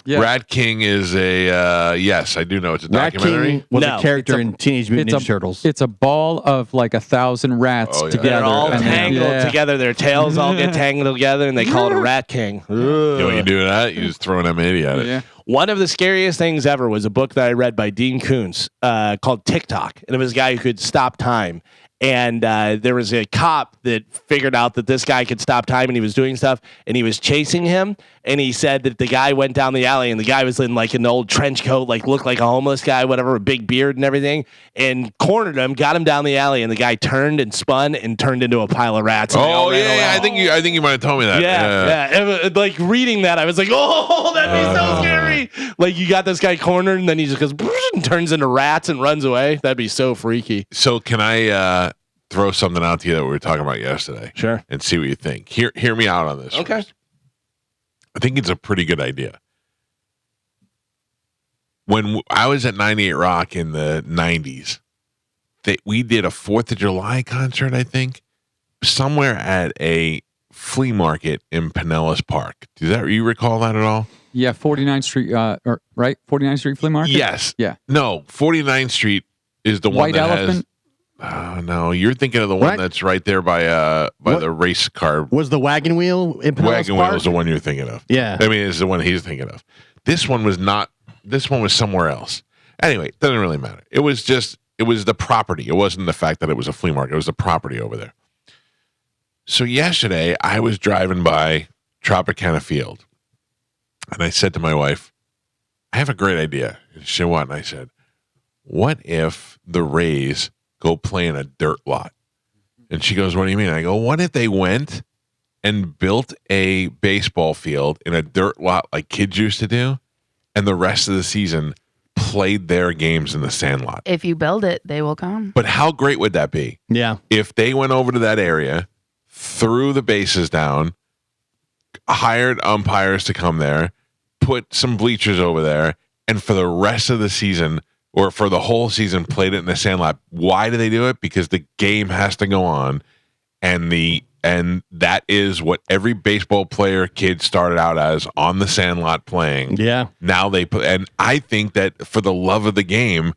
Yeah. Rat King is a, yes, I do know. It's a Rat documentary. King was No, a character in Teenage Mutant Ninja Turtles. It's a ball of like 1,000 rats Oh, yeah. together. They're all and then- tangled together. Their tails all get tangled together, and they call it a Rat King. You know what you do with that? You just throw an M80 at it. Yeah. One of the scariest things ever was a book that I read by Dean Koontz called TikTok. And it was a guy who could stop time. And there was a cop that figured out that this guy could stop time and he was doing stuff and he was chasing him. And he said that the guy went down the alley and the guy was in like an old trench coat, like looked like a homeless guy, whatever, a big beard and everything, and cornered him, got him down the alley. And the guy turned and spun and turned into a pile of rats. And they all Oh ran yeah, away. I think you might have told me that. Yeah. It was, like reading that, I was like, oh, that'd be so scary. Like you got this guy cornered and then he just goes and turns into rats and runs away. That'd be so freaky. So can I throw something out to you that we were talking about yesterday? Sure. And see what you think. Hear me out on this. Okay. First. I think it's a pretty good idea. When I was at 98 Rock in the 90s, we did a 4th of July concert, I think, somewhere at a flea market in Pinellas Park. You recall that at all? Yeah, 49th Street, right? 49th Street Flea Market? Yes. Yeah. No, 49th Street is the one White that Elephant? No, you're thinking of the one that's right there by the race car. Was the wagon wheel in Pinellas Wagon Park? wheel is the one you're thinking of. Yeah. I mean, it's the one he's thinking of. This one was not. This one was somewhere else. Anyway, it doesn't really matter. It was the property. It wasn't the fact that it was a flea market. It was the property over there. So yesterday, I was driving by Tropicana Field, and I said to my wife, I have a great idea. And she said, what? And I said, what if the Rays go play in a dirt lot? And she goes, what do you mean? I go, what if they went and built a baseball field in a dirt lot like kids used to do, and the rest of the season played their games in the sandlot? If you build it, they will come. But how great would that be? Yeah. If they went over to that area, threw the bases down, hired umpires to come there, put some bleachers over there, and for the rest of the season, or for the whole season, played it in the sandlot. Why do they do it? Because the game has to go on, and that is what every baseball player kid started out as, on the sandlot playing. Yeah. Now they put, and I think that for the love of the game.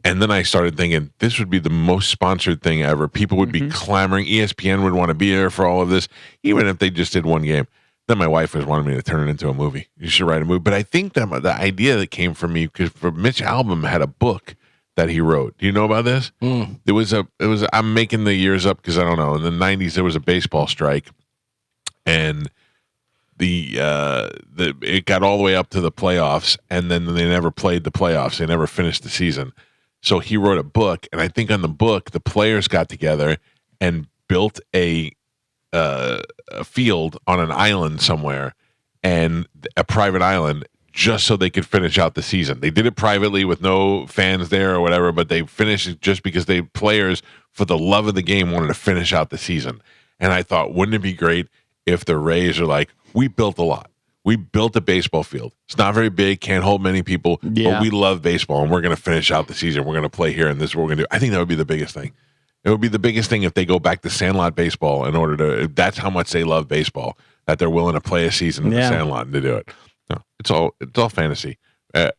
And then I started thinking, this would be the most sponsored thing ever. People would be clamoring. ESPN would want to be there for all of this, even if they just did one game. Then my wife was wanting me to turn it into a movie. You should write a movie. But I think that the idea that came from me, because Mitch Albom had a book that he wrote. Do you know about this? I'm making the years up because I don't know. In the 90s, there was a baseball strike, and it got all the way up to the playoffs, and then they never played the playoffs. They never finished the season. So he wrote a book, and I think on the book, the players got together and built a field on an island somewhere, and a private island, just so they could finish out the season. They did it privately with no fans there or whatever, but they finished it just because they players, for the love of the game, wanted to finish out the season. And I thought, wouldn't it be great if the Rays are like, we built a lot. We built a baseball field. It's not very big, can't hold many people, but we love baseball, and we're going to finish out the season. We're going to play here, and this is what we're going to do. I think that would be the biggest thing. It would be the biggest thing if they go back to sandlot baseball in order to. That's how much they love baseball, that they're willing to play a season in the sandlot and to do it. No, it's all fantasy.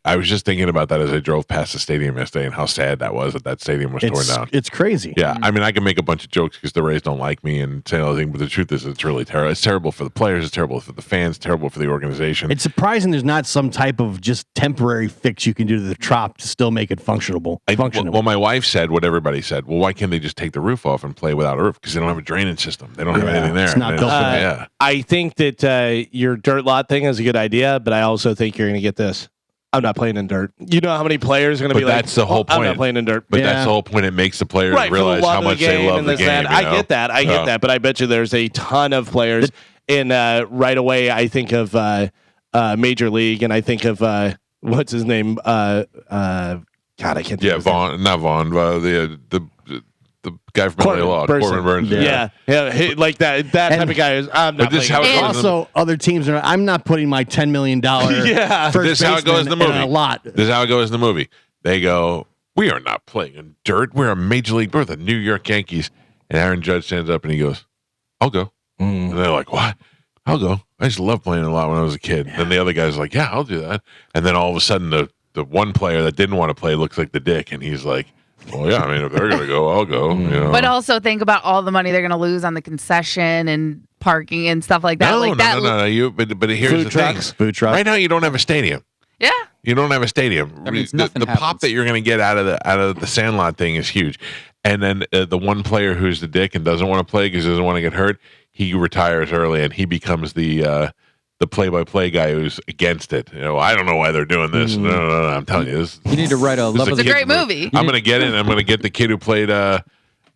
I was just thinking about that as I drove past the stadium yesterday, and how sad that was that stadium was torn down. It's crazy. Yeah, I mean, I can make a bunch of jokes because the Rays don't like me and say all the things, but the truth is, it's really terrible. It's terrible for the players. It's terrible for the fans. It's terrible for the organization. It's surprising there's not some type of just temporary fix you can do to the Trop to still make it functional. Well, my wife said what everybody said. Well, why can't they just take the roof off and play without a roof? Because they don't have a drainage system. They don't have anything there. It's not built for that. I think that your dirt lot thing is a good idea, but I also think you're going to get this. I'm not playing in dirt. You know how many players are going to be like, that's the whole point. I'm not playing in dirt. But that's the whole point. It makes the players realize how much they love the game. I get that. I get that. But I bet you there's a ton of players. And right away, I think of Major League, and I think of, what's his name? God, I can't think of his name. Not Vaughn. The guy from LA Law, Corbin Burns. Yeah, like that type of guy. I'm not playing. Also, other teams are. I'm not putting my $10 million. This is how it goes in the movie. A lot. This is how it goes in the movie. They go, we are not playing in dirt. We're a Major League berth, the New York Yankees. And Aaron Judge stands up and he goes, I'll go. And they're like, what? I'll go. I used to love playing a lot when I was a kid. And the other guy's like, yeah, I'll do that. And then all of a sudden, the one player that didn't want to play looks like the dick, and he's like, well, yeah, I mean, if they're going to go, I'll go. You know? But also think about all the money they're going to lose on the concession and parking and stuff like that. No. But here's the thing. Food trucks. Right now, you don't have a stadium. Yeah. You don't have a stadium. That means the pop that you're going to get out of the Sandlot thing is huge. And then the one player who's the dick and doesn't want to play because he doesn't want to get hurt, he retires early and he becomes the play-by-play guy who's against it. You know, I don't know why they're doing this. No, I'm telling you, this. You need to write a love of the. It's a great movie. I'm going to get it. And I'm going to get the kid who played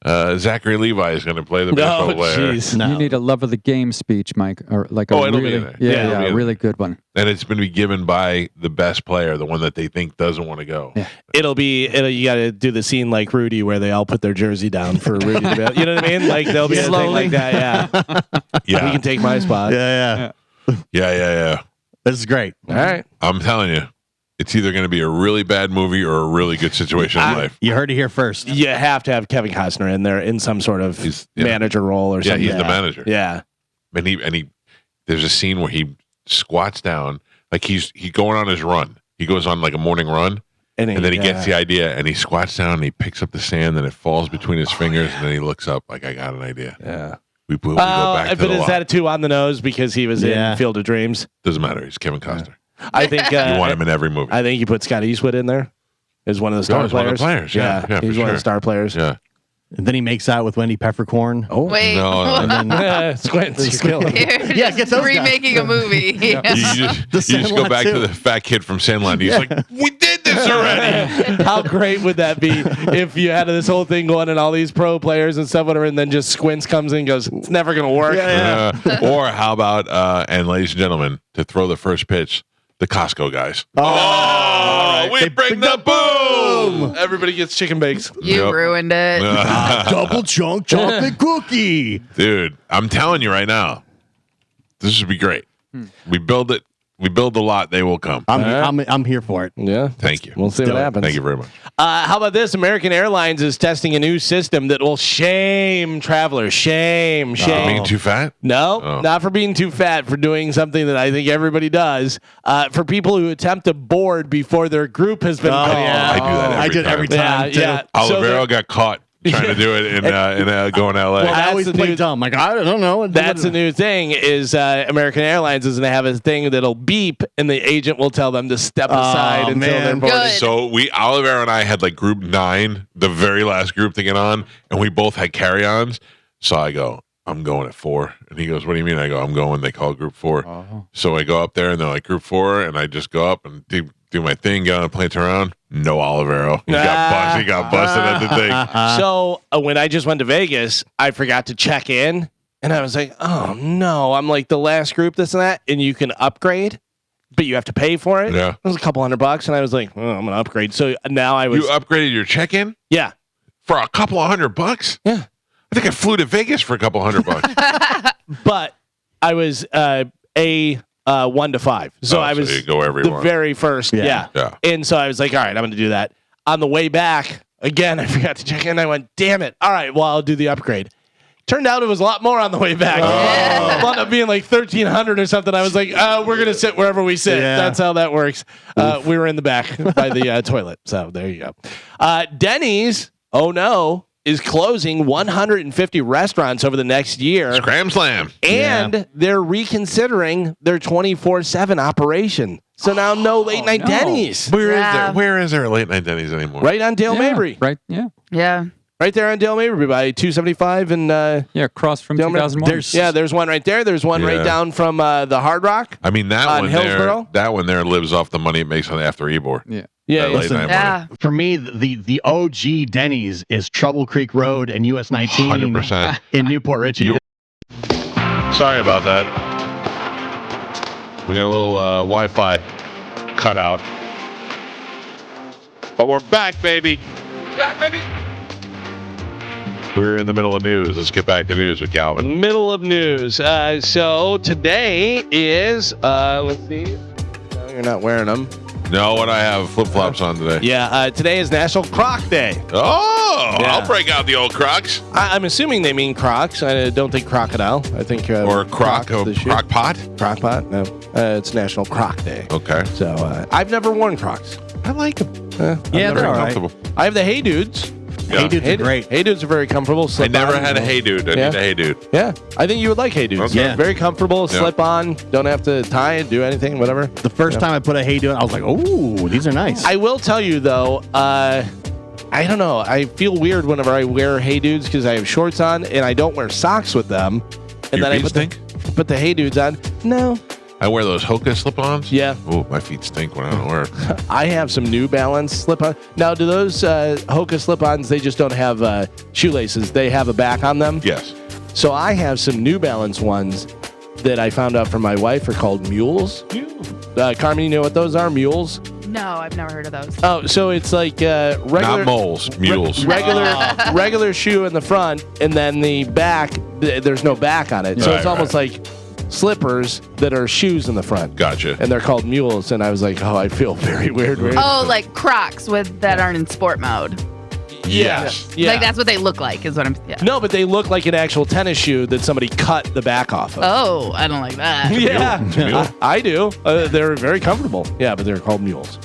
Zachary Levi is going to play the baseball player. No. You need a love of the game speech, Mike, or like a it'll be in there. a really good one. And it's going to be given by the best player, the one that they think doesn't want to go. Yeah. You got to do the scene like Rudy, where they all put their jersey down for Rudy to be. You know what I mean? Like there'll be a thing like that. Yeah. Yeah. He can take my spot. Yeah. This is great. All right. I'm telling you, it's either going to be a really bad movie or a really good situation in life. You heard it here first. You have to have Kevin Costner in there in some sort of manager role or something. Yeah, he's the manager. Yeah. And he there's a scene where he squats down, like he's going on his run. He goes on like a morning run, And then he gets the idea, and he squats down, and he picks up the sand, and it falls between his fingers, and then he looks up like, I got an idea. Yeah. We go back to but is that too on the nose because he was in Field of Dreams? Doesn't matter. He's Kevin Costner. I think you want him in every movie. I think you put Scott Eastwood in there as one of the star players. One of the players. Yeah, he's one of the star players. Yeah. And then he makes out with Wendy Peppercorn. Oh, wait. No. And then Squint. get those remaking guys. a movie. You just go back to the fat kid from Sandlot. He's like, we did this already. How great would that be if you had this whole thing going and all these pro players and stuff, whatever, and then just Squints comes in and goes, it's never going to work. Or how about, and ladies and gentlemen, to throw the first pitch, the Costco guys. We bring the boom. Everybody gets chicken bakes. You ruined it. Double chunk chocolate cookie. Dude, I'm telling you right now, this would be great. We build it. We build a lot. They will come. I'm here for it. Yeah. Thank you. We'll see what happens. Thank you very much. How about this? American Airlines is testing a new system that will shame travelers. Shame. Being too fat? No, not for being too fat, for doing something that I think everybody does. For people who attempt to board before their group has been called. I do that every time. I did every time, too. Yeah. Olivero got caught trying to do it in going to LA. Well, I always play dumb. Like, I don't know. That's the new thing is American Airlines is going to have a thing that'll beep and the agent will tell them to step aside until they're boarding. Good. So Olivero and I had like group 9, the very last group to get on, and we both had carry-ons. So I go, I'm going at 4. And he goes, what do you mean? I go, I'm going. They call group 4. Oh. So I go up there and they're like group 4, and I just go up and do my thing, get on a plane, turn around. No Olivero. He got busted at the thing. So when I just went to Vegas, I forgot to check in, and I was like, "Oh no!" I'm like the last group, this and that, and you can upgrade, but you have to pay for it. Yeah, it was a couple $100, and I was like, "Oh, I'm gonna upgrade." So now I was. You upgraded your check-in? Yeah, for a couple of $100. Yeah, I think I flew to Vegas for a couple $100. But I was 1 to 5. So I was you go everywhere. The very first. Yeah. And so I was like, all right, I'm going to do that. On the way back, again, I forgot to check in. I went, damn it. All right, well, I'll do the upgrade. Turned out it was a lot more on the way back. It wound up being like $1,300 or something. I was like, we're going to sit wherever we sit. Yeah. That's how that works. We were in the back by the toilet. So there you go. Denny's, oh no, is closing 150 restaurants over the next year. Scram slam. And they're reconsidering their 24/7 operation. So now no late night Denny's. Where is there a late night Denny's anymore? Right on Dale Mabry. Right. Yeah. Right there on Dale Mabry by 275 and across from 2001. There's one right there. There's one right down from the Hard Rock. I mean that one there lives off the money it makes on After Ebor. Yeah. For me, the OG Denny's is Trouble Creek Road and US 19 100% in Newport Richie. Sorry about that. We got a little Wi-Fi cutout, but we're back, baby. We're in the middle of news. Let's get back to news with Calvin. Middle of news. So today is let's see. No, you're not wearing them. No, what I have flip-flops on today. Yeah, today is National Croc Day. Oh, yeah. I'll break out the old Crocs. I'm assuming they mean Crocs. I don't think crocodile. I think or crock pot. Crock pot. No, it's National Croc Day. Okay. So I've never worn Crocs. I like them. Yeah, they're comfortable. I have the Hey Dudes. Yeah. Hey Dudes are great. Hey Dudes are very comfortable. I never had a Hey Dude. I need a Hey Dude. Yeah, I think you would like Hey Dudes. Okay. Yeah, very comfortable. Slip on. Don't have to tie it. Do anything. Whatever. The first time I put a Hey Dude, I was like, "Oh, these are nice." I will tell you though. I don't know. I feel weird whenever I wear Hey Dudes because I have shorts on and I don't wear socks with them. And Your then feet put the Hey Dudes on. No. I wear those Hoka slip-ons. Yeah. Oh, my feet stink when I don't wear it. I have some New Balance slip-on. Now, do those Hoka slip-ons, they just don't have shoelaces. They have a back on them? Yes. So I have some New Balance ones that I found out from my wife are called mules. Carmen, you know what those are? Mules? No, I've never heard of those. Oh, so it's like regular... Not moles, mules. Regular shoe in the front, and then the back, there's no back on it. So it's almost like slippers that are shoes in the front. Gotcha. And they're called mules. And I was like, I feel very weird. Oh, like Crocs that aren't in sport mode. Yes. Yeah. Like that's what they look like is what I'm... Yeah. No, but they look like an actual tennis shoe that somebody cut the back off of. Oh, I don't like that. Yeah, I do. They're very comfortable. Yeah, but they're called mules.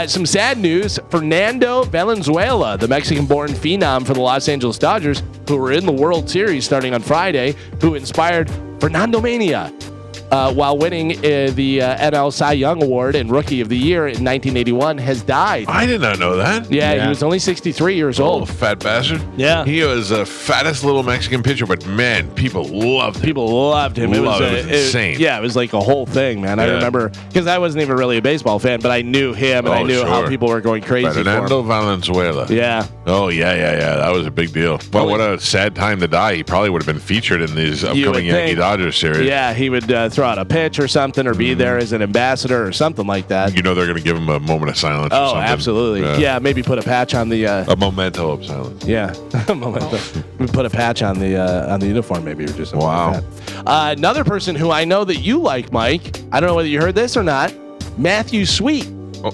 Some sad news. Fernando Valenzuela, the Mexican-born phenom for the Los Angeles Dodgers, who were in the World Series starting on Friday, who inspired Fernando Mania while winning the NL Cy Young Award and Rookie of the Year in 1981, has died. I did not know that. Yeah, he was only 63 years old. Fat bastard. Yeah. He was the fattest little Mexican pitcher, but man, people loved him. People loved him. It was insane. Yeah, it was like a whole thing, man. I remember, because I wasn't even really a baseball fan, but I knew him and I knew how people were going crazy Fernando for him. Valenzuela. Yeah. Oh, yeah. That was a big deal. Well, what a sad time to die. He probably would have been featured in these upcoming Yankee Dodgers series. Yeah, he would throw out a pitch or something, or be there as an ambassador or something like that. You know they're going to give him a moment of silence. Oh, or something. Absolutely. Yeah, maybe put a patch on the. A memento of silence. Yeah, a memento. Put a patch on the uniform, maybe, or just something like that. Another person who I know that you like, Mike. I don't know whether you heard this or not. Matthew Sweet. Oh,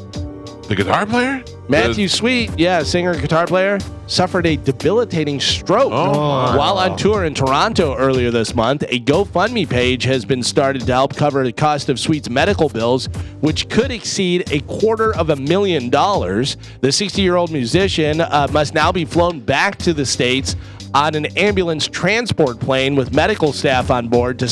the guitar player? Matthew Sweet, singer and guitar player, suffered a debilitating stroke while on tour in Toronto earlier this month. A GoFundMe page has been started to help cover the cost of Sweet's medical bills, which could exceed $250,000. The 60-year-old musician must now be flown back to the States on an ambulance transport plane with medical staff on board to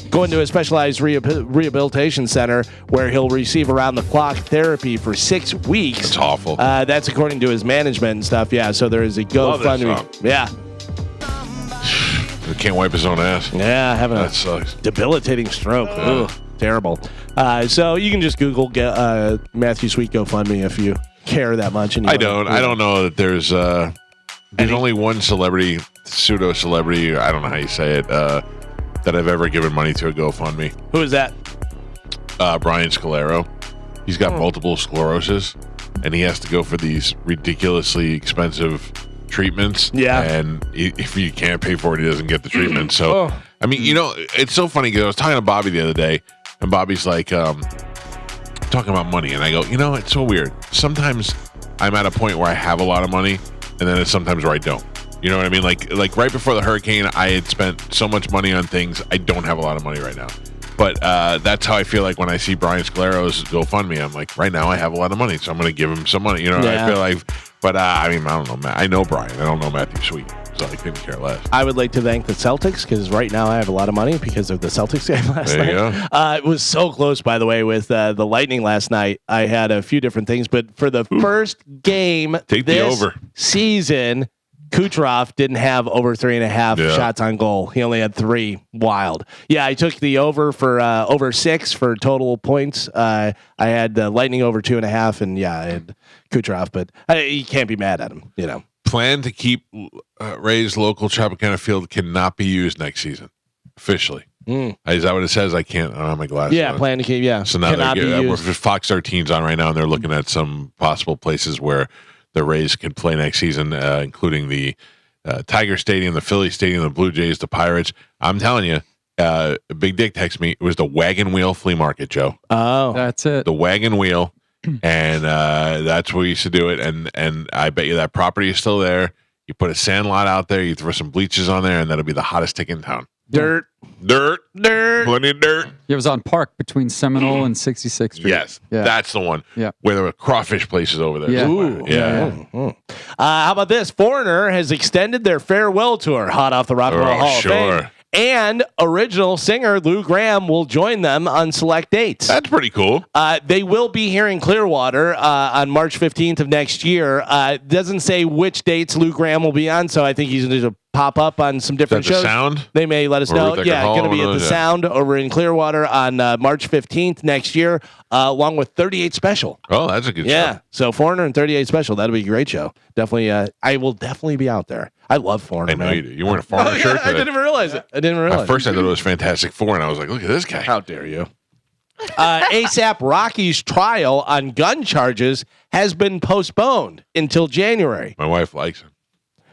go into a specialized rehabilitation center where he'll receive around-the-clock therapy for 6 weeks. That's awful. That's according to his management and stuff. Yeah, so there is a GoFundMe. Yeah. He can't wipe his own ass. Yeah, having that sucks. Debilitating stroke. Ugh, terrible. So you can just Google Matthew Sweet GoFundMe if you care that much. And I don't know that there's only one celebrity, pseudo-celebrity, I don't know how you say it, that I've ever given money to a GoFundMe. Who is that? Brian Scalero. He's got multiple sclerosis, and he has to go for these ridiculously expensive treatments. Yeah. And if you can't pay for it, he doesn't get the treatment. So, I mean, it's so funny because I was talking to Bobby the other day, and Bobby's like, talking about money, and I go, it's so weird. Sometimes I'm at a point where I have a lot of money, and then it's sometimes where I don't. You know what I mean? Like right before the hurricane, I had spent so much money on things. I don't have a lot of money right now. But that's how I feel like when I see Brian Scalero's GoFundMe. I'm like, right now I have a lot of money, so I'm going to give him some money. I feel like, but I mean, I don't know. I know Brian. I don't know Matthew Sweet, so I couldn't care less. I would like to thank the Celtics because right now I have a lot of money because of the Celtics game last night. There you go. It was so close, by the way, with the Lightning last night. I had a few different things, but for the first game this season, Kucherov didn't have over 3.5 shots on goal. He only had 3. Wild. Yeah, I took the over for over 6 for total points. I had the Lightning over 2.5, and I had Kucherov, but you can't be mad at him. Plan to keep Ray's local Tropicana Field cannot be used next season officially. Is that what it says? I don't have my glasses. Yeah, plan to keep. Yeah. So now Fox 13's on right now, and they're looking at some possible places where the Rays can play next season, including the Tiger Stadium, the Philly Stadium, the Blue Jays, the Pirates. I'm telling you, Big Dick texted me. It was the Wagon Wheel Flea Market, Joe. Oh, that's it. The Wagon Wheel, and that's where we used to do it. And I bet you that property is still there. You put a sand lot out there. You throw some bleachers on there, and that'll be the hottest ticket in town. Dirt. Plenty of dirt. It was on Park between Seminole and 66th Street. Yes, that's the one. Yeah, where the crawfish place is over there. Yeah. Ooh, how about this? Foreigner has extended their farewell tour, hot off the Rock and Roll Hall of Fame. And original singer Lou Gramm will join them on select dates. That's pretty cool. They will be here in Clearwater on March 15th of next year. Doesn't say which dates Lou Gramm will be on, so I think he's going to pop up on some different shows. Sound? They may let us know. Yeah, going to be at the Sound over in Clearwater on March 15th next year, along with 38 Special. Oh, that's a good show. Yeah, so Foreigner and 38 Special. That'll be a great show. Definitely, I will definitely be out there. I love Foreigner. I know you do. You wearing a Foreigner shirt today. I didn't even realize it. At first, I thought it was Fantastic Four, and I was like, look at this guy. How dare you? ASAP Rocky's trial on gun charges has been postponed until January. My wife likes him.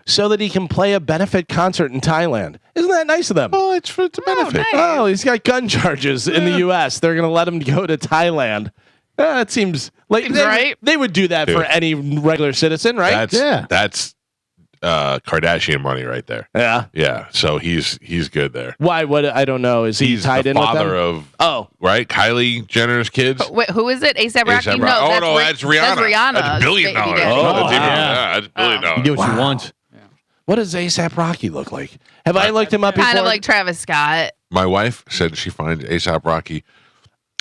So that he can play a benefit concert in Thailand. Isn't that nice of them? Oh, it's a benefit. Nice. Oh, he's got gun charges in the U.S. They're going to let him go to Thailand. It seems like right. They would do that for any regular citizen, right? That's Kardashian money right there. Yeah. Yeah. So he's good there. Why? What? I don't know. Is he He's tied the in with father them? of right? Kylie Jenner's kids. Wait, who is it? A$AP Rocky? A$AP No, Rocky. that's That's Rihanna. That's Rihanna. That's $1 billion. Baby daddy. That's $1 billion. You do what you want. What does A$AP Rocky look like? Have I looked him up before? Kind of like Travis Scott. My wife said she finds A$AP Rocky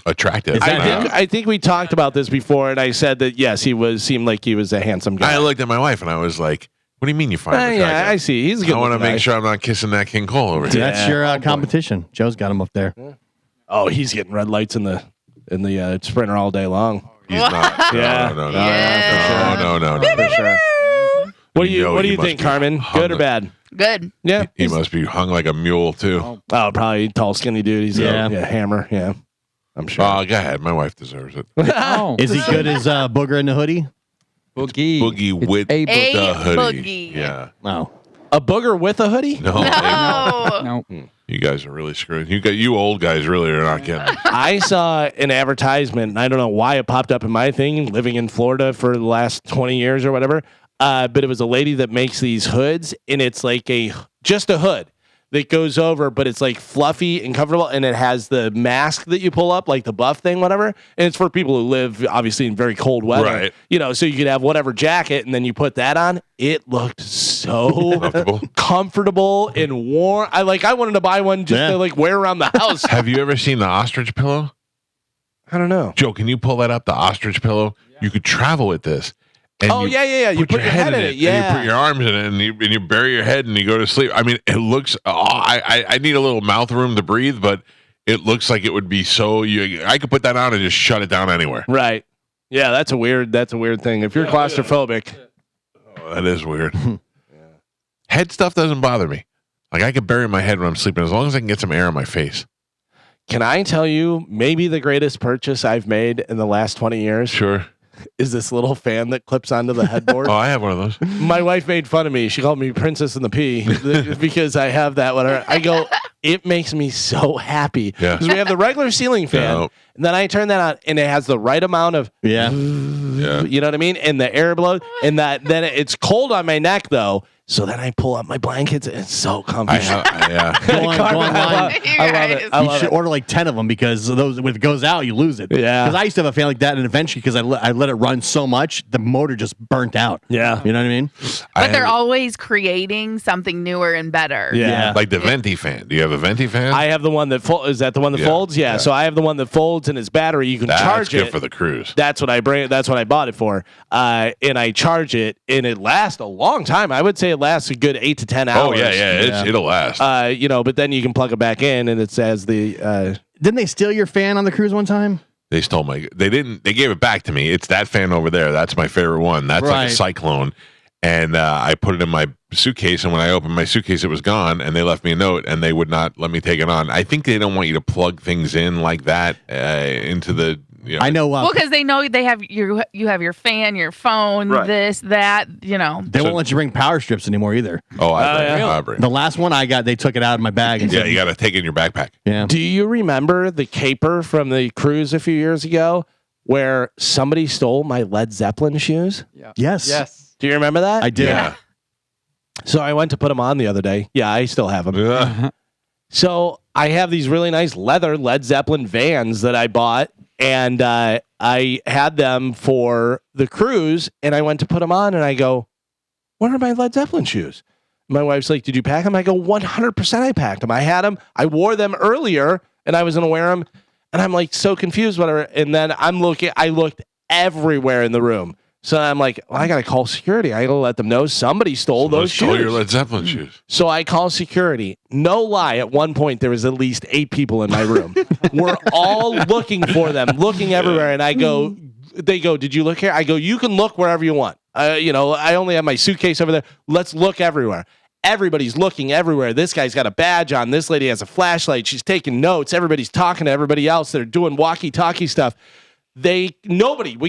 attractive. I think we talked about this before, and I said that yes, seemed like he was a handsome guy. I looked at my wife and I was like, "What do you mean you find him attractive?" Yeah, I see. He's a good. I want to guy. make sure I'm not kissing that King Cole over here. That's your competition. Joe's got him up there. Oh, he's getting red lights in the Sprinter all day long. He's not. Yeah. No. For sure. What do you must think, be Carmen? hung Good or bad? Good. Yeah. He must be hung like a mule too. Oh, probably tall, skinny dude. He's a hammer. Yeah, I'm sure. Oh, go ahead. My wife deserves it. Oh, Is he good as Booger in the hoodie? Boogie with a the hoodie. boogie. Yeah. No. A booger with a hoodie? No. No. no. You guys are really screwed. You old guys really are not getting it. I saw an advertisement, and I don't know why it popped up in my thing, living in Florida for the last 20 years or whatever. But it was a lady that makes these hoods, and it's like just a hood that goes over, but it's like fluffy and comfortable, and it has the mask that you pull up, like the buff thing, whatever. And it's for people who live obviously in very cold weather, Right. So you could have whatever jacket, and then you put that on. It looked so comfortable and warm. I wanted to buy one just to wear around the house. Have you ever seen the ostrich pillow? I don't know. Joe, can you pull that up? The ostrich pillow. You could travel with this. And yeah. You put your head in it. Yeah. And you put your arms in it, and you bury your head, and you go to sleep. I mean, it looks. I need a little mouth room to breathe, but it looks like it would be so. I could put that on and just shut it down anywhere. Right. Yeah, that's a weird thing. If you're claustrophobic, that is weird. Head stuff doesn't bother me. Like I could bury my head when I'm sleeping as long as I can get some air on my face. Can I tell you maybe the greatest purchase I've made in the last 20 years? Sure. Is this little fan that clips onto the headboard. Oh, I have one of those. My wife made fun of me. She called me Princess in the Pea because I have that. Whatever. I go, it makes me so happy. Because we have the regular ceiling fan. And then I turn that on and it has the right amount of, you know what I mean? And the air blows. And then it's cold on my neck though. So then I pull up my blankets and it's so comfy. Go online. I love it. You should order like 10 of them because those when it goes out, you lose it. Yeah. Because I used to have a fan like that, and eventually, because I let it run so much, the motor just burnt out. Yeah. You know what I mean? But they're always creating something newer and better. Yeah. Like the venti fan. Do you have a venti fan? I have the one that folds. Is that the one that folds? Yeah. So I have the one that folds and it's battery. You can charge it. That's good for the cruise. That's what I bring. That's what I bought it for. And I charge it, and it lasts a long time. I would say it lasts a good 8 to 10 hours. Oh yeah. It'll last. But then you can plug it back in, and it says the. Didn't they steal your fan on the cruise one time? They stole they gave it back to me. It's that fan over there. That's my favorite one. That's like a Cyclone. And I put it in my suitcase, and when I opened my suitcase, it was gone, and they left me a note, and they would not let me take it on. I think they don't want you to plug things in like that into the. I know. Well, because they know they have you have your fan, your phone, this, that. They won't let you bring power strips anymore either. Oh, I bring. The last one I got, they took it out of my bag. And you got to take it in your backpack. Yeah. Do you remember the caper from the cruise a few years ago, where somebody stole my Led Zeppelin shoes? Yeah. Yes. Do you remember that? I did. Yeah. So I went to put them on the other day. Yeah, I still have them. So I have these really nice leather Led Zeppelin Vans that I bought, and I had them for the cruise, and I went to put them on, and I go, "What are my Led Zeppelin shoes?" My wife's like, "Did you pack them?" I go, 100% I packed them. I had them. I wore them earlier, and I was going to wear them, and I'm like so confused, whatever. And then I looked everywhere in the room. So I'm like, well, I got to call security. I got to let them know somebody stole those shoes. Stole your Led Zeppelin shoes. So I call security. No lie, at one point there was at least 8 people in my room. We're all looking for them, looking everywhere. And they go, "Did you look here?" I go, "You can look wherever you want. I only have my suitcase over there. Let's look everywhere." Everybody's looking everywhere. This guy's got a badge on. This lady has a flashlight. She's taking notes. Everybody's talking to everybody else. They're doing walkie-talkie stuff. We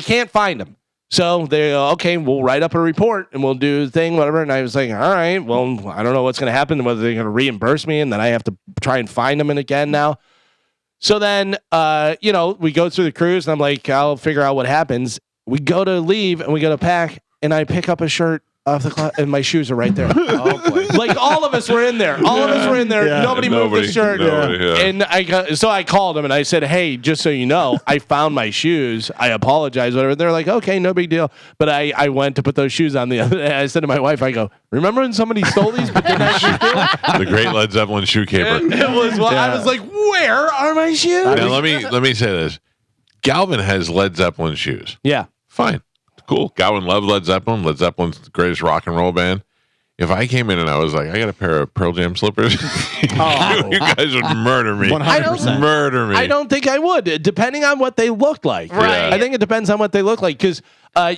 can't find them. So they go, "Okay, we'll write up a report and we'll do the thing, whatever." And I was like, "All right, well, I don't know what's going to happen, whether they're going to reimburse me, and then I have to try and find them again now." So then, we go through the cruise, and I'm like, I'll figure out what happens. We go to leave, and we go to pack, and I pick up a shirt off the closet, and my shoes are right there. Oh boy! Like all of us were in there. All of us were in there. Yeah. Nobody moved the shirt. And I called them and I said, "Hey, just so you know, I found my shoes. I apologize, whatever." They're like, "Okay, no big deal." But I went to put those shoes on the other day. I said to my wife, I go, "Remember when somebody stole these but didn't actually steal them?" The great Led Zeppelin shoe caper. It was. Well, I was like, "Where are my shoes?" Now let me say this: Galvin has Led Zeppelin shoes. Yeah, fine. Cool. Galvin loves Led Zeppelin. Led Zeppelin's the greatest rock and roll band. If I came in and I was like, I got a pair of Pearl Jam slippers, you guys would murder me. 100%. Murder me. I don't think I would, depending on what they looked like. Right. I think it depends on what they look like because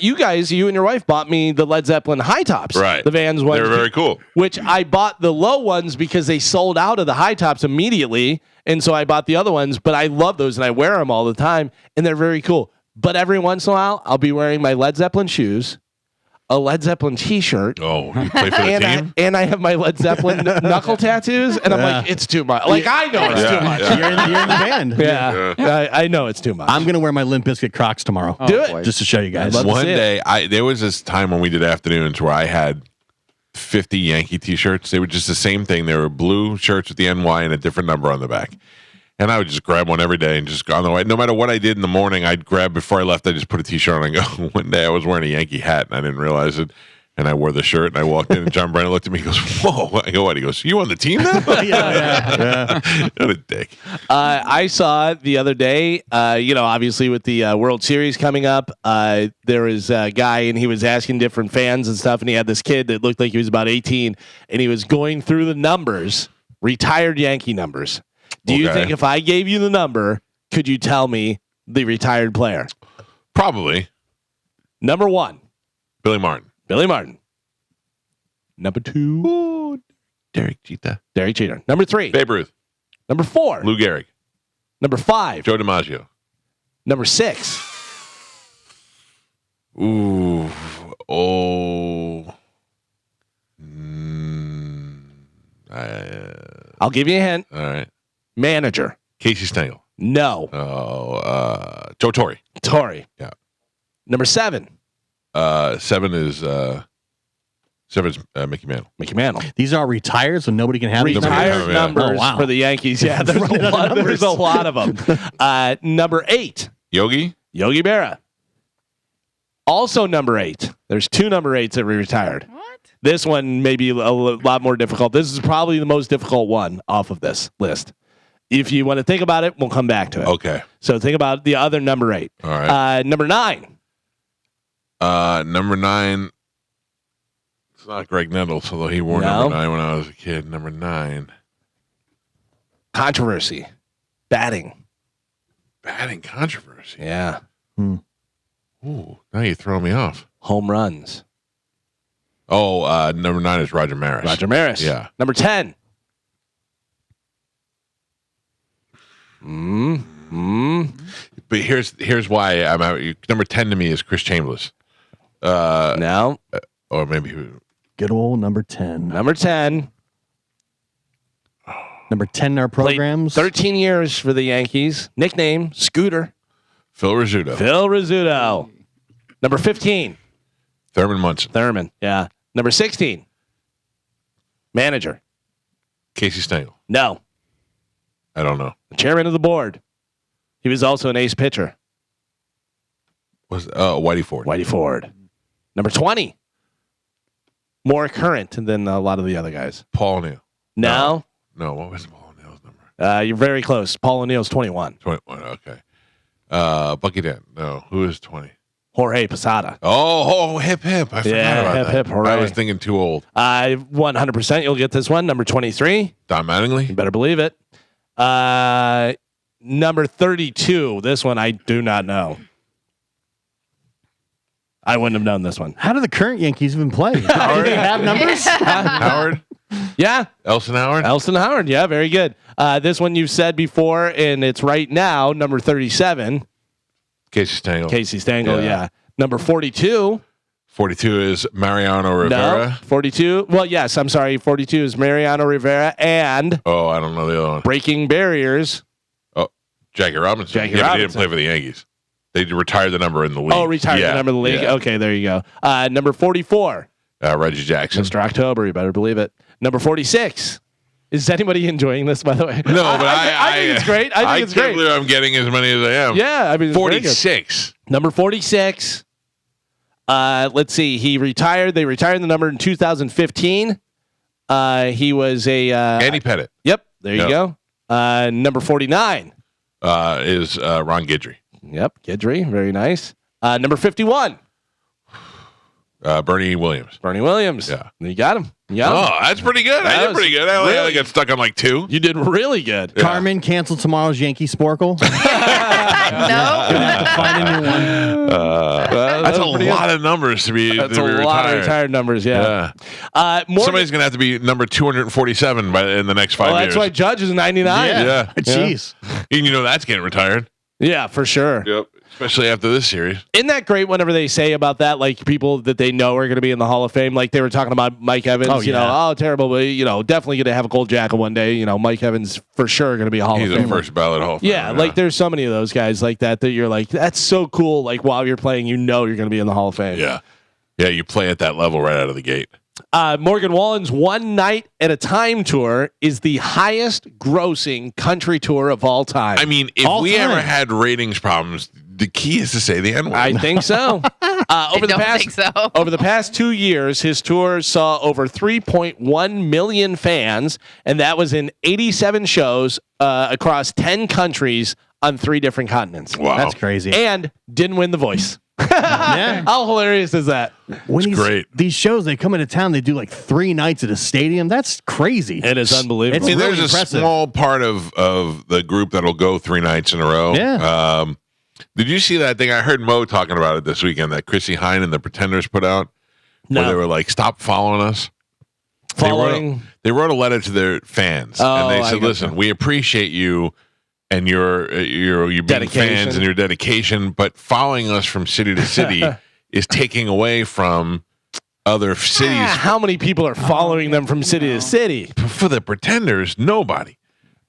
you and your wife bought me the Led Zeppelin high tops. Right. The Vans ones. They were very cool. Which I bought the low ones because they sold out of the high tops immediately. And so I bought the other ones, but I love those and I wear them all the time and they're very cool. But every once in a while, I'll be wearing my Led Zeppelin shoes, a Led Zeppelin T-shirt. Oh, you play for the team? And I have my Led Zeppelin knuckle tattoos, and I'm like, it's too much. Like, I know it's too much. You're in the band. Yeah. I know it's too much. I'm going to wear my Limp Bizkit Crocs tomorrow. Do it. Just to show you guys. One day, there was this time when we did afternoons where I had 50 Yankee T-shirts. They were just the same thing. They were blue shirts with the NY and a different number on the back. And I would just grab one every day and just go on the way. No matter what I did in the morning, I'd grab before I left. I just put a T-shirt on and go. One day I was wearing a Yankee hat and I didn't realize it. And I wore the shirt and I walked in and John Brennan looked at me and goes, "Whoa!" I go, "What?" He goes, "You on the team now?" Yeah. What a dick. I saw the other day, obviously with the World Series coming up, there was a guy and he was asking different fans and stuff. And he had this kid that looked like he was about 18 and he was going through the numbers, retired Yankee numbers. Do you think if I gave you the number, could you tell me the retired player? Probably. Number 1. Billy Martin. Billy Martin. Number 2. Ooh, Derek Jeter. Derek Jeter. Number 3. Babe Ruth. Number 4. Lou Gehrig. Number 5. Joe DiMaggio. Number 6. Ooh. Oh. I'll give you a hint. All right. Manager. Casey Stengel. No. Joe Torre. Torre. Yeah. Number 7. 7 is Mickey Mantle. Mickey Mantle. These are retired, so nobody can have these Retired numbers for the Yankees. Yeah, there's a lot of them. Number 8. Yogi Berra. Also number 8. There's 2 number 8s that were retired. What? This one may be a lot more difficult. This is probably the most difficult one off of this list. If you want to think about it, we'll come back to it. Okay. So think about the other number 8. All right. Number 9. Number 9. It's not Greg Nettles, although he wore number 9 when I was a kid. Number 9. Controversy. Batting controversy. Yeah. Ooh, now you throw me off. Home runs. Oh, number 9 is Roger Maris. Roger Maris. Yeah. Number 10. But here's why I'm out. Number 10 to me is Chris Chambliss. Now. Or maybe good old number 10. Number 10. Number 10 in our programs. 13 years for the Yankees. Nickname, Scooter. Phil Rizzuto. Number 15. Thurman Munson. Thurman, yeah. Number 16. Manager. Casey Stengel. No. I don't know. The chairman of the board. He was also an ace pitcher. Was Whitey Ford. Whitey Ford. Number 20. More current than a lot of the other guys. Paul O'Neill. No. No, what was Paul O'Neill's number? You're very close. Paul O'Neill's 21. 21, okay. Bucky Dent. No, who is 20? Jorge Posada. Oh, hip. I forgot about that. Hip, hooray. I was thinking too old. 100% you'll get this one. Number 23. Don Mattingly? You better believe it. Number 32. This one I do not know. I wouldn't have known this one. How do the current Yankees even play? Do they have numbers? Howard? Yeah. Elson Howard? Yeah, very good. This one you've said before, and it's right now, number 37. Casey Stengel, yeah. Number 42. 42 is Mariano Rivera. No, 42. Well, yes, I'm sorry. 42 is Mariano Rivera and... Oh, I don't know the other one. Breaking barriers. Oh, Jackie Robinson. But he didn't play for the Yankees. They retired the number in the league. Oh, the number in the league? Yeah. Okay, there you go. Number 44. Reggie Jackson. Mr. October, you better believe it. Number 46. Is anybody enjoying this, by the way? No, but I think it's great. I think it's great. can't believe I'm getting as many as I am. Yeah, I mean, 46. Number 46. Let's see. He retired. They retired the number in 2015. He was a Andy Pettit. Yep, there you go. Number 49 is Ron Guidry. Yep, Guidry, very nice. Number 51. Bernie Williams. Bernie Williams. Yeah. You got him. That's pretty good. I did pretty good. I only got stuck on like 2. You did really good. Yeah. Carmen, cancel tomorrow's Yankee Sporkle. No. Find a new one. That's a lot of numbers to be That's to a be lot of retired. retired numbers, yeah. Somebody's going to have to be number 247 in the next 5 years. That's why Judge is 99. Yeah. Jeez. And you know that's getting retired. Yeah, for sure. Yep. Especially after this series. Isn't that great whenever they say about that, like people that they know are going to be in the Hall of Fame? Like they were talking about Mike Evans, terrible, but, definitely going to have a gold jacket one day. Mike Evans for sure going to be a Hall of Famer. He's a first ballot Hall of Famer. Yeah, like there's so many of those guys like that you're like, that's so cool. Like while you're playing, you're going to be in the Hall of Fame. Yeah. Yeah, you play at that level right out of the gate. Morgan Wallen's One Night at a Time tour is the highest grossing country tour of all time. I mean, if we ever had ratings problems, the key is to say the N-word. I think so. Over the past 2 years, his tour saw over 3.1 million fans, and that was in 87 shows across 10 countries on 3 different continents. Wow. That's crazy. And didn't win The Voice. Yeah. How hilarious is that? When it's great. These shows, they come into town, they do like 3 nights at a stadium. That's crazy. It is unbelievable. It's really there's impressive. a small part of the group that'll go 3 nights in a row. Yeah. Did you see that thing? I heard Mo talking about it this weekend that Chrissy Hine and the Pretenders put out. No. Where they were like, stop following us. Following. They wrote a letter to their fans. Oh, and they said, listen, we appreciate you and your being fans and your dedication, but following us from city to city is taking away from other cities. How many people are following them from city to city? For the Pretenders, nobody.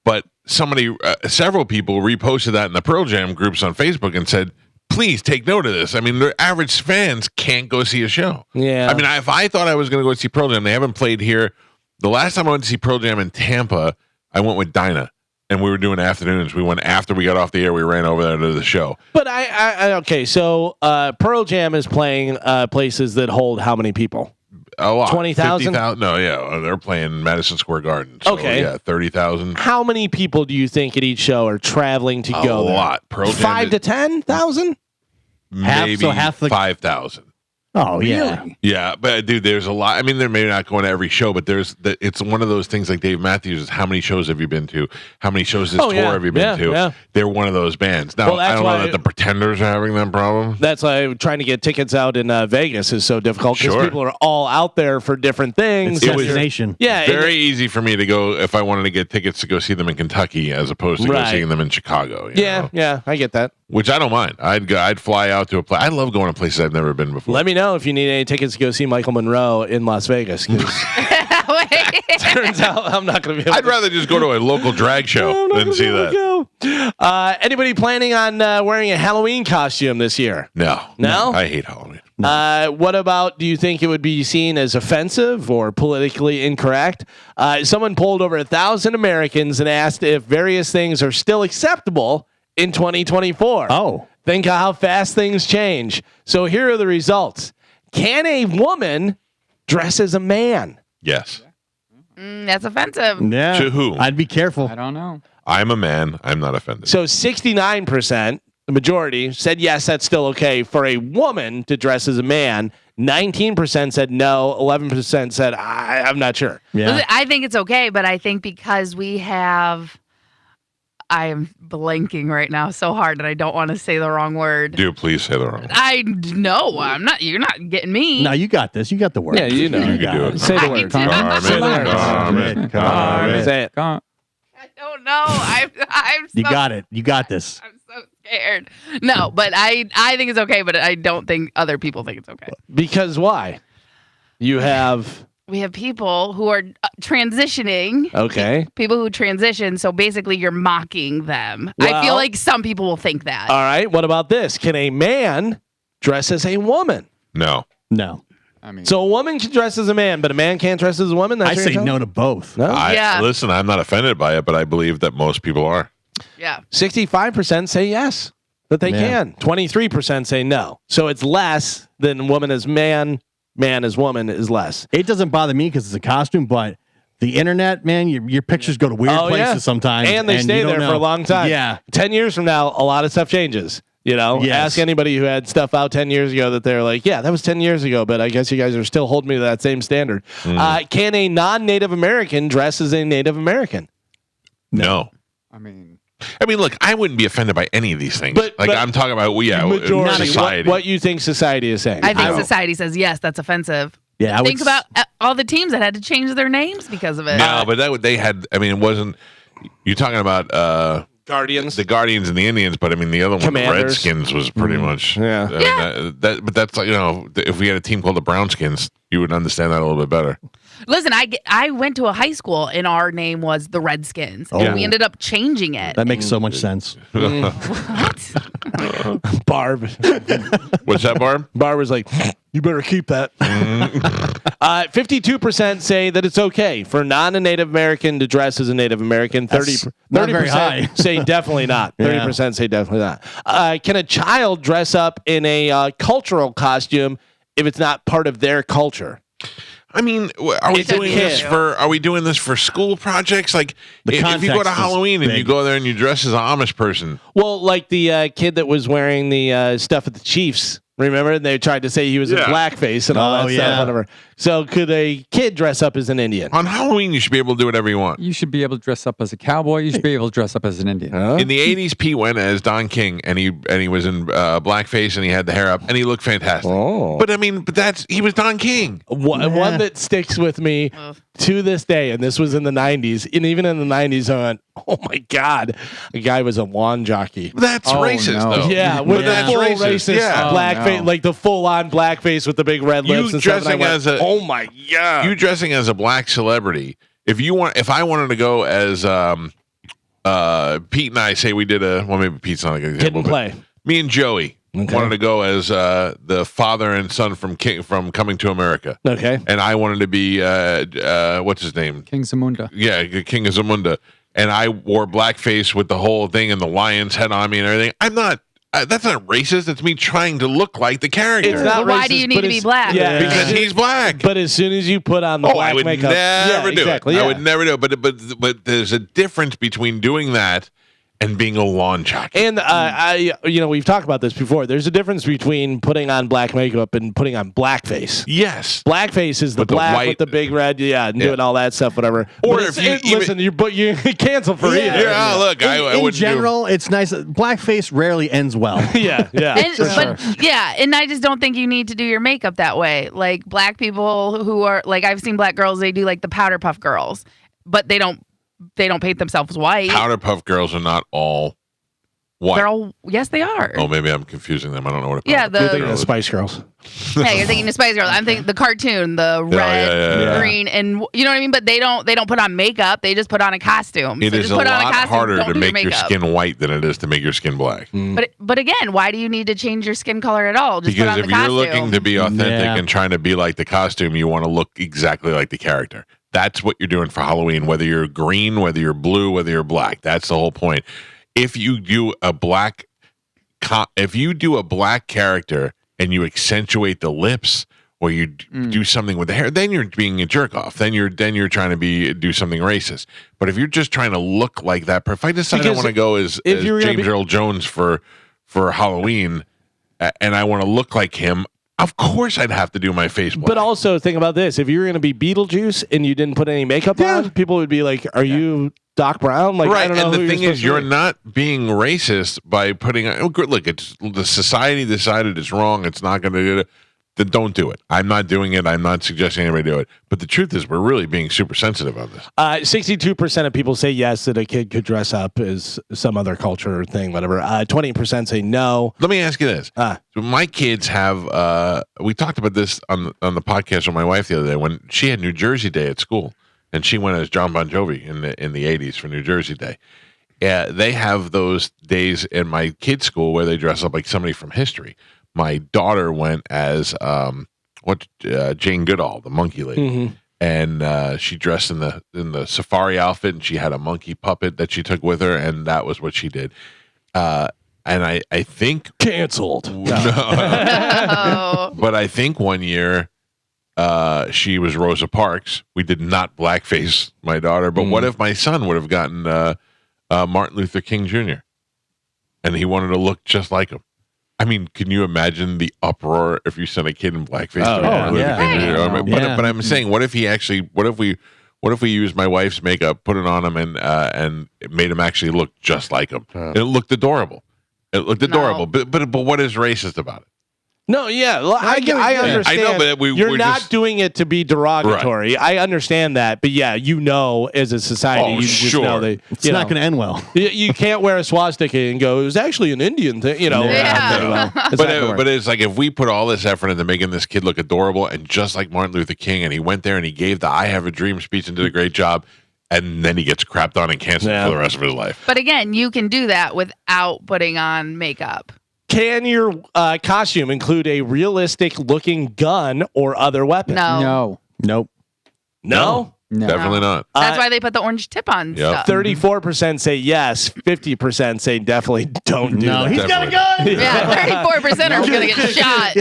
But several people reposted that in the Pearl Jam groups on Facebook and said, please take note of this. I mean, the average fans can't go see a show. Yeah. I mean, if I thought I was going to go see Pearl Jam, they haven't played here. The last time I went to see Pearl Jam in Tampa, I went with Dinah. And we were doing afternoons. We went after we got off the air. We ran over there to the show. But okay. So Pearl Jam is playing places that hold how many people? A lot. 20,000? 50,000? No, yeah. They're playing Madison Square Garden. So, okay. Yeah, 30,000. How many people do you think at each show are traveling to go there? A lot. Pearl Jam 5 to 10,000? Maybe half the 5,000. Oh, yeah. Really? Yeah, but dude, there's a lot. I mean, they're maybe not going to every show, but it's one of those things like Dave Matthews is how many shows have you been to? How many shows this tour have you been to? Yeah. They're one of those bands. Now, I don't know that the Pretenders are having that problem. That's why trying to get tickets out in Vegas is so difficult because people are all out there for different things. It's destination. Yeah. Very easy for me to go if I wanted to get tickets to go see them in Kentucky as opposed to go seeing them in Chicago. You know? Yeah, I get that. Which I don't mind. I'd fly out to a place. I love going to places I've never been before. Let me know if you need any tickets to go see Michael Monroe in Las Vegas. Turns out I'm not going to be able I'd rather just go to a local drag show than see that. Anybody planning on wearing a Halloween costume this year? No. No? I hate Halloween. What about, do you think it would be seen as offensive or politically incorrect? Someone polled over 1,000 Americans and asked if various things are still acceptable in 2024. Oh. Think of how fast things change. So here are the results. Can a woman dress as a man? Yes. That's offensive. Yeah. To who? I'd be careful. I don't know. I'm a man. I'm not offended. So 69%, the majority, said yes, that's still okay for a woman to dress as a man. 19% said no. 11% said, I'm not sure. Yeah. I think it's okay, but I think because we have... I am blanking right now so hard that I don't want to say the wrong word. Do please say the wrong word. No, I'm not. You're not getting me. No, you got this. You got the word. Yeah, you know. You can do it. Say the word. Carmen. Say it. I don't know. I'm You so, got it. You got this. I'm so scared. No, but I think it's okay, but I don't think other people think it's okay. Because why? You have... We have people who are transitioning. Okay. People who transition. So basically, you're mocking them. I feel like some people will think that. All right. What about this? Can a man dress as a woman? No. No. I mean, So a woman can dress as a man, but a man can't dress as a woman? I say no to both. No? Listen, I'm not offended by it, but I believe that most people are. Yeah. 65% say yes, that they can. 23% say no. So it's less than woman as man as woman is less. It doesn't bother me because it's a costume, but the internet, man, your pictures go to weird places sometimes. And they stay there for a long time. Yeah. 10 years from now, a lot of stuff changes. You know, ask anybody who had stuff out 10 years ago that they're like, yeah, that was 10 years ago, but I guess you guys are still holding me to that same standard. Can a non-Native American dress as a Native American? No. I mean, look, I wouldn't be offended by any of these things. But I'm talking about, majority, society. what you think society is saying. I think society says, yes, that's offensive. Yeah, Think about all the teams that had to change their names because of it. No, but they had, it wasn't, you're talking about Guardians. the Guardians and the Indians, but the other one, the Redskins, was pretty much. Yeah. But that's like, if we had a team called the Brownskins, you would understand that a little bit better. Listen, I went to a high school and our name was the Redskins. And we ended up changing it. That makes so much sense. What? Barb. What's that, Barb? Barb was like, you better keep that. 52% say that it's okay for non-Native American to dress as a Native American. 30% very high. say definitely not. 30% say definitely not. Can a child dress up in a cultural costume if it's not part of their culture? Are we doing this for school projects? Like, if you go to Halloween and you go there and you dress as an Amish person. Well, like the kid that was wearing the stuff at the Chiefs. Remember? They tried to say he was in blackface and all that stuff, whatever. So could a kid dress up as an Indian? On Halloween, you should be able to do whatever you want. you should be able to dress up as a cowboy. You should be able to dress up as an Indian. In the 80s, Pete went as Don King, and he was in blackface, and he had the hair up, and he looked fantastic. Oh. But he was Don King. One that sticks with me to this day, and this was in the 90s, and even in the 90s, I went, oh my God, the guy was a lawn jockey. That's racist, though. Yeah, with that's full racist. blackface, like the full-on blackface with the big red lips and stuff. And I went, oh my God. You dressing as a black celebrity. If I wanted to go as Pete and I say we did maybe Pete's not a good example. Kid and Play. Me and Joey wanted to go as the father and son from Coming to America. Okay. And I wanted to be what's his name? King Zamunda. Yeah, King of Zamunda. And I wore blackface with the whole thing and the lion's head on me and everything. I'm not. That's not racist. It's me trying to look like the character. It's not why do you need to be black? Yeah, because he's black. But as soon as you put on the black I would makeup, never do it. Yeah. I would never do it. But there's a difference between doing that and being a lawn jockey. And we've talked about this before. There's a difference between putting on black makeup and putting on blackface. Yes, blackface is the with black the white, with the big red, and doing all that stuff, whatever. Or but if you listen, you cancel for either. Yeah, look, I would. In general, it's nice. Blackface rarely ends well. Yeah. And I just don't think you need to do your makeup that way. Like black people who are like, I've seen black girls, they do like the powder puff girls, but they don't paint themselves white. Powder puff girls are not all white. They're all, yes, they are. Oh, maybe I'm confusing them. I don't know what. You're thinking of Spice Girls. Yeah, you're thinking of Spice Girls. I'm thinking the cartoon, the red, green, and you know what I mean. But they don't put on makeup. They just put on a costume. It is a lot harder to make your skin white than it is to make your skin black. But again, why do you need to change your skin color at all? Just because if you're looking to be authentic and trying to be like the costume, you want to look exactly like the character. That's what you're doing for Halloween, whether you're green, whether you're blue, whether you're black. That's the whole point. If you do a black character and you accentuate the lips or you do something with the hair, then you're being a jerk off. Then you're trying to do something racist. But if you're just trying to look like that, if I decide I want to go as James Earl Jones for Halloween and I want to look like him, of course I'd have to do my face black. But also think about this. If you were going to be Beetlejuice and you didn't put any makeup on, people would be like, are you Doc Brown? Like, right. I don't know. And the thing is, you're be. not being racist by putting on. Look, it's the society decided it's wrong. It's not going to do it. Then don't do it. I'm not doing it. I'm not suggesting anybody do it. But the truth is, we're really being super sensitive on this. 62% of people say yes, that a kid could dress up as some other culture or thing, whatever. 20% say no. Let me ask you this. So my kids have, we talked about this on the podcast with my wife the other day when she had New Jersey Day at school. And she went as John Bon Jovi in the 80s for New Jersey Day. They have those days in my kids' school where they dress up like somebody from history. My daughter went as Jane Goodall, the monkey lady, and she dressed in the safari outfit, and she had a monkey puppet that she took with her, and that was what she did. And I think canceled. No. But I think one year she was Rosa Parks. We did not blackface my daughter, but what if my son would have gotten Martin Luther King Jr. and he wanted to look just like him? I mean, can you imagine the uproar if you sent a kid in blackface to Martin Luther King Jr.? But I'm saying, what if we used my wife's makeup, put it on him, and it made him actually look just like him? It looked adorable. But what is racist about it? No, yeah, I understand. I know, but you're not doing it to be derogatory. Right. I understand that, but yeah, as a society, you just know it's not going to end well. You can't wear a swastika and go, it was actually an Indian thing, But it's like if we put all this effort into making this kid look adorable and just like Martin Luther King, and he went there and he gave the "I Have a Dream" speech and did a great job, and then he gets crapped on and canceled for the rest of his life. But again, you can do that without putting on makeup. Can your costume include a realistic-looking gun or other weapon? No. Nope. No? No. Definitely not. That's why they put the orange tip on stuff. 34% say yes. 50% say definitely don't do that. He's got a gun. Yeah, 34% are going to get shot.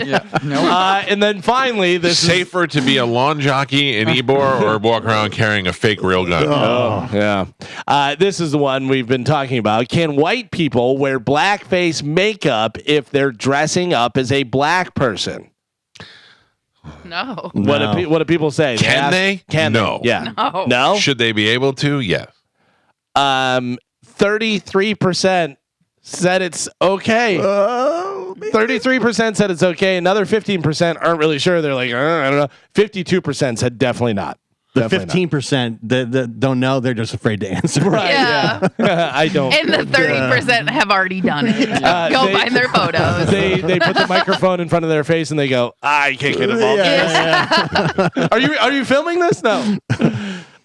And then finally, this safer to be a lawn jockey in Ybor or walk around carrying a fake real gun. This is the one we've been talking about. Can white people wear blackface makeup if they're dressing up as a black person? No. What do people say? Can they? No. Yeah. No. Should they be able to? Yes. 33% said it's okay. 33% said it's okay. Another 15% aren't really sure. They're like, I don't know. 52% said definitely not. The 15% that don't know, they're just afraid to answer. Right. Yeah. I don't. And the 30% have already done it. Go find their photos. They put the microphone in front of their face and they go, I can't get involved in this. Are you filming this? No.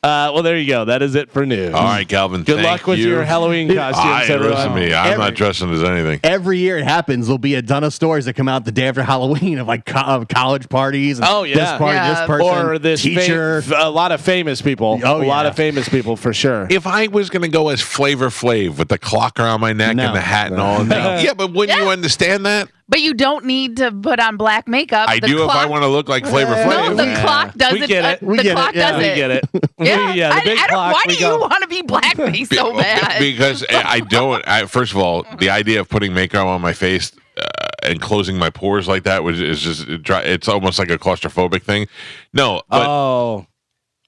Well, there you go. That is it for news. All right, Calvin. Good luck with your Halloween costumes, everyone. Listen to me. I'm not dressing as anything. Every year it happens. There'll be a ton of stories that come out the day after Halloween of like college parties. And this party, this person, or this teacher. A lot of famous people. A lot of famous people for sure. If I was going to go as Flavor Flav with the clock around my neck and the hat and all of that, but wouldn't you understand that? But you don't need to put on black makeup. I do if I want to look like Flavor Flav. No, the clock does it. We get it. The clock does it. We get it. Yeah. The big clock. Why do you want to be blackface so bad? Because I don't. First of all, the idea of putting makeup on my face and closing my pores like that is just it's almost like a claustrophobic thing. No. But,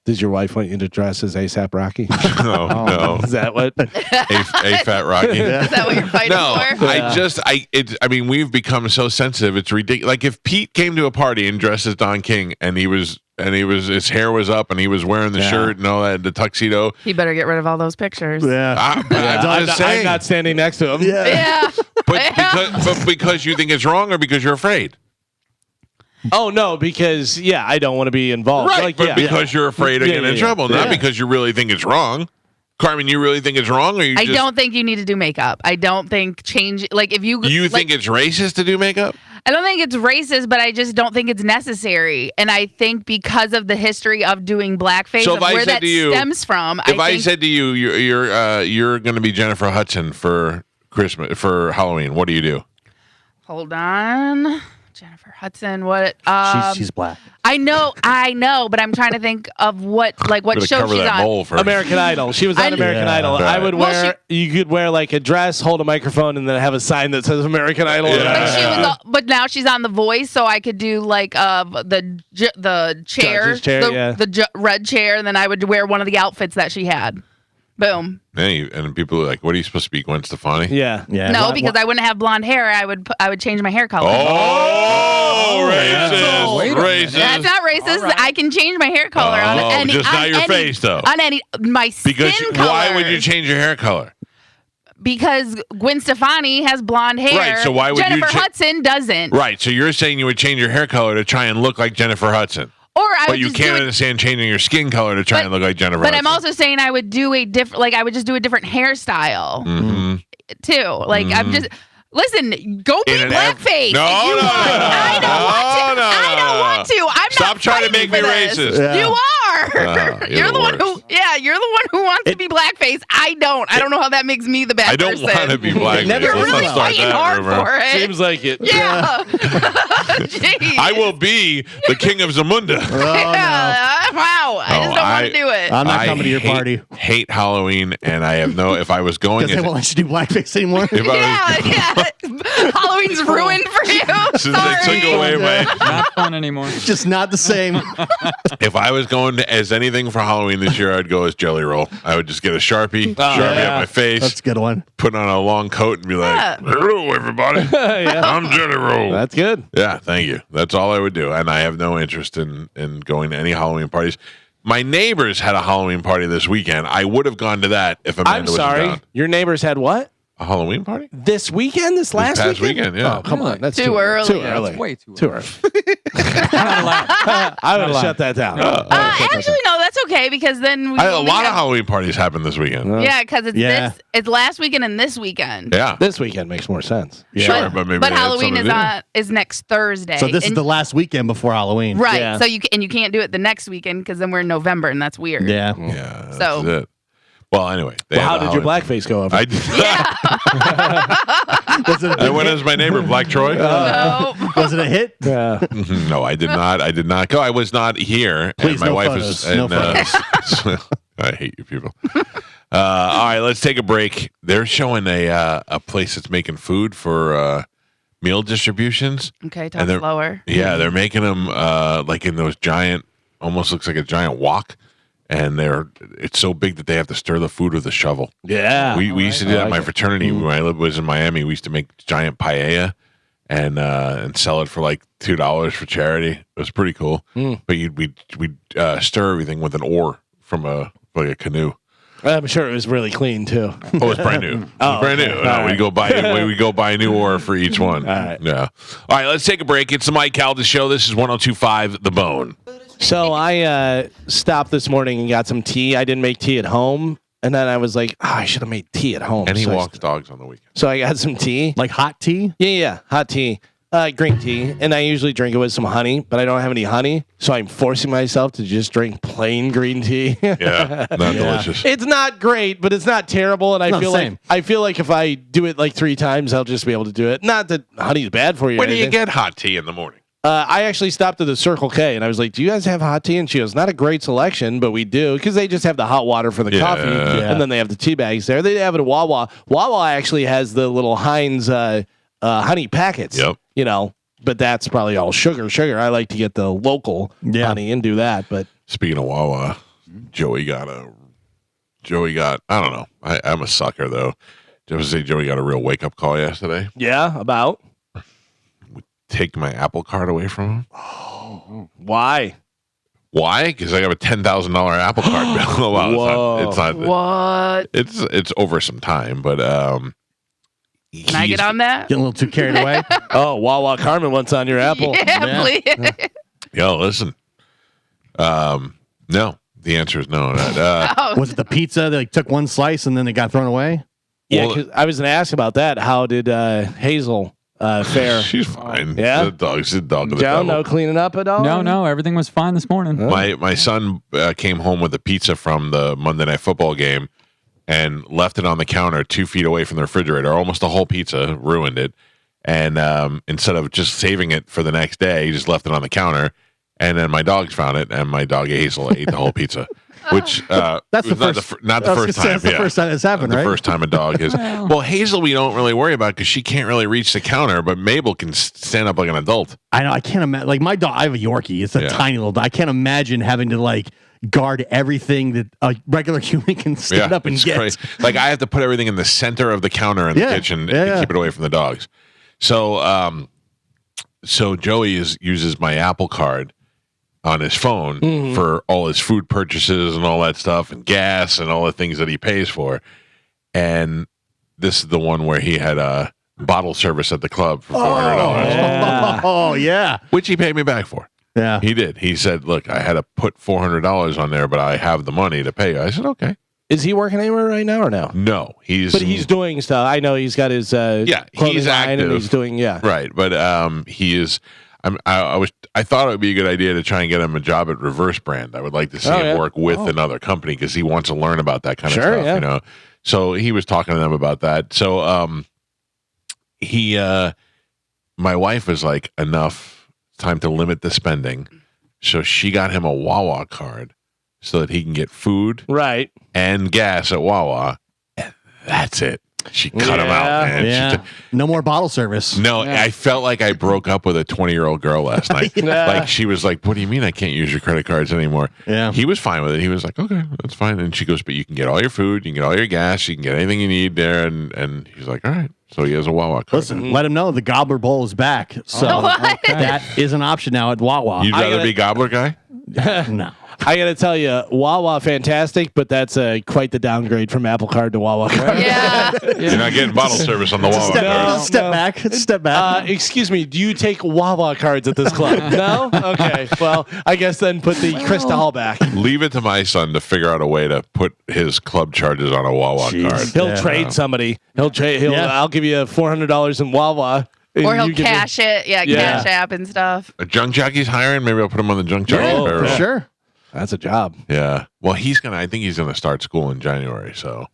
Does your wife want you to dress as ASAP Rocky? No. Is that what? A-Fat Rocky. Is that what you're fighting for? I mean, we've become so sensitive. It's ridiculous. Like if Pete came to a party and dressed as Don King and his hair was up and he was wearing the shirt and all that, the tuxedo. He better get rid of all those pictures. I'm not standing next to him. Yeah. But because you think it's wrong or because you're afraid? Oh no, because I don't want to be involved. Right, because you're afraid of getting in trouble, not because you really think it's wrong. Carmen, you really think it's wrong, or I don't think you need to do makeup. I don't think if you think it's racist to do makeup. I don't think it's racist, but I just don't think it's necessary. And I think because of the history of doing blackface, of where that stems from. If I said to you, you're going to be Jennifer Hudson for Halloween, what do you do? Hold on. Jennifer Hudson, what? She's black. I know, but I'm trying to think of what show she's on. American Idol. She was on American Idol. Right. I would you could wear like a dress, hold a microphone, and then have a sign that says American Idol. Yeah. But now she's on The Voice, so I could do like the chair, the red chair, and then I would wear one of the outfits that she had. Boom. Hey, and people are like, "What are you supposed to be, Gwen Stefani?" Yeah. No, because I wouldn't have blonde hair. I would change my hair color. Oh, racist! That's not racist. Right. I can change my hair color on any. Just not your face, though. On my skin color. Why would you change your hair color? Because Gwen Stefani has blonde hair. Right. So why would Jennifer Hudson doesn't? Right. So you're saying you would change your hair color to try and look like Jennifer Hudson. But you can't understand changing your skin color to try and look like Jennifer. But Hudson. I'm also saying I would do I would just do a different hairstyle too. Like I'm just Listen, go be blackface. No, I don't want to. I'm Stop not trying to make me racist. Yeah. You are. You're the one who. Yeah, you're the one who wants to be blackface. I don't. I don't know how that makes me the bad person. I don't want to be blackface. You're really fighting hard for it. Seems like it. Yeah. I will be the king of Zamunda. Wow. I just don't want to do it. I'm not coming to your party. Hate Halloween, and I have no. If I was going, because they won't let you do blackface anymore. Halloween's ruined for you. Since they took away not fun anymore. Just not the same. If I was going as anything for Halloween this year, I'd go as Jelly Roll. I would just get a Sharpie on my face. That's a good one. Put on a long coat and be like, "Hello, everybody. I'm Jelly Roll." That's good. Yeah, thank you. That's all I would do, and I have no interest in going to any Halloween parties. My neighbors had a Halloween party this weekend. I would have gone to that if Amanda was around. Your neighbors had what? A Halloween party? This weekend? This last past weekend? Yeah. Oh, come on. That's too early. Too early. That's way too early. I would have shut that down. Actually, no, that's okay because then a lot of Halloween parties happen this weekend. Yeah, because it's last weekend and this weekend. Yeah. This weekend makes more sense. Sure, but maybe Halloween is next Thursday. So this is the last weekend before Halloween. Right. Yeah. So you can't do it the next weekend because then we're in November and that's weird. Yeah. Yeah. So that's it. Well, anyway. How did your blackface go over? I went as my neighbor, Black Troy. No. Was it a hit? Yeah. No, I did not. I did not go. I was not here. Please, and my wife photos. was. And, I hate you people. All right, let's take a break. They're showing a place that's making food for meal distributions. Okay, talk slower. Yeah, they're making them like in those giant, almost looks like a giant wok. And it's so big that they have to stir the food with a shovel. Yeah. We used to do that in my fraternity when I was in Miami. We used to make giant paella and sell it for like $2 for charity. It was pretty cool. But we'd stir everything with an oar from a canoe. I'm sure it was really clean too. Oh, it's brand new. Brand new. No, we go buy a new oar for each one. All right. Yeah. All right, let's take a break. It's the Mike Calta Show. This is 102.5 The Bone. So I stopped this morning and got some tea. I didn't make tea at home. And then I was like, I should have made tea at home. And he walks dogs on the weekend. So I got some tea. Like hot tea? Yeah. Hot tea. Green tea. And I usually drink it with some honey, but I don't have any honey. So I'm forcing myself to just drink plain green tea. Yeah. Not delicious. It's not great, but it's not terrible. And I feel like if I do it like 3 times, I'll just be able to do it. Not that honey's bad for you. When do you get hot tea in the morning? I actually stopped at the Circle K and I was like, "Do you guys have hot tea?" And she goes, "Not a great selection, but we do because they just have the hot water for the coffee, and then they have the tea bags there. They have it at Wawa. Wawa actually has the little Heinz honey packets. Yep. You know, but that's probably all sugar. I like to get the local honey and do that. But speaking of Wawa, Joey got. I don't know. I'm a sucker though. Did I say Joey got a real wake up call yesterday? Yeah, about. Take my Apple Card away from him. Oh, why? Why? Because I have a $10,000 Apple Card bill. Well, whoa! It's not. What? It's over some time, but Can I get on that? Getting a little too carried away. Oh, Wawa Carmen wants on your Apple. Yeah. Please. Yo, listen. No. The answer is no. Was it the pizza? They took one slice and then it got thrown away. Yeah, because I was going to ask about that. How did Hazel? Fair. She's fine. Yeah. She's a dog of the Joe, devil. no cleaning up at all? No, everything was fine this morning. My son came home with a pizza from the Monday Night Football game and left it on the counter 2 feet away from the refrigerator. Almost a whole pizza, ruined it. And instead of just saving it for the next day, he just left it on the counter. And then my dogs found it, and my dog Hazel ate the whole pizza. Which that's the first, not the first time. That's the first time it's happened, right? The first time a dog is. Well, Hazel, we don't really worry about because she can't really reach the counter, but Mabel can stand up like an adult. I know. I can't imagine. Like my dog, I have a Yorkie. It's a tiny little dog. I can't imagine having to like guard everything that a regular human can stand up and get. Crazy. Like I have to put everything in the center of the counter in the kitchen to keep it away from the dogs. So, so Joey uses my Apple Card on his phone for all his food purchases and all that stuff and gas and all the things that he pays for. And this is the one where he had a bottle service at the club for $400. Oh, yeah. Which he paid me back for. Yeah. He did. He said, look, I had to put $400 on there, but I have the money to pay you. I said, okay. Is he working anywhere right now or no? No, he's doing stuff. I know he's got his he's active. And he's doing right, but he is. I thought it would be a good idea to try and get him a job at Reverse Brand. I would like to see him work with another company because he wants to learn about that kind of stuff. Yeah. You know, so he was talking to them about that. So my wife was like, enough, time to limit the spending. So she got him a Wawa card so that he can get food and gas at Wawa. And that's it. She cut him out, man. Yeah. No more bottle service. No, I felt like I broke up with a 20-year-old girl last night. Like, she was like, what do you mean I can't use your credit cards anymore? Yeah. He was fine with it. He was like, okay, that's fine. And she goes, but you can get all your food, you can get all your gas, you can get anything you need there. And he's like, all right. So he has a Wawa card. Listen, let him know the Gobbler Bowl is back. So that is an option now at Wawa. You'd rather be Gobbler guy? No. I got to tell you, Wawa fantastic, but that's quite the downgrade from Apple Card to Wawa Card. Yeah. You're not getting bottle service on the Wawa card. Step back. Excuse me, do you take Wawa cards at this club? No? Okay. Well, I guess then put the Cristal back. Leave it to my son to figure out a way to put his club charges on a Wawa card. He'll trade somebody. I'll give you $400 in Wawa. Or he'll cash it. Yeah, Cash App and stuff. A junk jockey's hiring. Maybe I'll put him on the junk jockey payroll. For sure. That's a job. Yeah. Well, I think he's gonna start school in January. So.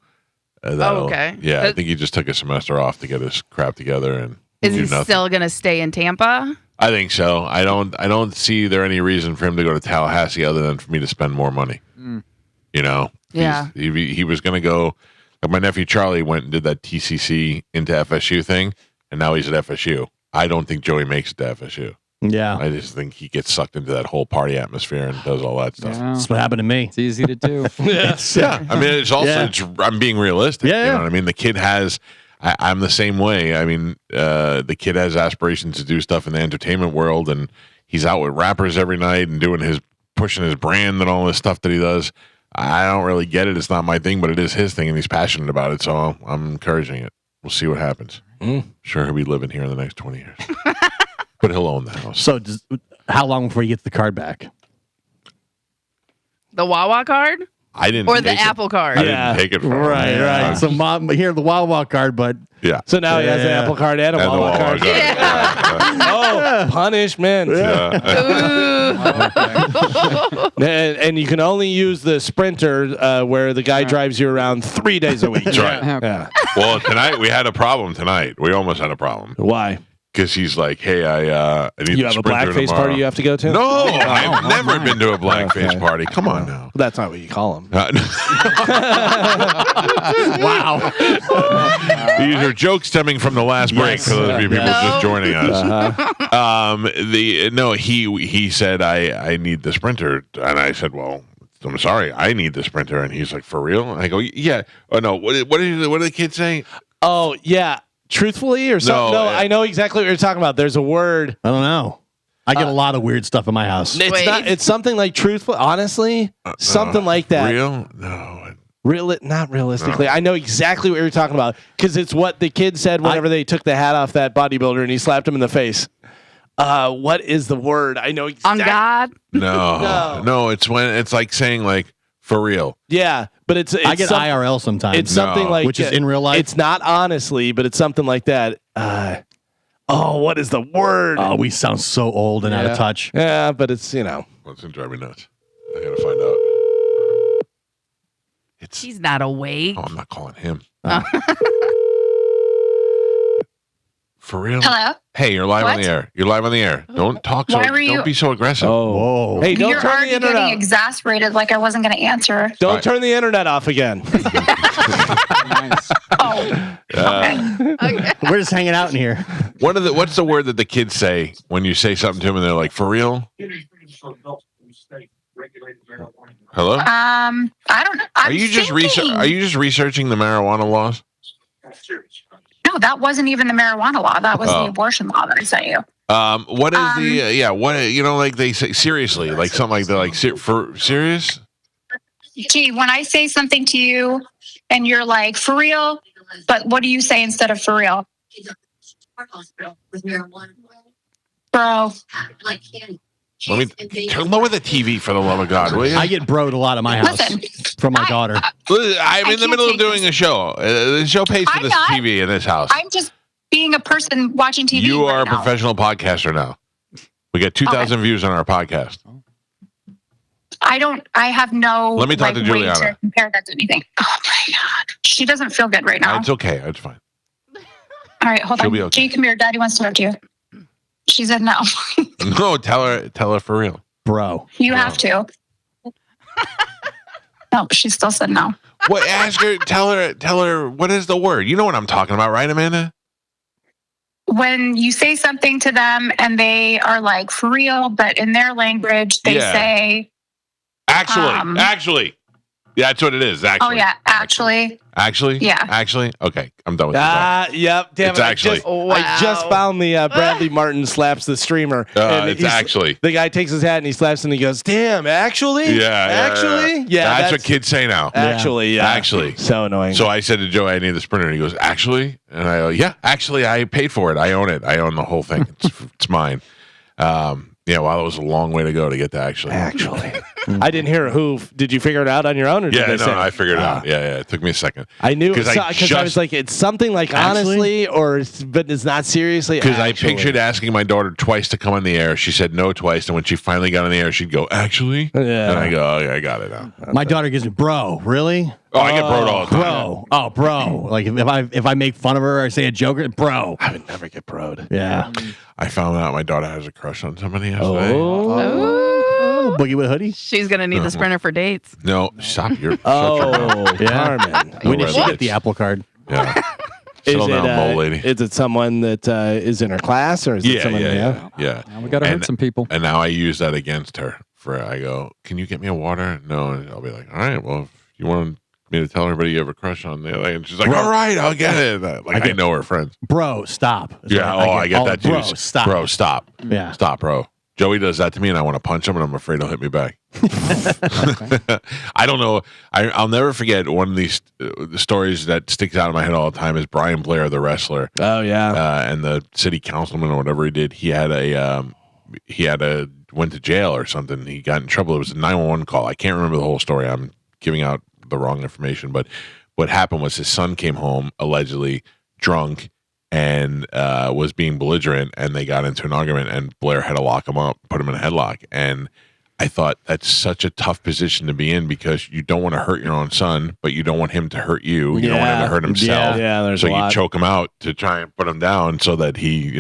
Okay. Yeah, I think he just took a semester off to get his crap together and. Is he still gonna stay in Tampa? I think so. I don't see there any reason for him to go to Tallahassee other than for me to spend more money. You know. Yeah. He was gonna go. Like my nephew Charlie went and did that TCC into FSU thing, and now he's at FSU. I don't think Joey makes it to FSU. Yeah. I just think he gets sucked into that whole party atmosphere and does all that stuff. Yeah. That's what happened to me. It's easy to do. Yeah. I mean, it's also, I'm being realistic. Yeah. You know what I mean? The kid has, I'm the same way. I mean, the kid has aspirations to do stuff in the entertainment world, and he's out with rappers every night and pushing his brand and all this stuff that he does. I don't really get it. It's not my thing, but it is his thing, and he's passionate about it. So I'm encouraging it. We'll see what happens. Sure, he'll be living here in the next 20 years. But he'll own the house. So how long before he gets the card back? The Wawa card? I didn't. Or the Apple card? I didn't take it from him. Right. So mom, here the Wawa card, but yeah. So now he has an Apple Card and a Wawa card. Oh, punishment. And you can only use the Sprinter where the guy drives you around 3 days a week. That's right. Yeah. Well, tonight we had a problem tonight. We almost had a problem. Why? Because he's like, hey, I need You have a blackface party you have to go to? No, I've never been to a blackface party. Come on now. That's not what you call them. wow. These are jokes stemming from the last break for those of you people just joining us. He said, I need the Sprinter. And I said, well, I'm sorry, I need the Sprinter. And he's like, for real? And I go, yeah. Oh, no. What are the kids saying? Oh, yeah. Truthfully or something? No, I know exactly what you're talking about. There's a word. I don't know. I get a lot of weird stuff in my house. It's something like truthful. Honestly, something like that. Real? No. Not realistically. No. I know exactly what you're talking about because it's what the kid said whenever they took the hat off that bodybuilder and he slapped him in the face. What is the word? I know exactly. On God? No. It's when it's like saying like for real. Yeah, but it's I get IRL sometimes. It's something like which is in real life. It's not honestly, but it's something like that. What is the word? Oh, we sound so old and out of touch. Yeah, but it's Well, it's gonna drive me nuts. I gotta find out. He's not awake. Oh, I'm not calling him. For real? Hello? Hey, you're live on the air. You're live on the air. Don't talk so. Don't be so aggressive. Oh, whoa. Hey, don't You're turn already the internet getting off. Exasperated like I wasn't going to answer. Don't turn the internet off again. Nice. Okay. We're just hanging out in here. What's the word that the kids say when you say something to them and they're like, for real? Hello? I don't know. Are you just researching the marijuana laws? No, that wasn't even the marijuana law. That was the abortion law that I sent you. What is like they say seriously, like something like that, like for serious? Gee, when I say something to you and you're like, for real, but what do you say instead of for real? Bro. Let me lower the TV for the love of God, will you? I get broed a lot at my house from my daughter. I'm in the middle of doing a show. The show pays for this TV in this house. I'm just being a person watching TV. You are a professional podcaster now. We got 2,000 views on our podcast. I have no. Let me talk to Juliana. Way to compare that to anything. Oh my God. She doesn't feel good right now. It's okay. It's fine. All right, hold on. Okay. Jay, come here. Daddy wants to talk to you. She said no. No, tell her for real. Bro. You have to. No, she still said no. What? Ask her, tell her, what is the word? You know what I'm talking about, right, Amanda? When you say something to them and they are like, for real, but in their language, they say... Actually. Yeah, that's what it is, actually. Oh, yeah, actually. Actually? Yeah. Actually? Okay, I'm done with that. Yep, damn it's it. Actually. I just found the Bradley Martin slaps the streamer. It's actually. The guy takes his hat and he slaps and he goes, damn, actually? Yeah. Actually? Yeah. That's what kids say now. Actually, yeah. Actually. So annoying. So I said to Joey, I need the Sprinter. And he goes, actually? And I go, yeah, actually, I paid for it. I own it. I own the whole thing. It's mine. Yeah, well, it was a long way to go to get to actually. I didn't hear who. Did you figure it out on your own? Or did they say? I figured it out. Yeah, it took me a second. I knew because I was like, it's something like honestly, but it's not seriously. Because I pictured asking my daughter twice to come on the air. She said no twice, and when she finally got on the air, she'd go, actually? Yeah. And I go, oh, yeah, I got it now. My daughter gives me, bro, really? Oh, I get broed all the time. Bro. Like if I make fun of her or I say a joke, bro. I would never get broed. Yeah. I found out my daughter has a crush on somebody yesterday. Oh. Boogie with a hoodie? She's going to need the Sprinter for dates. No, stop. Carmen. We need to get the Apple Card. Yeah. Lady. Is it someone that is in her class or is it someone? Yeah. Now we got to hurt some people. And now I use that against her. I go, can you get me a water? No. And I'll be like, all right, well, if you want me to tell everybody you have a crush on the other, and she's like, all right, I'll get it. I know her friends. Bro, stop. I get that too. Bro, stop. Bro, stop. Yeah. Stop, bro. Joey does that to me, and I want to punch him, and I'm afraid he'll hit me back. I don't know. I'll never forget one of these the stories that sticks out in my head all the time is Brian Blair, the wrestler. Oh yeah, and the city councilman or whatever he did. He had went to jail or something. He got in trouble. It was a 911 call. I can't remember the whole story. I'm giving out the wrong information, but what happened was his son came home allegedly drunk and was being belligerent, and they got into an argument, and Blair had to lock him up, put him in a headlock. And I thought that's such a tough position to be in because you don't want to hurt your own son, but you don't want him to hurt you. You don't want him to hurt himself. There's so you choke him out to try and put him down so that he,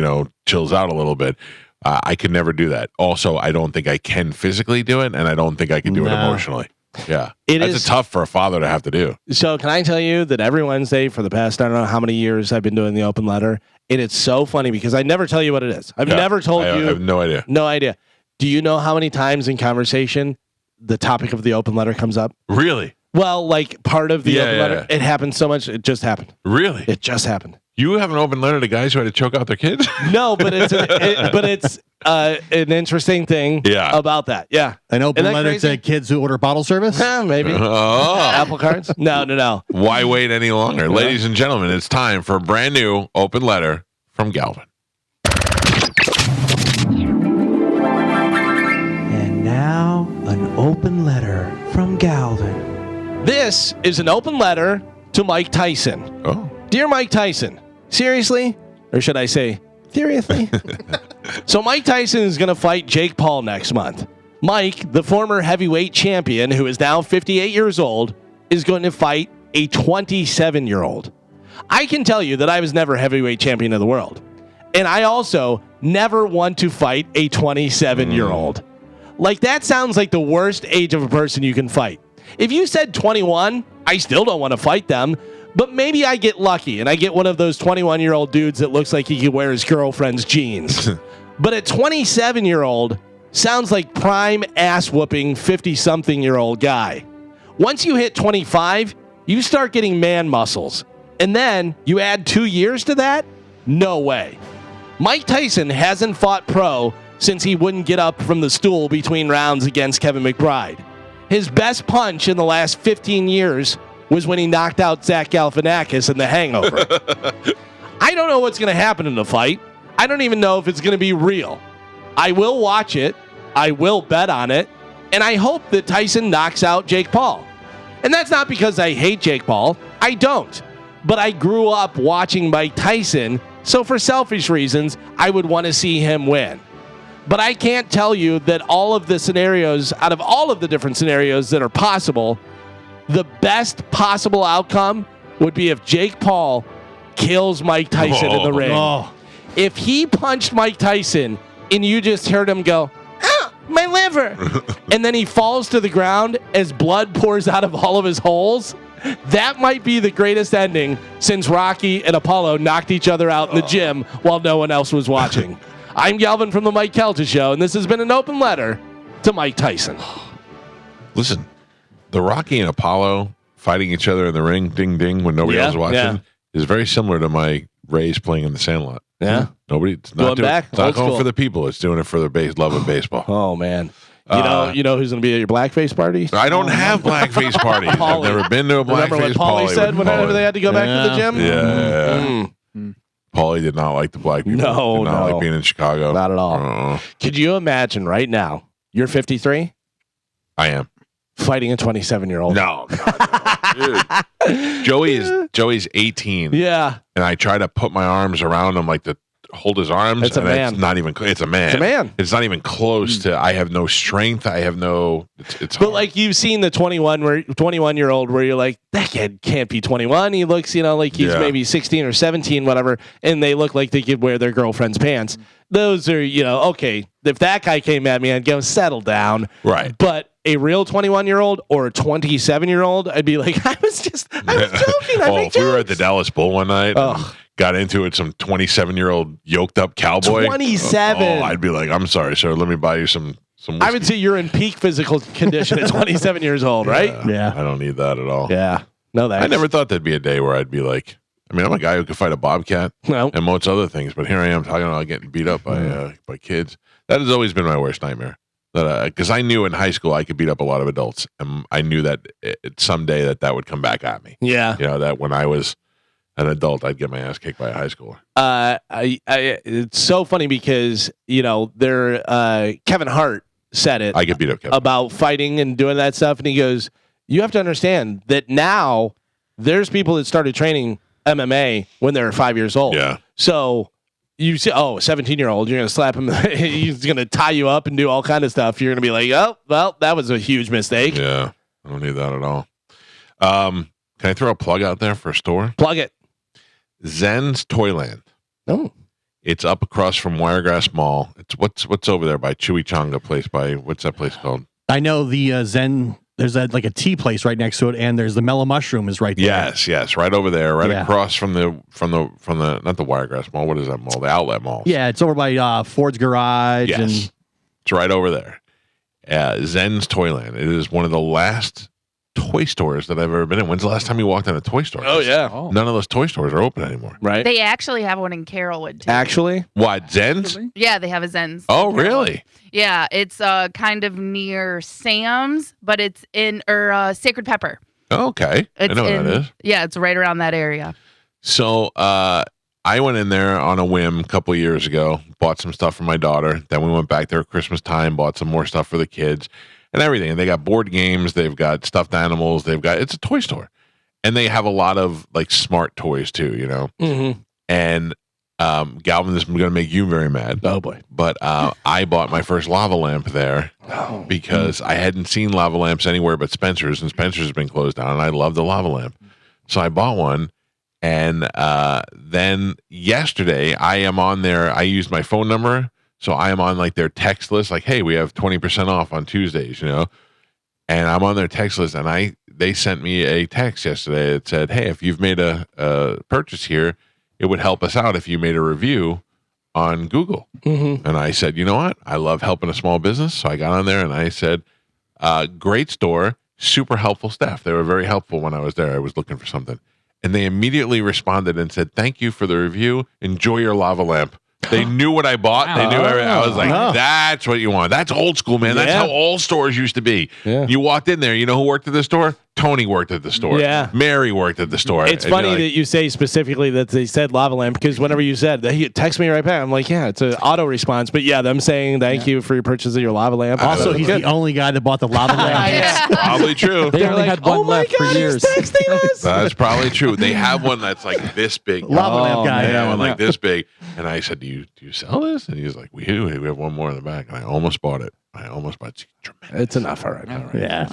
chills out a little bit. I could never do that. Also, I don't think I can physically do it, and I don't think I can do it emotionally. Yeah. It's tough for a father to have to do. So can I tell you that every Wednesday for the past, I don't know how many years I've been doing the open letter, and it's so funny because I never tell you what it is. I've never told you. I have no idea. No idea. Do you know how many times in conversation the topic of the open letter comes up? Really? Well, like part of the open letter. It happened so much. It just happened. Really? It just happened. You have an open letter to guys who had to choke out their kids? No, but it's an interesting thing about that. Yeah. An open letter to kids who order bottle service? Maybe. Apple cards? No. Why wait any longer? Ladies and gentlemen, it's time for a brand new open letter from Galvin. And now, an open letter from Galvin. This is an open letter to Mike Tyson. Oh. Dear Mike Tyson, seriously? Or should I say, seriously? So Mike Tyson is going to fight Jake Paul next month. Mike, the former heavyweight champion who is now 58 years old, is going to fight a 27-year-old. I can tell you that I was never heavyweight champion of the world. And I also never want to fight a 27-year-old. Like, that sounds like the worst age of a person you can fight. If you said 21, I still don't want to fight them. But maybe I get lucky and I get one of those 21-year-old dudes that looks like he could wear his girlfriend's jeans. But a 27-year-old sounds like prime ass-whooping 50-something-year-old guy. Once you hit 25, you start getting man muscles. And then you add 2 years to that? No way. Mike Tyson hasn't fought pro since he wouldn't get up from the stool between rounds against Kevin McBride. His best punch in the last 15 years was when he knocked out Zach Galifianakis in The Hangover. I don't know what's going to happen in the fight. I don't even know if it's going to be real. I will watch it. I will bet on it, and I hope that Tyson knocks out Jake Paul. And that's not because I hate Jake Paul. I don't. But I grew up watching Mike Tyson, so for selfish reasons, I would want to see him win. But I can't tell you that all of the scenarios, out of all of the different scenarios that are possible, the best possible outcome would be if Jake Paul kills Mike Tyson in the ring. Oh. If he punched Mike Tyson and you just heard him go, my liver, and then he falls to the ground as blood pours out of all of his holes, that might be the greatest ending since Rocky and Apollo knocked each other out in the gym while no one else was watching. I'm Galvin from the Mike Calta Show, and this has been an open letter to Mike Tyson. Listen, the Rocky and Apollo fighting each other in the ring, ding, ding, when nobody else is watching, is very similar to my Rays playing in the Sandlot. Yeah. It's not going for the people. It's doing it for the love of baseball. Oh, man. You know who's going to be at your blackface party? I don't have blackface parties. I've never been to a blackface party. Remember what Paulie said whenever they had to go back to the gym? Yeah. Paulie did not like the black people. No, did not like being in Chicago. Not at all. Could you imagine right now, you're 53? I am. Fighting a 27-year-old. No. Dude. Joey's 18. Yeah. And I try to put my arms around him like to hold his arms. It's a man. It's not even. It's a man. It's a man. It's not even close to. I have no strength. I have no. It's but like you've seen the 21-year-old where you're like, that kid can't be 21. He looks, like he's maybe 16 or 17, whatever, and they look like they could wear their girlfriend's pants. Those are, okay. If that guy came at me, I'd go settle down. Right. But a real 21-year-old or a 27-year-old, I'd be like, I was joking. If we were at the Dallas Bull one night, got into it, some 27-year-old yoked up cowboy. 27. I'd be like, I'm sorry, sir. Let me buy you some whiskey. I would say you're in peak physical condition at 27 years old, right? Yeah. I don't need that at all. Yeah. No, I never thought there'd be a day where I'd be like, I'm a guy who could fight a bobcat and most other things, but here I am talking about getting beat up by kids. That has always been my worst nightmare. Because I knew in high school I could beat up a lot of adults, and I knew that someday that would come back at me. Yeah. That when I was an adult, I'd get my ass kicked by a high schooler. It's so funny because Kevin Hart said it. I get beat up, Kevin. About fighting and doing that stuff, and he goes, "You have to understand that now there's people that started training MMA when they were 5 years old. Yeah. So you see, a 17-year-old, you're going to slap him. He's going to tie you up and do all kind of stuff. You're going to be like, oh, well, that was a huge mistake. Yeah. I don't need that at all. Can I throw a plug out there for a store? Plug it. Zen's Toyland. Oh. It's up across from Wiregrass Mall. It's what's over there by Chimichanga place what's that place called? I know the Zen. There's a tea place right next to it, and there's the Mellow Mushroom is right there. Yes, right over there, across from the not the Wiregrass Mall. What is that mall? The Outlet Mall. Yeah, it's over by Ford's Garage. Yes, and it's right over there. Zen's Toyland. It is one of the last toy stores that I've ever been in. When's the last time you walked in a toy store? Oh yeah, none of those toy stores are open anymore. Right? They actually have one in Carrollwood too. Actually, what Zen's? Yeah, they have a Zen's. Oh really? Yeah, it's kind of near Sam's, but it's in Sacred Pepper. Okay, I know what that is. Yeah, it's right around that area. So I went in there on a whim a couple of years ago, bought some stuff for my daughter. Then we went back there at Christmas time, bought some more stuff for the kids and everything. And they got board games, they've got stuffed animals, it's a toy store, and they have a lot of like smart toys too, Mm-hmm. And Galvin, this is going to make you very mad. Oh boy! But I bought my first lava lamp there because I hadn't seen lava lamps anywhere but Spencer's, and Spencer's has been closed down, and I love the lava lamp, so I bought one. And then yesterday, I am on there. I used my phone number, so I am on like their text list. Like, hey, we have 20% off on Tuesdays, And I'm on their text list, and they sent me a text yesterday that said, hey, if you've made a purchase here, it would help us out if you made a review on Google. Mm-hmm. And I said, you know what? I love helping a small business. So I got on there and I said, great store, super helpful staff. They were very helpful when I was there. I was looking for something. And they immediately responded and said, thank you for the review. Enjoy your lava lamp. They knew what I bought. Wow. They knew everything. I was like, that's what you want. That's old school, man. That's how all stores used to be. Yeah. You walked in there. You know who worked at the store? Tony worked at the store. Yeah. Mary worked at the store. It's funny that you say specifically that they said lava lamp because whenever you said that, he text me right back. I'm like, yeah, it's an auto response. But yeah, them saying thank you for your purchase of your lava lamp. Also, he's the only guy that bought the lava lamp. That's probably true. They only had one left for years. That's probably true. They have one that's like this big. Lava lamp guy. They have one like this big. And I said, do you sell this? And he's like, we do. We have one more in the back. And I almost bought it. It's enough all right now. Right? Yeah.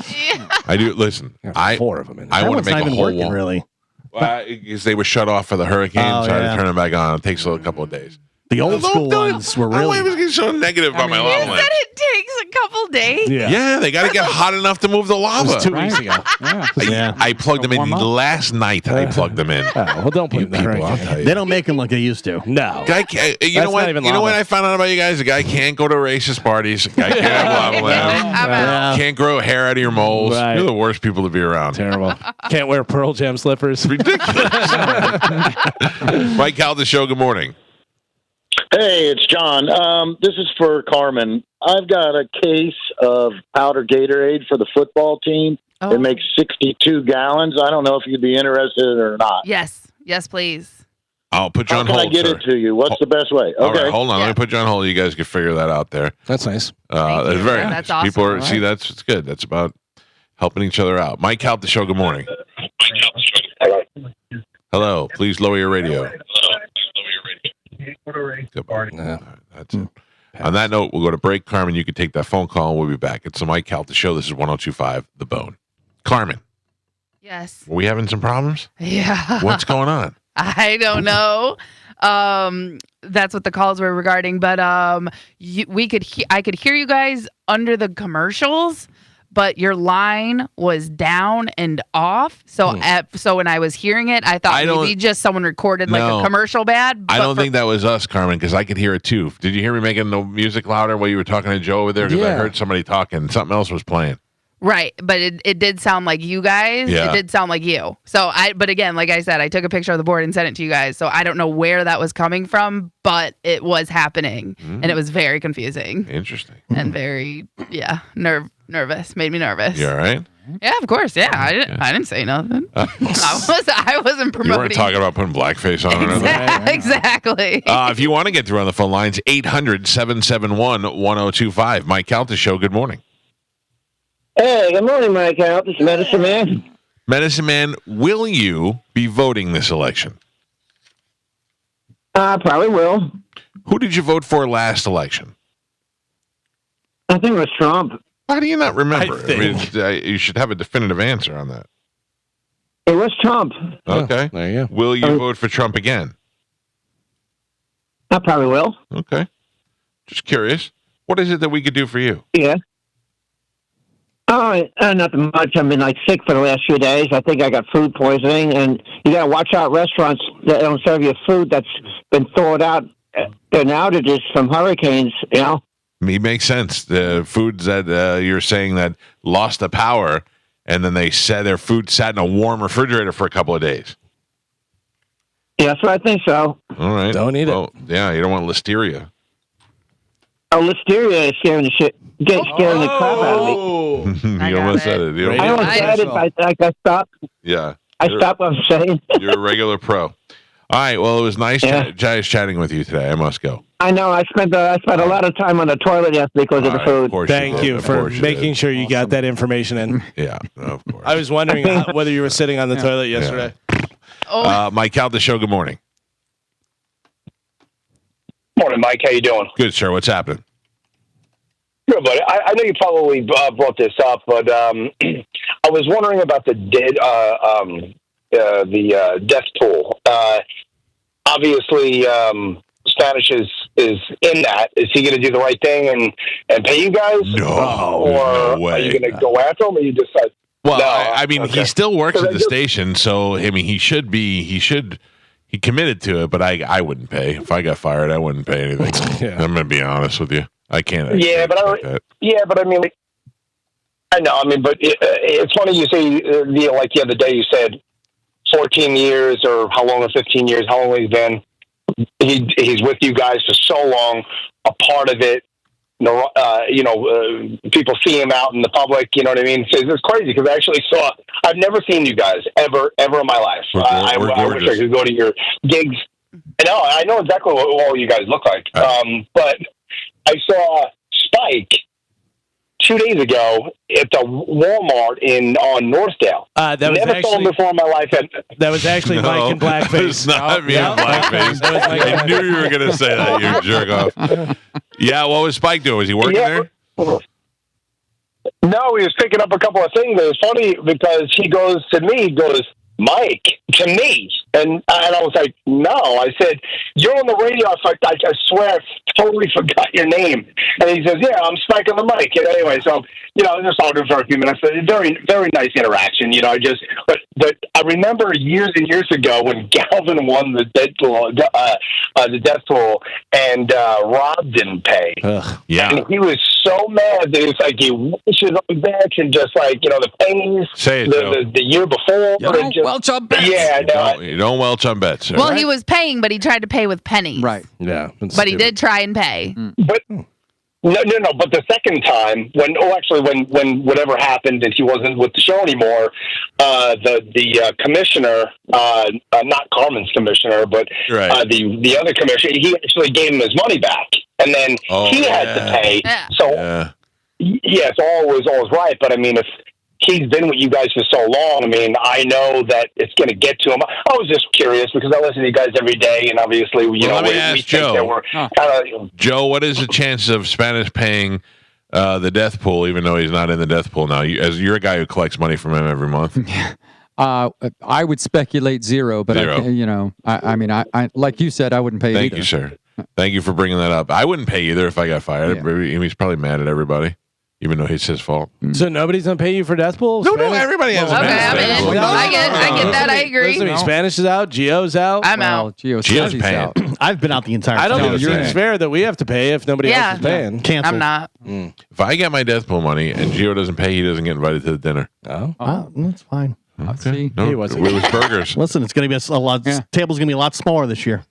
I do. Listen, I 4 of them in there. I want to make a whole working, one. Really. Because they were shut off for the hurricane, so I had to turn them back on. It takes a couple of days. The old school ones were really. I was getting so negative about my lava You lamp. said it takes a couple days. Yeah, they got to get hot enough to move the lava. It was 2 weeks ago. I plugged them in last night. I plugged them in. Well, don't blame the hurricane. They don't make them like they used to. No. Guy, you know what? You know what I found out about you guys? A guy can't go to racist parties. A guy can't have lava lamps. Can't grow hair out of your moles. Right. You're the worst people to be around. Terrible. Can't wear Pearl Jam slippers. Ridiculous. Mike Calta Show. Good morning. Hey, it's John. This is for Carmen. I've got a case of powder Gatorade for the football team. Oh. It makes 62 gallons. I don't know if you'd be interested or not. Yes, please. I'll put you on How hold. can I get it to you? What's the best way? Okay. All right, hold on. Let me put you on hold. You guys can figure that out there. That's nice. That's very Yeah, nice. that's awesome. People are All see. It's good. That's about helping each other out. Mike Calta Show. Good morning. Hello. Please lower your radio. That's it. On that note, we'll go to break. Carmen, you can take that phone call and we'll be back. It's the Mike Calta Show. This is 102.5 The Bone. Carmen. Yes. Are we having some problems? Yeah. What's going on? I don't know. That's what the calls were regarding, but I could hear you guys under the commercials, but your line was down and off. So so when I was hearing it, I thought maybe just someone recorded like a commercial bad. I don't think that was us, Carmen, because I could hear it too. Did you hear me making the music louder while you were talking to Joe over there? Because I heard somebody talking. Something else was playing. Right, but it did sound like you guys. Yeah. It did sound like you. So but again, like I said, I took a picture of the board and sent it to you guys. So I don't know where that was coming from, but it was happening, and it was very confusing. Interesting. And very nervous. Made me nervous. You all right? Yeah, of course. Yeah, I didn't say nothing. I wasn't promoting. You weren't talking about putting blackface on or anything. Exactly. If you want to get through on the phone lines, 800-771-1025. Mike Calta Show. Good morning. Hey, good morning, Mike Calta. This is Medicine Man. Medicine Man, will you be voting this election? Probably will. Who did you vote for last election? I think it was Trump. How do you not remember? I mean, you should have a definitive answer on that. It was Trump. Okay. There you go. Will you vote for Trump again? I probably will. Okay. Just curious. What is it that we could do for you? Yeah. Oh, nothing much. I've been sick for the last few days. I think I got food poisoning, and you got to watch out restaurants that don't serve you food that's been thawed out. They're outages from hurricanes, you know? It makes sense. The foods that you're saying that lost the power, and then they said their food sat in a warm refrigerator for a couple of days. Yeah, that's what I think so. All right. Don't eat it. Yeah, you don't want listeria. Oh, listeria is scaring the scaring the crap out of me. You almost said it. I almost said it, but I stopped. Yeah. I stopped what I'm saying. You're a regular pro. All right. Well, it was nice chatting with you today. I must go. I know. I spent a lot of time on the toilet yesterday because of the food. Thank you for making sure you got that information in. Yeah, of course. I was wondering whether you were sitting on the toilet yesterday. Mike Calta Show. Good morning. Morning, Mike. How you doing? Good, sir. What's happening? Good, buddy. I know you probably brought this up, but I was wondering about the death toll. Obviously, Spanish is in that. Is he going to do the right thing and pay you guys? No, or no way. Are you going to go after him, or you decide? Well, no, I mean, he still works at the station, so I mean, he committed to it, but I wouldn't pay. If I got fired, I wouldn't pay anything. I'm going to be honest with you. I can't. Yeah, but I mean, I know. I mean, but it's funny you say like the other day you said 14 years or how long, or 15 years, how long he's been. He's with you guys for so long, a part of it. people see him out in the public. You know what I mean? It's crazy because I actually I've never seen you guys ever in my life. I wish I could go to your gigs. No, I know exactly what all you guys look like. But I saw Spike 2 days ago at the Walmart on Northdale. Never saw him before in my life. That was actually Mike in blackface. It's not me in blackface. I knew you were going to say that, you jerk off. Yeah, what was Spike doing? Was he working there? No, he was picking up a couple of things. It was funny because he goes to me, Mike, to me. And I was like, no. I said, you're on the radio. I swear I totally forgot your name. And he says, yeah, I'm Spike on the mic. And anyway, so, I just talked to him for a few minutes. Very, very nice interaction. But I remember years and years ago when Galvin won the death toll and Rob didn't pay. Yeah. And he was so mad that it's like he wishes on back and just like, the pennies the year before. Welch on bets. Yeah, no. You don't welch on bets. Well, he was paying, but he tried to pay with pennies. Right. Yeah. But he did try and pay. But no. But the second time, when whatever happened and he wasn't with the show anymore, the commissioner, not Carmen's commissioner, but the other commissioner, he actually gave him his money back, and then he had to pay. Yeah. So yes, all was right. But I mean, if he's been with you guys for so long, I mean, I know that it's going to get to him. I was just curious because I listen to you guys every day, and obviously, we think that we're kind of. Joe, what is the chances of Spanish paying the death pool, even though he's not in the death pool now? As you're a guy who collects money from him every month. I would speculate zero, but I mean, like you said, I wouldn't pay. Thank you, sir. Thank you for bringing that up. I wouldn't pay either if I got fired. Yeah. He's probably mad at everybody. Even though it's his fault. So nobody's going to pay you for death pool? No, everybody has a death pool. I get that. I agree. Listen, Spanish is out. Gio's out. I'm out. Gio's paying. Out. I've been out the entire time. I don't think it's fair that we have to pay if nobody else is paying. Canceled. I'm not. If I get my death pool money and Gio doesn't pay, he doesn't get invited to the dinner. Oh, that's fine. I'll see. No, it was burgers. Listen, it's going to be a lot. Table's going to be a lot smaller this year.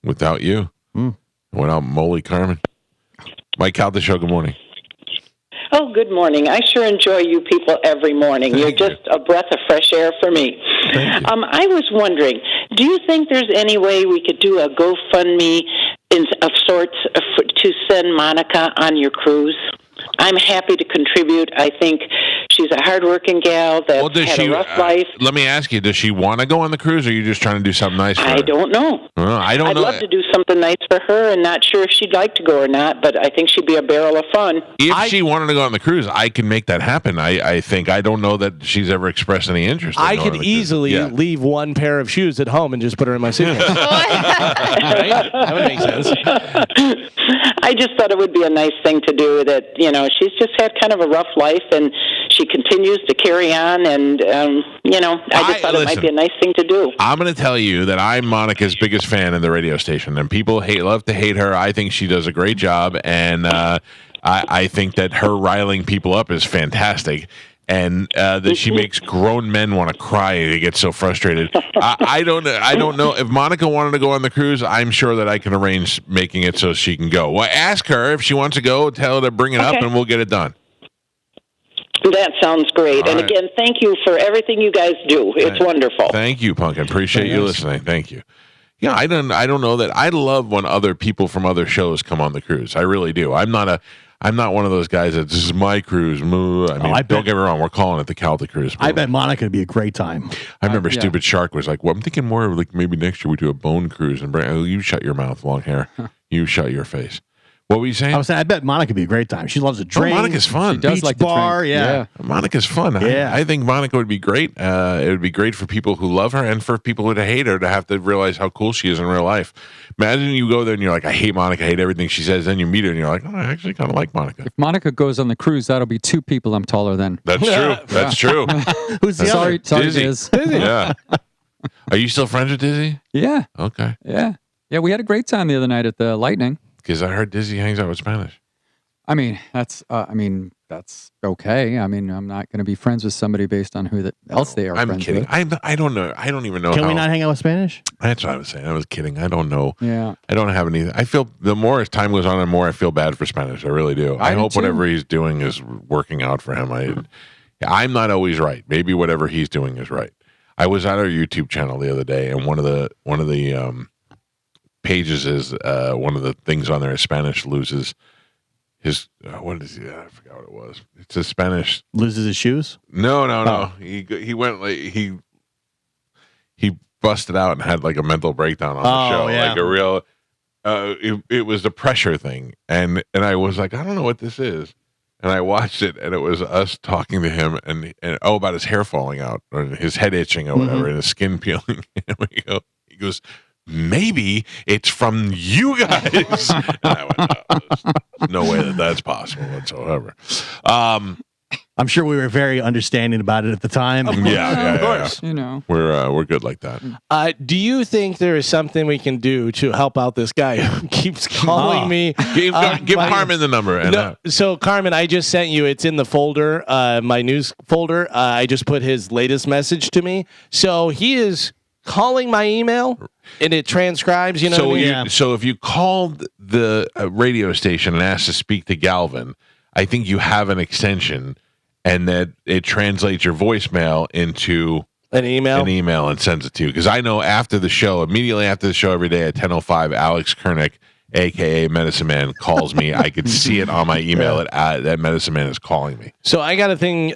Without you. Without Molly Carmen. Mike Calta Show, good morning. Oh, good morning. I sure enjoy you people every morning. You're just a breath of fresh air for me. I was wondering, do you think there's any way we could do a GoFundMe of sorts to send Monica on your cruise? I'm happy to contribute. I think she's a hardworking gal that had a rough life. Let me ask you, does she want to go on the cruise, or are you just trying to do something nice for her? I don't know. I'd love to do something nice for her, and not sure if she'd like to go or not, but I think she'd be a barrel of fun. If she wanted to go on the cruise, I can make that happen. I think. I don't know that she's ever expressed any interest. I could easily leave one pair of shoes at home and just put her in my suitcase. Right? That would make sense. I just thought it would be a nice thing to do that, she's just had kind of a rough life and she continues to carry on and, I just thought it might be a nice thing to do. I'm going to tell you that I'm Monica's biggest fan in the radio station and people love to hate her. I think she does a great job and I think that her riling people up is fantastic. And that she makes grown men want to cry. They get so frustrated. I don't know if Monica wanted to go on the cruise. I'm sure that I can arrange making it so she can go. Well, ask her if she wants to go. Tell her to bring it up, and we'll get it done. That sounds great. All and right. Again, thank you for everything you guys do. It's wonderful. Thank you, Pumpkin. Appreciate you listening. Thank you. Yeah, I don't know that. I love when other people from other shows come on the cruise. I really do. I'm not one of those guys that this is my cruise. I mean, don't get me wrong. We're calling it the Calta Cruise. I bet Monica would be a great time. I remember Stupid Shark was like, well, I'm thinking more of like maybe next year we do a bone cruise. And you shut your mouth, long hair. You shut your face. What were you saying? I was saying, I bet Monica would be a great time. She loves to drink. Monica's fun. She does like bar, yeah. Monica's fun. Yeah. I think Monica would be great. It would be great for people who love her and for people who hate her to have to realize how cool she is in real life. Imagine you go there and you're like, I hate Monica, I hate everything she says. Then you meet her and you're like, oh, I actually kind of like Monica. If Monica goes on the cruise, that'll be two people I'm taller than. That's true. That's true. Who's the other? Sorry, Dizzy. Dizzy. Yeah. Are you still friends with Dizzy? Yeah. Okay. Yeah. Yeah, we had a great time the other night at the Lightning. Because I heard Dizzy hangs out with Spanish. I mean, that's, that's okay. I mean, I'm not going to be friends with somebody based on who else they are. I'm friends kidding. With. I don't know. I don't even know. Can we not hang out with Spanish? That's what I was saying. I was kidding. I don't know. Yeah. I don't have any. I feel the more as time goes on, the more I feel bad for Spanish. I really do. I hope whatever he's doing is working out for him. I'm not always right. Maybe whatever he's doing is right. I was at our YouTube channel the other day, and one of the pages is one of the things on there is Spanish loses his what is he? I forgot what it was. It's a Spanish loses his shoes. No. He went like he busted out and had like a mental breakdown on the show, like a real. It was the pressure thing, and I was like, I don't know what this is, and I watched it, and it was us talking to him, and about his hair falling out, or his head itching, or whatever, and his skin peeling. And he goes. Maybe it's from you guys. And I went, there's no way that's possible whatsoever. I'm sure we were very understanding about it at the time. Of course. You know, we're good like that. Do you think there is something we can do to help out this guy who keeps calling me? Give Carmen the number. And, so Carmen, I just sent you. It's in the folder, my news folder. I just put his latest message to me. So he is calling my email. And it transcribes, you know. So, what I mean? So if you called the radio station and asked to speak to Galvin, I think you have an extension, and that it translates your voicemail into an email and sends it to you. Because I know immediately after the show every day at 10:05, Alex Kernick, aka Medicine Man, calls me. I could see it on my email that Medicine Man is calling me. So I got a thing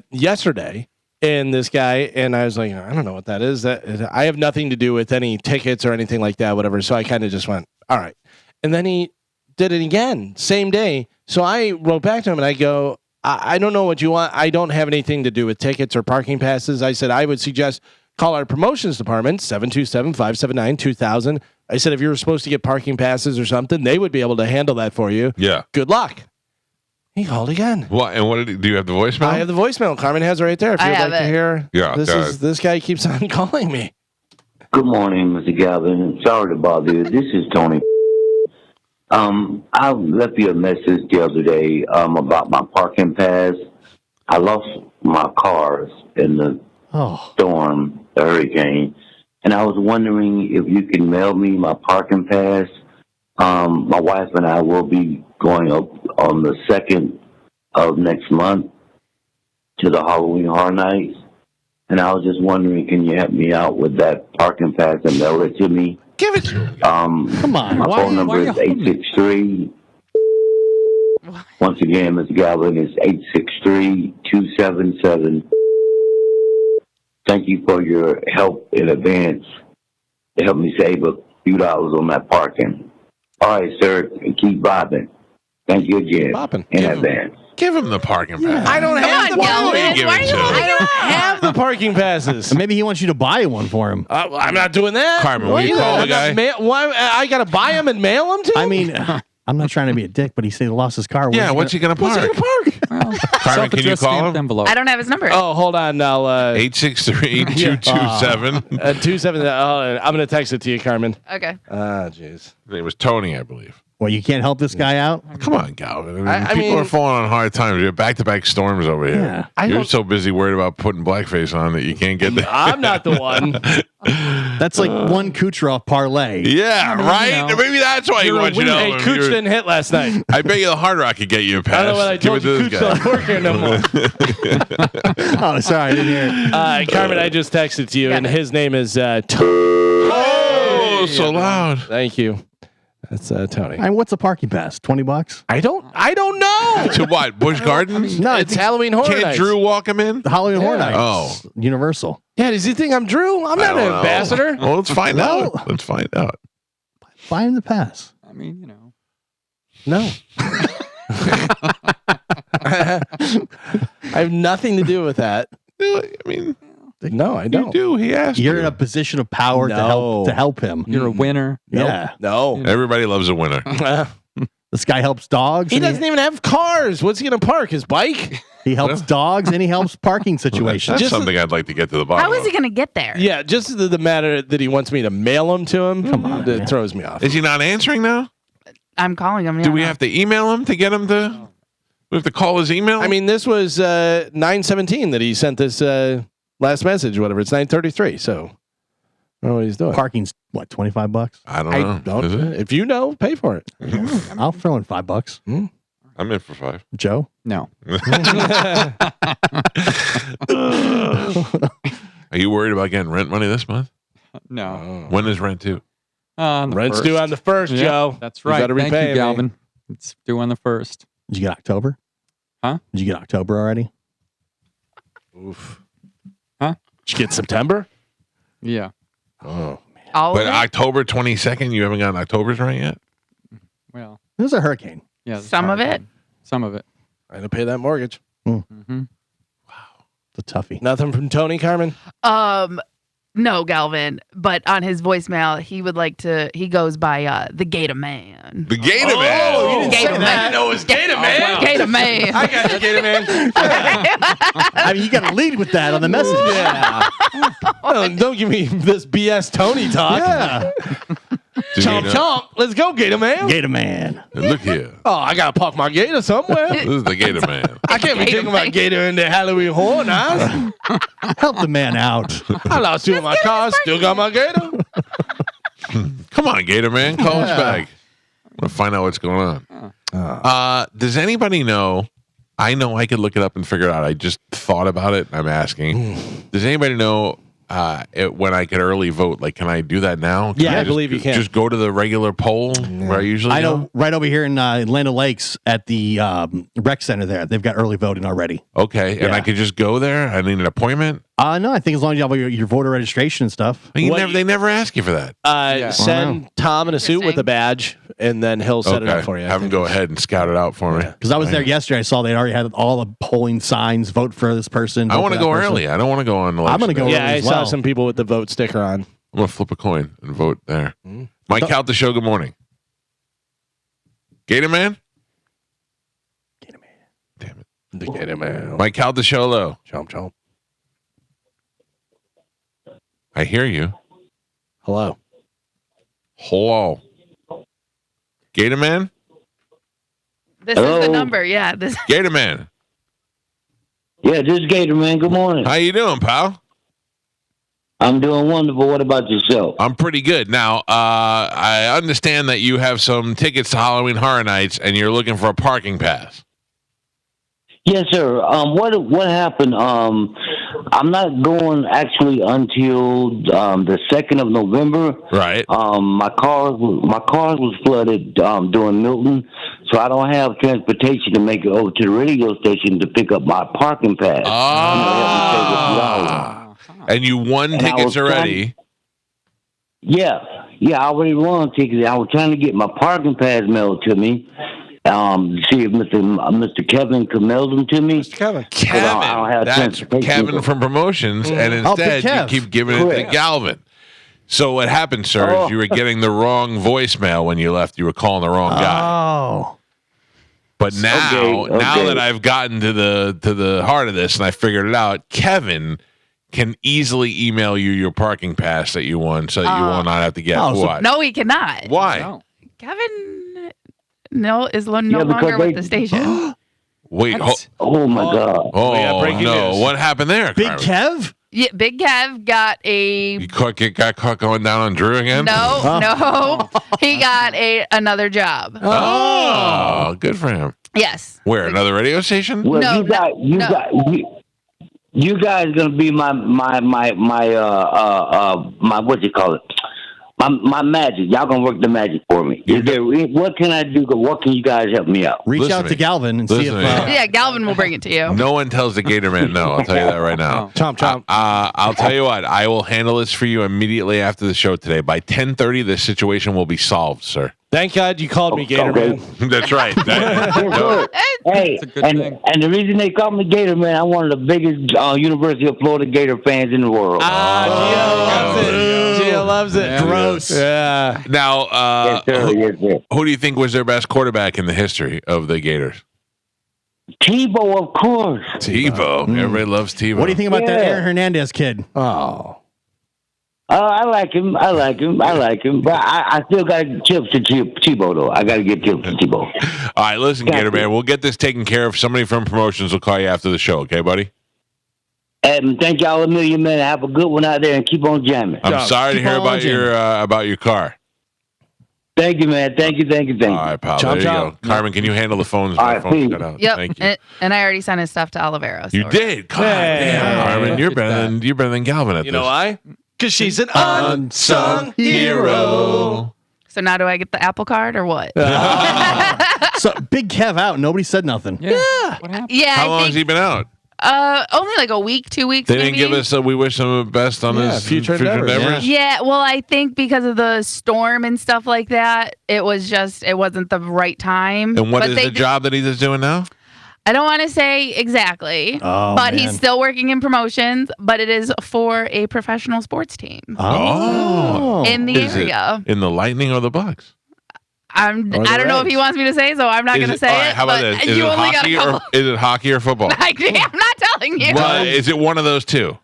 yesterday. And this guy, and I was like, I don't know what that is. I have nothing to do with any tickets or anything like that, whatever. So I kind of just went, all right. And then he did it again, same day. So I wrote back to him and I go, I don't know what you want. I don't have anything to do with tickets or parking passes. I said, I would suggest call our promotions department, 727-579-2000. I said, if you were supposed to get parking passes or something, they would be able to handle that for you. Yeah. Good luck. He called again. What? And do you have the voicemail? I have the voicemail. Carmen has it right there. If you'd like to hear. Yeah. This guy keeps on calling me. Good morning, Mr. Galvin. Sorry to bother you. This is Tony. I left you a message the other day about my parking pass. I lost my cars in the storm, the hurricane, and I was wondering if you can mail me my parking pass. My wife and I will be going up on the 2nd of next month to the Halloween Horror Nights. And I was just wondering, can you help me out with that parking pass and mail it to me? Give it to me. Come on. My phone number is 863. Once again, Mr. Galvin, it's 863-277. Thank you for your help in advance to help me save a few dollars on that parking. All right, sir, and keep bopping. Thank you again in advance. Give him the parking pass. I don't have the parking passes. I don't have the parking passes. Maybe he wants you to buy one for him. I'm not doing that. Carmen, will you call the guy? Why I got to buy him and mail him to him? I mean, I'm not trying to be a dick, but he said he lost his car. What's he going to park? Well, Carmen, can you call him? Envelope. I don't have his number. Oh, hold on. I'll 863-227. 27. I'm going to text it to you, Carmen. Okay. Jeez. His name was Tony, I believe. Well, you can't help this guy out? Come on, Galvin. I mean, people are falling on hard times. You have back-to-back storms over here. You're so busy worried about putting blackface on that you can't get there. I'm not the one. That's like one Kucherov parlay. Yeah, right? Maybe that's why he wants you to know. Hey, Cooch didn't hit last night. I bet you the Hard Rock could get you a pass. I don't know what I told you. Cooch doesn't work here no more. Oh, sorry. I didn't hear it. Carmen, I just texted to you, and his name is Oh, so loud. Thank you. That's Tony. And what's a parking pass? $20? I don't know. To what? Busch Gardens? No, it's Halloween Horror Nights. Can't Drew walk him in? The Halloween Horror Nights. Oh. Universal. Yeah, does he think I'm Drew? I'm not an ambassador. Well, let's find out. Let's find out. Buy him the pass. I mean, you know. No. I have nothing to do with that. I mean, no, I don't. You do. He asked. You're in a position of power to help him. You're a winner. Yeah. No. Everybody loves a winner. This guy helps dogs. He doesn't even have cars. What's he going to park? His bike? He helps dogs and he helps parking situations. That's something I'd like to get to the bottom How is he going to get there? Yeah, just the matter that he wants me to mail them to him. Come on, that throws me off. Is he not answering now? I'm calling him. Do we have to email him to get him to? We have to call his email? I mean, this was 9:17 that he sent this last message, whatever. It's 9:33, so I don't know what he's doing. Parking's what, $25? I don't know. If you know, pay for it. I'll throw in $5. I'm in for 5. Joe? No. Are you worried about getting rent money this month? No. When is rent due? Rent's due on the 1st, Joe. That's right. Thank you, Galvin. It's due on the 1st. Did you get October? Huh? Did you get October already? Oof. Huh? Did you get September? Yeah. Oh, man. But October 22nd, you haven't gotten October's rent yet? Well. It was a hurricane. Yeah. Some of it. Some of it. I had to pay that mortgage. Mm-hmm. It's a toughie. Nothing from Tony, Carmen? No, Galvin, but on his voicemail, he would like to. He goes by the Gator Man. The Gator Man. Oh, you didn't Gator say Man. that. No, it's Gator Man. Wow. Gator Man. I got you, Gator Man. I mean, you got to lead with that on the message. Yeah. Don't give me this BS Tony talk. Yeah. Chomp, chomp. Let's go, Gator Man. Gator Man. Look here. Oh, I got to park my Gator somewhere. This is the Gator Man. I can't be taking my Gator in the Halloween Horror Nights. Help the man out. I lost two of my cars. Still got my Gator. Come on, Gator Man. Call us back. I want to find out what's going on. Does anybody know? I know I could look it up and figure it out. I just thought about it. I'm asking. Does anybody know when I could early vote? Like, can I do that now? I believe you can. Just go to the regular poll where I usually I know right over here in Land Lakes at the rec center there. They've got early voting already. Okay, and I could just go there. I need an appointment. No, I think as long as you have your voter registration and stuff. They never ask you for that. Send Tom in a suit with a badge, and then he'll set it up for you. Have him go ahead and scout it out for me. Because I was there yesterday. I saw they already had all the polling signs. Vote for this person. I want to go early. I don't want to go on. I'm going to go early I as well. saw some people with the vote sticker on. I'm going to flip a coin and vote there. Mike Calta Show, good morning. Gator Man? Gator Man. Damn it. The Gator Man. Mike Calta Show, hello. Chomp, chomp. I hear you. Hello. Hello. Gator Man? This is the number. Yeah. This. Gator Man. Yeah, this is Gator Man. Good morning. How you doing, pal? I'm doing wonderful. What about yourself? I'm pretty good. Now, I understand that you have some tickets to Halloween Horror Nights and you're looking for a parking pass. Yes, sir. What happened? I'm not going actually until the 2nd of November. Right. My car was flooded during Milton, so I don't have transportation to make it over to the radio station to pick up my parking pass. And you won tickets already. Yeah, I already won tickets. I was trying to get my parking pass mailed to me. See if Mr. Kevin could mail them to me. Mr. Kevin. I don't have That's Kevin from promotions, and instead you keep giving it to Galvin. So what happened, sir, is you were getting the wrong voicemail when you left. You were calling the wrong guy. Oh. But now that I've gotten to the heart of this and I figured it out, Kevin can easily email you your parking pass that you won, so that you will not have to get what? No, he cannot. Why? No. Kevin is no longer with the station. Wait. Oh my God. Oh no! What happened there, Big Kev? Yeah, Big Kev got a. You got caught going down on Drew again? No. He got another job. Oh, good for him. Yes. Where? Another radio station? Well, you guys gonna be my what you call it? My magic. Y'all gonna work the magic for me. What can I do? What can you guys help me out? Reach out to Galvin and see if. Yeah, Galvin will bring it to you. No one tells the Gator Man no. I'll tell you that right now. Chomp. I'll tell you what. I will handle this for you immediately after the show today. By 10:30, this situation will be solved, sir. Thank God you called me Gator Man. That's right. Hey, and the reason they call me Gator Man, I'm one of the biggest University of Florida Gator fans in the world. Gio loves it. Yeah. Gross. Yeah. Now, yes, sir. Who do you think was their best quarterback in the history of the Gators? Tebow, of course. Tebow. Everybody loves Tebow. What do you think about that Aaron Hernandez kid? Oh. I like him. But I still got tips to Tebow, though. I got to get tips to Tebow. All right, listen, Gator Man, we'll get this taken care of. Somebody from promotions will call you after the show, okay, buddy? Thank y'all a million, man. Have a good one out there and keep on jamming. I'm sorry to hear about your car. Thank you, man. Thank you. All right, pal. There you go. Carmen, can you handle the phones? All right, phone's cut out. Yep. Thank you. And I already sent his stuff to Olivero. So You did? God damn, Carmen. You're better than Galvin at this. You know why? Because she's an unsung hero. So now do I get the Apple card or what? So Big Kev out. Nobody said nothing. Yeah. What happened? Yeah. How long has he been out? Only like a week, 2 weeks. They maybe. didn't give us a we wish him the best on his future endeavors. Yeah, well, I think because of the storm and stuff like that, it wasn't the right time. And what is the job that he's doing now? I don't want to say exactly, but he's still working in promotions, but it is for a professional sports team. Oh. In the area. In the Lightning or the Bucks? I don't know if he wants me to say, so I'm not going to say it. All right, how about this? Is it hockey or football? I'm not telling you. Well, is it one of those two?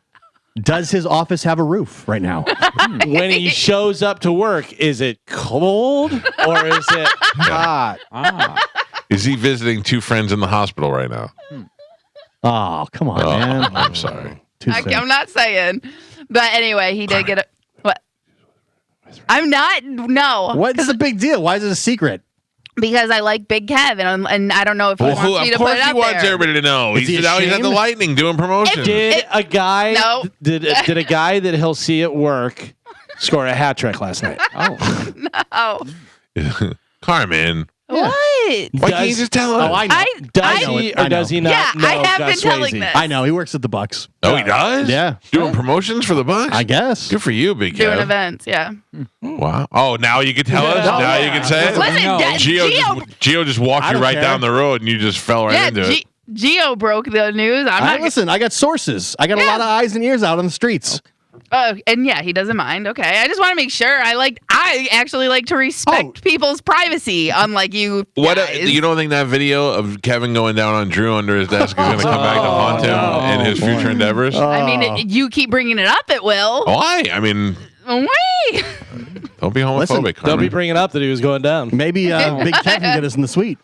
Does his office have a roof right now? When he shows up to work, is it cold or is it hot? Is he visiting two friends in the hospital right now? Oh, come on, man. I'm sorry. I'm not saying. But anyway, he did get a... What? I'm not... No. What's the big deal? Why is it a secret? Because I like Big Kev, and I don't know if he wants me to put it Of course he out wants there. everybody to know. He's at the Lightning doing promotion. Did a guy that he'll see at work score a hat trick last night? No. Carmen. What? Why can't you just tell us? Oh, I know. Does he not? Yeah, know I have Gus been telling Swayze? this. I know. He works at the Bucks. Oh, he does? Yeah. Doing promotions for the Bucks? I guess. Good for you, Big Doing Kev. events, yeah. Wow. Oh, now you can tell us? Now you can say it? Listen, Gio just walked you right down the road and you just fell right into it. Gio broke the news. Listen, I got sources. I got a lot of eyes and ears out on the streets. Oh, and yeah, he doesn't mind. Okay, I just want to make sure. I actually like to respect people's privacy, unlike you. You don't think that video of Kevin going down on Drew under his desk is going to come back to haunt him in his future endeavors? I mean, you keep bringing it up, it will. Why? I mean, wait. Don't be homophobic. Don't be bringing up that he was going down. Maybe Big Kev can get us in the suite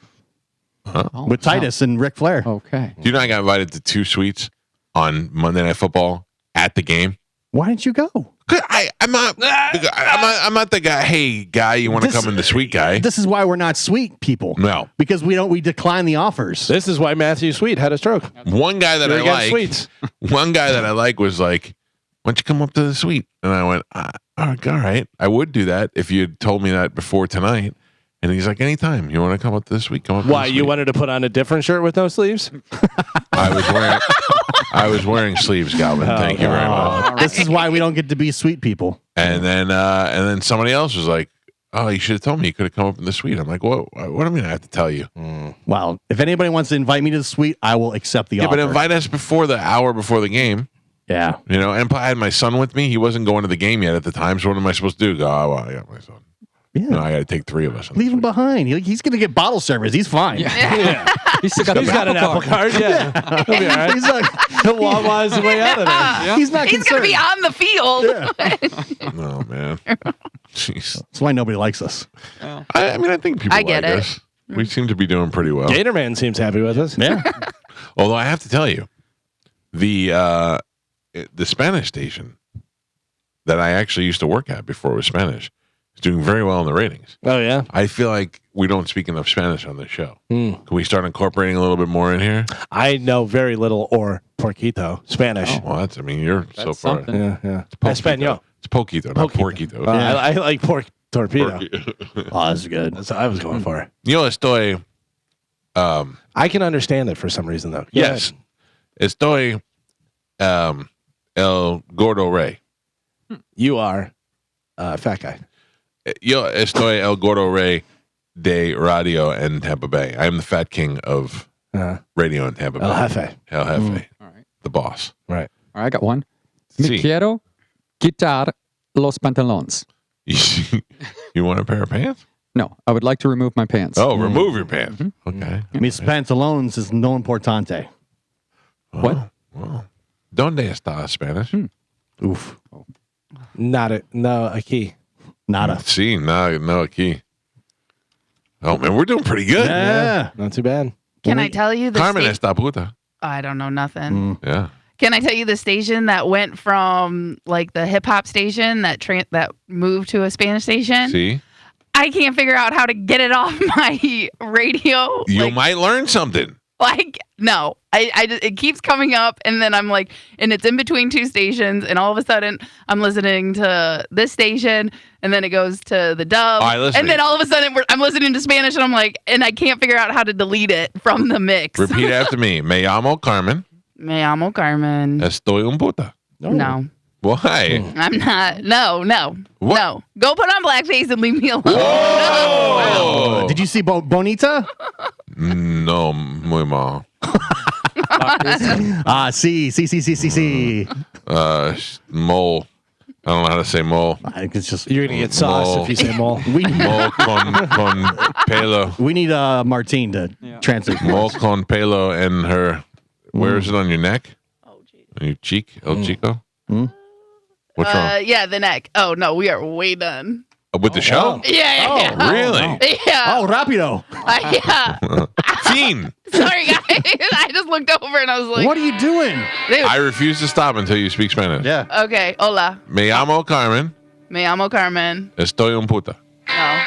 with Titus and Ric Flair. Okay. Do you know I got invited to 2 suites on Monday Night Football at the game? Why didn't you go? I'm not the guy. Hey, guy, you want to come in the suite, guy? This is why we're not sweet people. No, because we decline the offers. This is why Matthew Sweet had a stroke. One guy that I like was like, "Why don't you come up to the suite?" And I went, "All right, I would do that if you had told me that before tonight." And he's like, "Anytime you want to come up to the suite, come up." Why you wanted to put on a different shirt with no sleeves? I was wearing sleeves, Galvin. Thank you very much. This is why we don't get to be sweet people. And then somebody else was like, "Oh, you should have told me. You could have come up in the suite." I'm like, "What do I mean? I have to tell you?" Well, if anybody wants to invite me to the suite, I will accept the offer. But invite us before the hour before the game. Yeah, and I had my son with me. He wasn't going to the game yet at the time. So what am I supposed to do? Go, well, I got my son. Yeah, I got to take 3 of us. Leave him behind. He's going to get bottle service. He's fine. Yeah. He's got an Apple card. Yeah, he'll be all right. He's like, Wawa is the way out of there. Yeah. He's not. He's going to be on the field. Yeah. Oh man, jeez. That's why nobody likes us. I mean, I think people get like it. us. We seem to be doing pretty well. Gatorman seems happy with us. Yeah. Although I have to tell you, the Spanish station that I actually used to work at before it was Spanish is doing very well in the ratings. Oh yeah. I feel like we don't speak enough Spanish on this show. Can we start incorporating a little bit more in here? I know very little or poquito Spanish. Oh, well, you're so far. Something. Yeah. It's Espanol. It's poquito, not porquito. I like pork torpedo. Oh, that's good. That's what I was going for. Estoy. I can understand it for some reason though. Yes. Estoy el gordo rey. You are fat guy. Yo estoy el gordo rey de radio en Tampa Bay. I am the fat king of radio in Tampa Bay. El jefe. El jefe. All right. The boss. Right. All right, I got one. Me quiero quitar los pantalones. You want a pair of pants? No, I would like to remove my pants. Oh, remove your pants. Okay. Mis pantalones is no importante. What? Well, ¿Dónde está Spanish? Oof. No, aquí. Nada. See, no, aquí. Oh, man, we're doing pretty good. Yeah. Not too bad. Can I tell you the Carmen esta puta. I don't know nothing. Yeah. Can I tell you the station that went from like the hip hop station that moved to a Spanish station? See? I can't figure out how to get it off my radio. You might learn something. Like, no, it keeps coming up, and then I'm like, and it's in between two stations, and all of a sudden I'm listening to this station, and then it goes to the dub, and then all of a sudden I'm listening to Spanish, and I'm like, and I can't figure out how to delete it from the mix. Repeat after me. Me llamo Carmen. Me llamo Carmen. Estoy un puta. No. Why? I'm not. No. What? No. Go put on blackface and leave me alone. Whoa! Did you see Bonita? No, muy mal. See. Mole. I don't know how to say mole. It's just you're gonna get sauce if you say mole. Mole con pelo. We need Martine to translate. Mole con pelo and her. Where is it on your neck? Oh, geez. On your cheek, El Chico. What's wrong? Yeah, the neck. Oh no, we are way done. With the show? Wow. Yeah. Really? Yeah. Oh, rapido. Yeah. Fiend. Sorry, guys. I just looked over and I was like, What are you doing? Dude. I refuse to stop until you speak Spanish. Yeah. Okay. Hola. Me llamo Carmen. Me llamo Carmen. Estoy un puta. No.